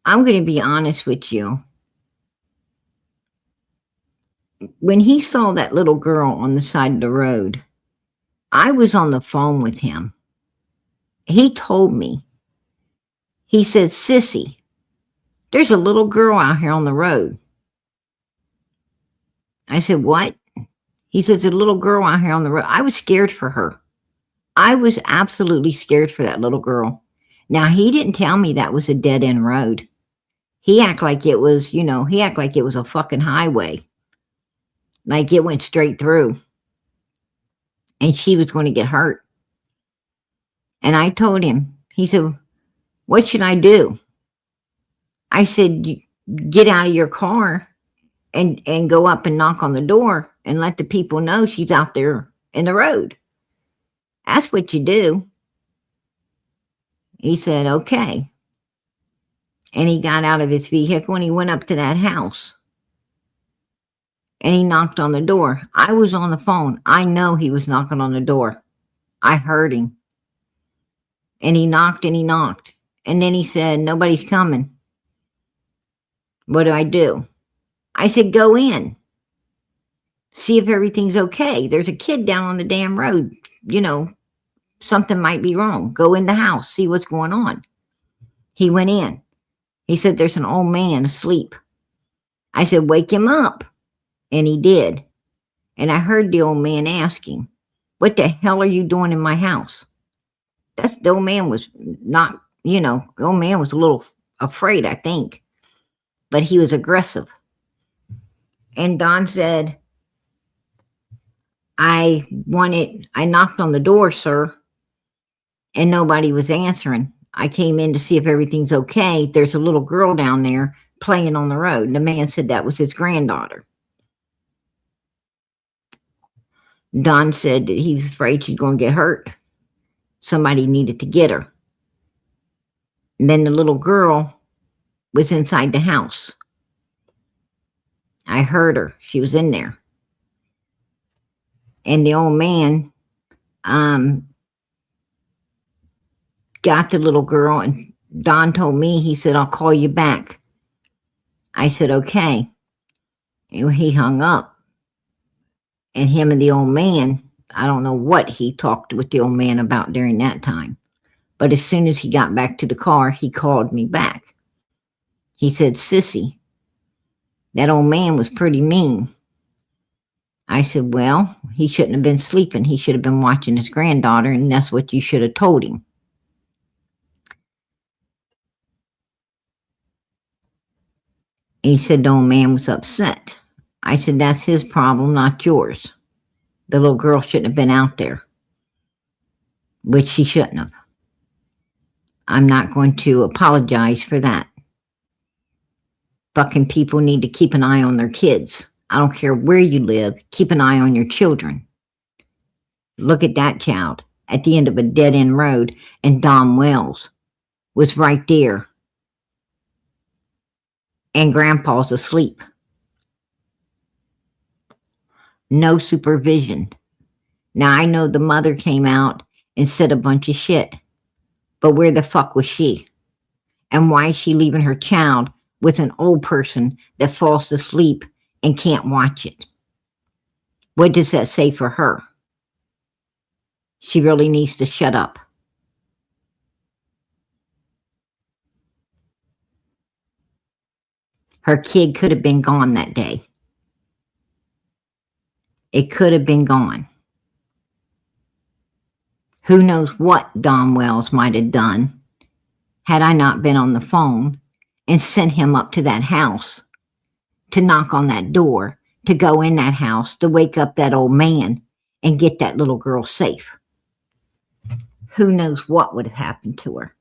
I'm going to be honest with you. When he saw that little girl on the side of the road, I was on the phone with him. He told me, he said, Sissy, there's a little girl out here on the road. I said, what? He says, a little girl out here on the road. I was scared for her. I was absolutely scared for that little girl. Now, he didn't tell me that was a dead end road. He acted like it was, he acted like it was a fucking highway. Like it went straight through. And she was going to get hurt. And I told him, he said, what should I do? I said, get out of your car and go up and knock on the door and let the people know she's out there in the road. That's what you do. He said, okay. And he got out of his vehicle and he went up to that house. And he knocked on the door. I was on the phone. I know he was knocking on the door. I heard him. And he knocked and he knocked. And then he said, nobody's coming. What do? I said, go in. See if everything's okay. There's a kid down on the damn road. Something might be wrong. Go in the house. See what's going on. He went in. He said, there's an old man asleep. I said, wake him up. And he did. And I heard the old man asking, what the hell are you doing in my house? The old man was not, the old man was a little afraid, I think. But he was aggressive. And Don said, I knocked on the door, sir, and nobody was answering. I came in to see if everything's okay. There's a little girl down there playing on the road. And the man said that was his granddaughter. Don said that he was afraid she's going to get hurt. Somebody needed to get her. And then the little girl was inside the house. I heard her. She was in there. And the old man got the little girl, and Don told me, he said, I'll call you back. I said, okay. And he hung up. And him and the old man, I don't know what he talked with the old man about during that time. But as soon as he got back to the car, he called me back. He said, Sissy, that old man was pretty mean. I said, well, he shouldn't have been sleeping. He should have been watching his granddaughter, and that's what you should have told him. He said the old man was upset. I said, that's his problem, not yours. The little girl shouldn't have been out there, which she shouldn't have. I'm not going to apologize for that. Fucking people need to keep an eye on their kids. I don't care where you live, keep an eye on your children. Look at that child at the end of a dead-end road, and Don Wells was right there. And Grandpa's asleep. No supervision. Now, I know the mother came out and said a bunch of shit, but where the fuck was she? And why is she leaving her child with an old person that falls asleep and can't watch it? What does that say for her? She really needs to shut up. Her kid could have been gone that day. It could have been gone. Who knows what Don Wells might have done had I not been on the phone and sent him up to that house to knock on that door, to go in that house, to wake up that old man and get that little girl safe. Who knows what would have happened to her?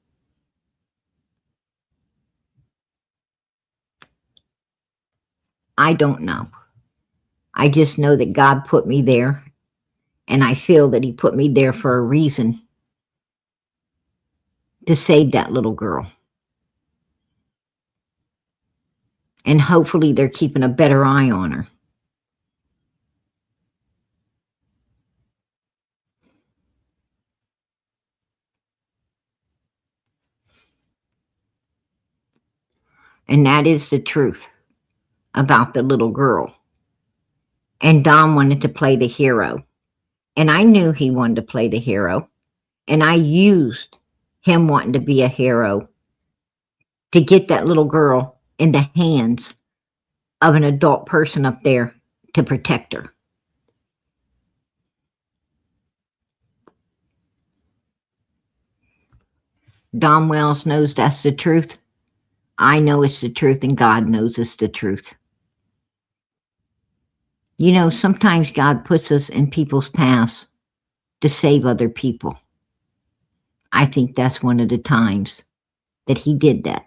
I don't know. I just know that God put me there, And I feel that he put me there for a reason, to save that little girl. And hopefully they're keeping a better eye on her. And that is the truth about the little girl. And Dom wanted to play the hero. And I knew he wanted to play the hero. And I used him wanting to be a hero to get that little girl in the hands of an adult person up there to protect her. Dom Wells knows that's the truth. I know it's the truth, and God knows it's the truth. You know, sometimes God puts us in people's paths to save other people. I think that's one of the times that he did that.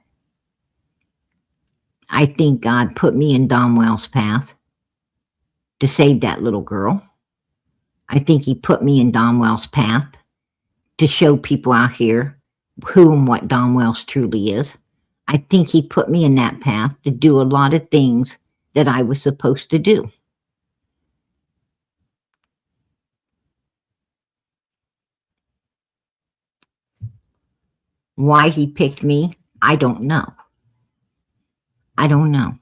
I think God put me in Dom Wells' path to save that little girl. I think he put me in Dom Wells' path to show people out here who and what Dom Wells truly is. I think he put me in that path to do a lot of things that I was supposed to do. Why he picked me, I don't know. I don't know.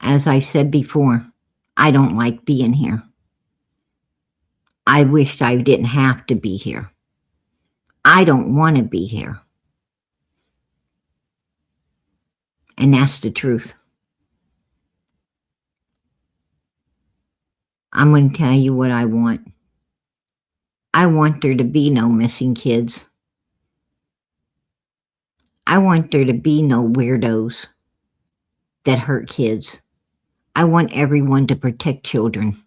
As I said before, I don't like being here. I wished I didn't have to be here. I don't want to be here. And that's the truth. I'm going to tell you what I want. I want there to be no missing kids. I want there to be no weirdos that hurt kids. I want everyone to protect children.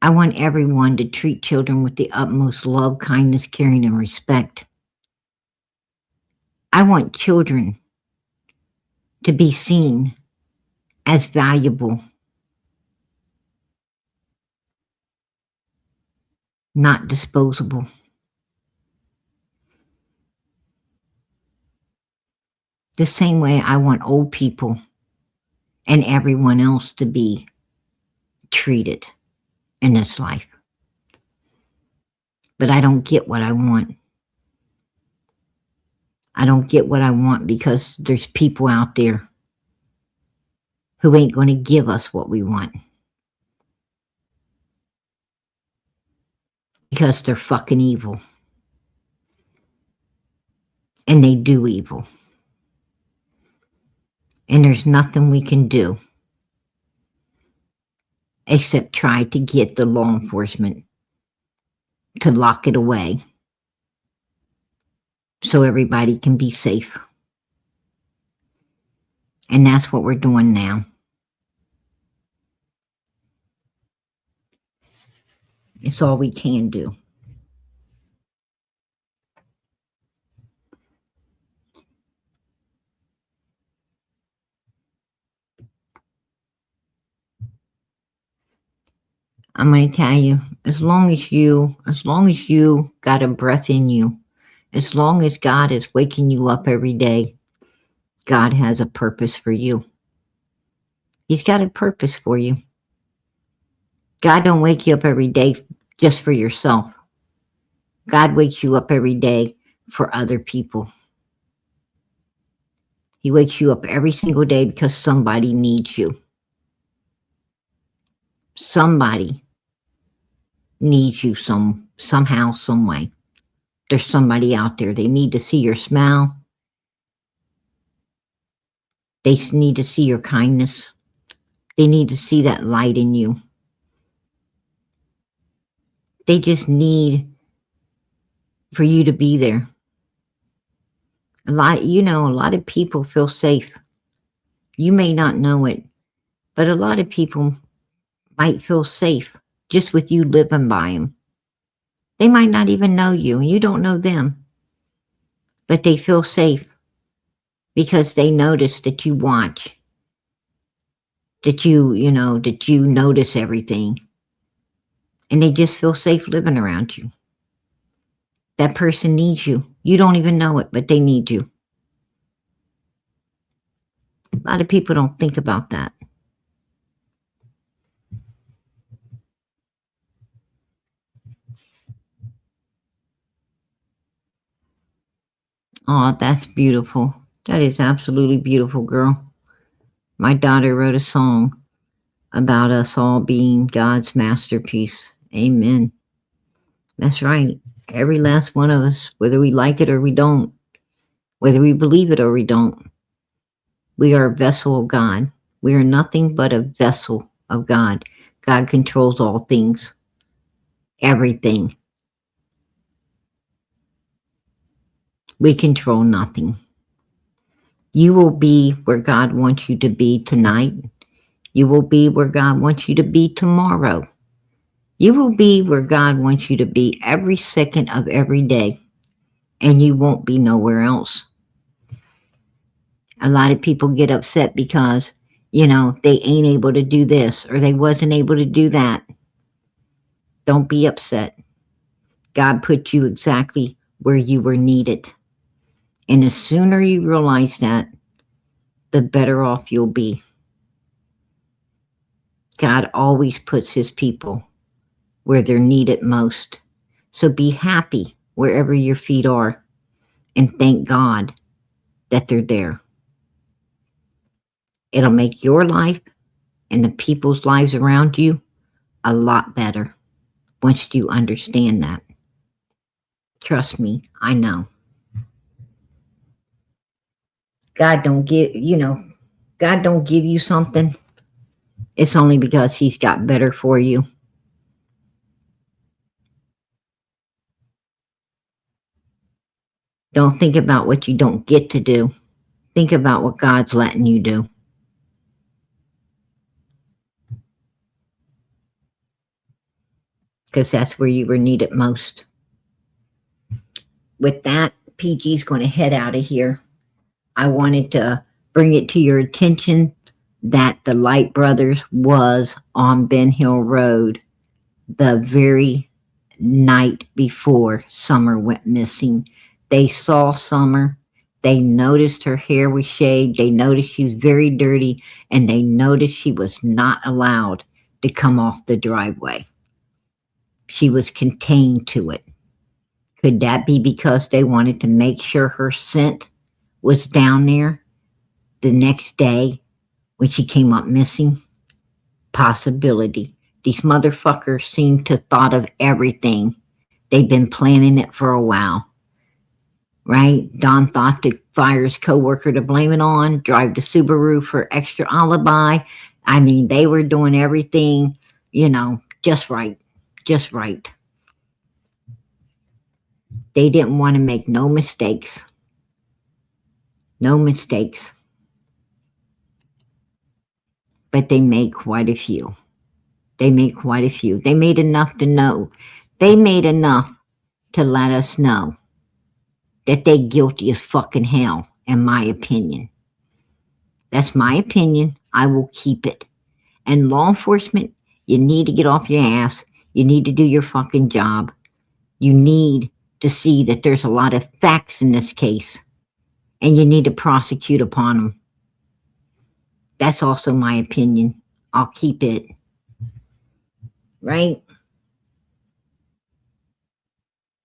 I want everyone to treat children with the utmost love, kindness, caring, and respect. I want children to be seen as valuable, not disposable. The same way I want old people and everyone else to be treated in this life. But I don't get what I want. I don't get what I want because there's people out there who ain't going to give us what we want. Because they're fucking evil. And they do evil. And there's nothing we can do except try to get the law enforcement to lock it away so everybody can be safe. And that's what we're doing now. It's all we can do. I'm going to tell you, as long as you got a breath in you, as long as God is waking you up every day, God has a purpose for you. He's got a purpose for you. God don't wake you up every day just for yourself. God wakes you up every day for other people. He wakes you up every single day because somebody needs you. Somebody needs you somehow, some way. There's somebody out there. They need to see your smile. They need to see your kindness. They need to see that light in you. They just need for you to be there. A lot of people feel safe. You may not know it, but a lot of people might feel safe just with you living by them. They might not even know you, and you don't know them, but they feel safe because they notice that you watch, that that you notice everything, and they just feel safe living around you. That person needs you. You don't even know it, but they need you. A lot of people don't think about that. Oh, that's beautiful. That is absolutely beautiful, girl. My daughter wrote a song about us all being God's masterpiece. Amen. That's right. Every last one of us, whether we like it or we don't, whether we believe it or we don't, we are a vessel of God. We are nothing but a vessel of God. God controls all things, everything. We control nothing. You will be where God wants you to be tonight. You will be where God wants you to be tomorrow. You will be where God wants you to be every second of every day, and you won't be nowhere else. A lot of people get upset because, they ain't able to do this or they wasn't able to do that. Don't be upset. God put you exactly where you were needed. And the sooner you realize that, the better off you'll be. God always puts his people where they're needed most. So be happy wherever your feet are and thank God that they're there. It'll make your life and the people's lives around you a lot better once you understand that. Trust me, I know. God don't give, God don't give you something. It's only because he's got better for you. Don't think about what you don't get to do. Think about what God's letting you do. Because that's where you were needed most. With that, PG's going to head out of here. I wanted to bring it to your attention that the Light brothers was on Ben Hill Road the very night before Summer went missing. They saw Summer. They noticed her hair was shaved. They noticed she was very dirty. And they noticed she was not allowed to come off the driveway. She was contained to it. Could that be because they wanted to make sure her scent was down there the next day when she came up missing? Possibility. These motherfuckers seem to thought of everything. They've been planning it for a while. Right? Don thought to fire his coworker to blame it on, drive the Subaru for extra alibi. I mean, they were doing everything, just right. Just right. They didn't want to make no mistakes. No mistakes. But they made quite a few. They made quite a few. They made enough to know. They made enough to let us know that they guilty as fucking hell, in my opinion. That's my opinion. I will keep it. And law enforcement, you need to get off your ass. You need to do your fucking job. You need to see that there's a lot of facts in this case. And you need to prosecute upon them. That's also my opinion. I'll keep it. Right?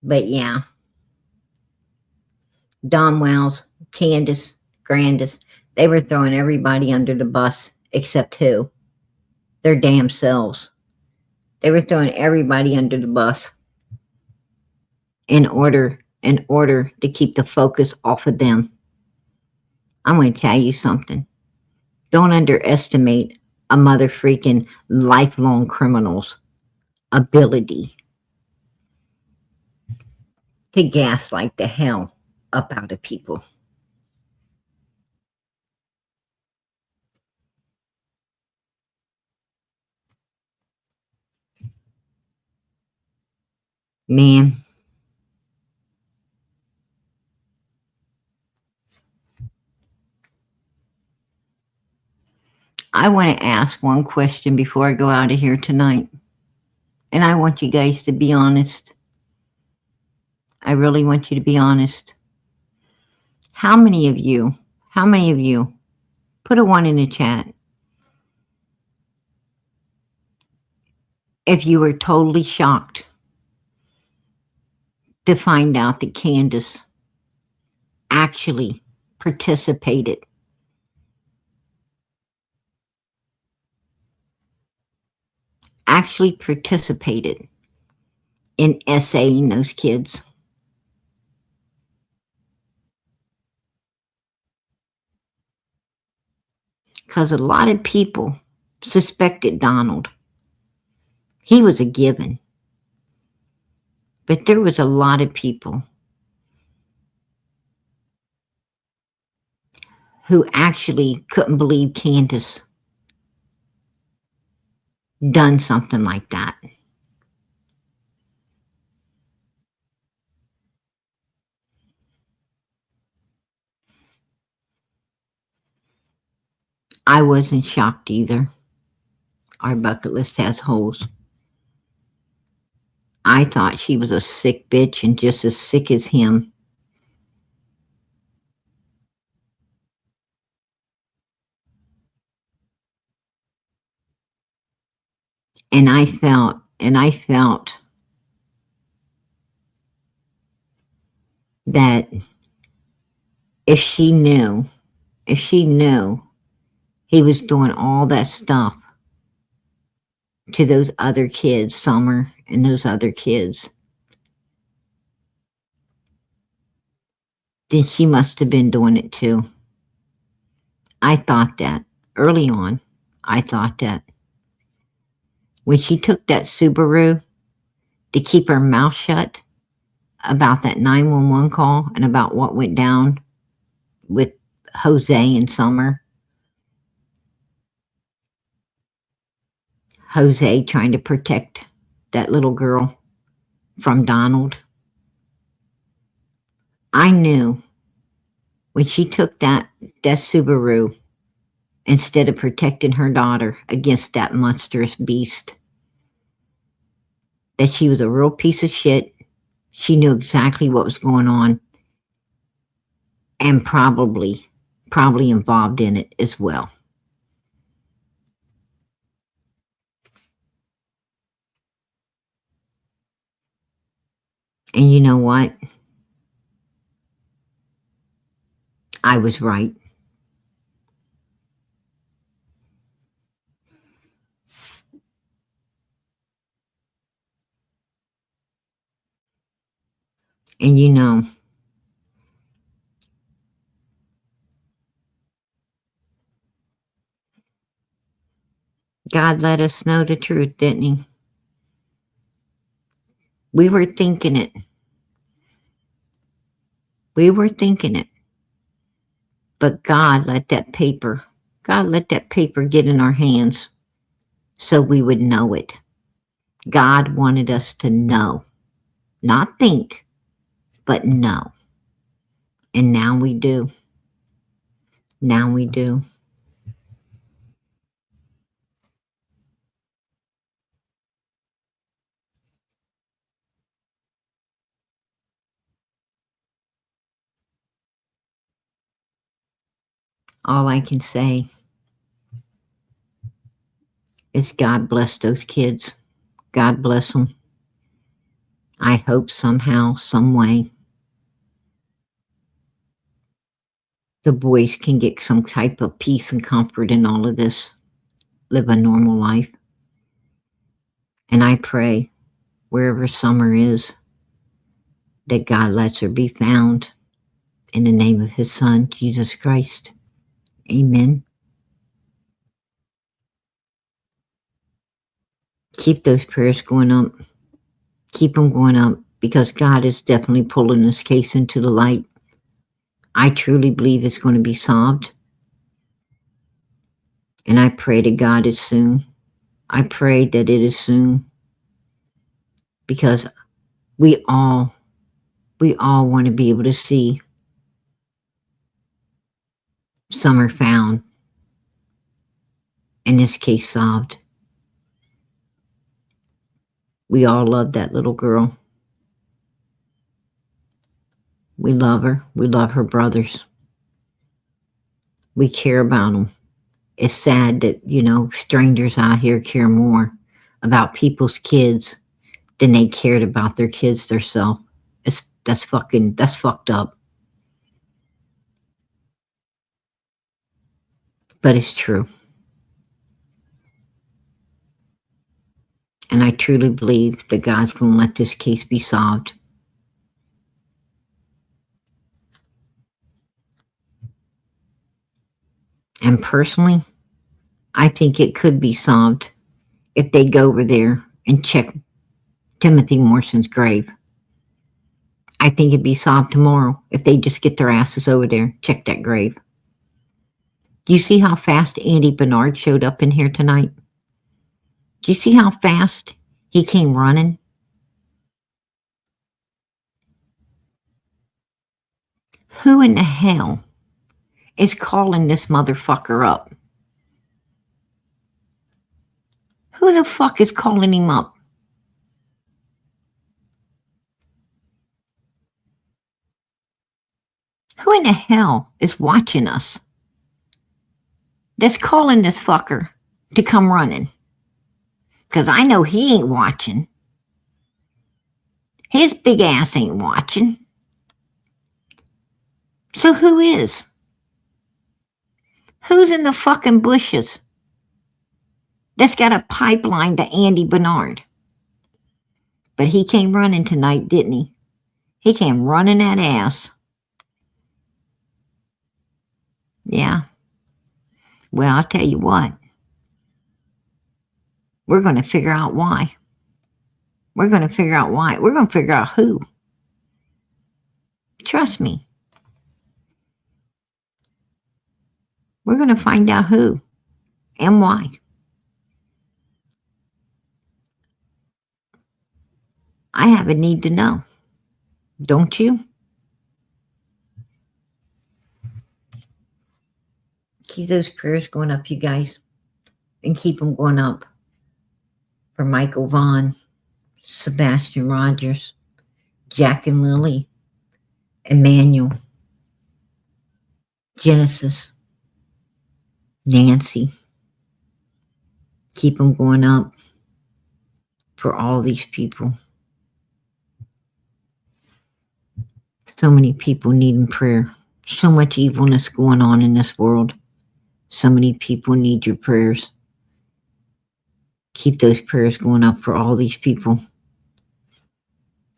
But yeah. Don Wells, Candace, Grandis, they were throwing everybody under the bus except who? Their damn selves. They were throwing everybody under the bus in order to keep the focus off of them. I'm going to tell you something. Don't underestimate a mother freaking lifelong criminal's ability to gaslight the hell up out of people. Man, I want to ask one question before I go out of here tonight. And I want you guys to be honest. I really want you to be honest. How many of you, put a 1 in the chat, if you were totally shocked to find out that Candace actually participated in essaying those kids. Because a lot of people suspected Donald. He was a given. But there was a lot of people who actually couldn't believe Candace done something like that. I wasn't shocked either. Our bucket list has holes. I thought she was a sick bitch and just as sick as him. And I felt that if she knew he was doing all that stuff to those other kids, Summer and those other kids, then she must have been doing it too. I thought that early on. I thought that when she took that Subaru to keep her mouth shut about that 911 call and about what went down with Jose and Summer. Jose trying to protect that little girl from Donald. I knew when she took that Subaru, instead of protecting her daughter against that monstrous beast, that she was a real piece of shit. She knew exactly what was going on and probably involved in it as well. And you know what? I was right. And you know, God let us know the truth, didn't he? We were thinking it. But God let that paper get in our hands so we would know it. God wanted us to know, not think, but know. And now we do. Now we do. All I can say is God bless those kids. God bless them. I hope somehow, some way, the boys can get some type of peace and comfort in all of this, live a normal life. And I pray, wherever Summer is, that God lets her be found. In the name of his son, Jesus Christ. Amen. Keep those prayers going up. Keep them going up, because God is definitely pulling this case into the light. I truly believe it's going to be solved. And I pray to God it's soon. I pray that it is soon. Because we all want to be able to see Summer found and this case solved. We all love that little girl. We love her. We love her brothers. We care about them. It's sad that, strangers out here care more about people's kids than they cared about their kids themselves. That's fucked up. But it's true. And I truly believe that God's going to let this case be solved. And personally, I think it could be solved if they go over there and check Timothy Morrison's grave. I think it'd be solved tomorrow if they just get their asses over there, check that grave. Do you see how fast Andy Bernard showed up in here tonight? Do you see how fast he came running? Who in the hell is calling this motherfucker up? Who the fuck is calling him up? Who in the hell is watching us that's calling this fucker to come running? Because I know he ain't watching. His big ass ain't watching. So who is? Who's in the fucking bushes that's got a pipeline to Andy Bernard? But he came running tonight, didn't he? He came running that ass. Yeah. Well, I'll tell you what. We're going to figure out why. We're going to figure out why. We're going to figure out who. Trust me. We're going to find out who and why. I have a need to know. Don't you? Keep those prayers going up, you guys. And keep them going up for Michael Vaughn, Sebastian Rogers, Jack and Lily, Emmanuel, Genesis, Nancy. Keep them going up for all these people. So many people needing prayer. So much evilness going on in this world. So many people need your prayers. Keep those prayers going up for all these people.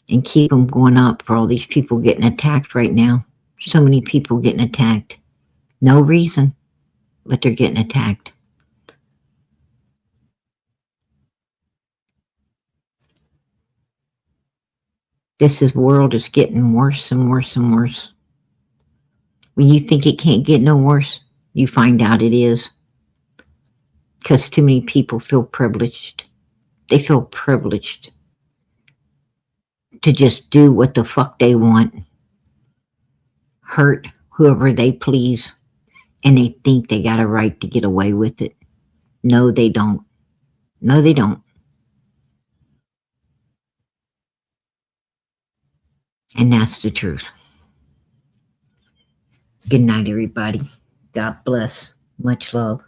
And keep them going up for all these people getting attacked right now. So many people getting attacked. No reason, but they're getting attacked. This world is getting worse and worse and worse. When you think it can't get no worse, you find out it is. Because too many people feel privileged. They feel privileged to just do what the fuck they want. Hurt whoever they please. And they think they got a right to get away with it. No, they don't. No, they don't. And that's the truth. Good night, everybody. God bless. Much love.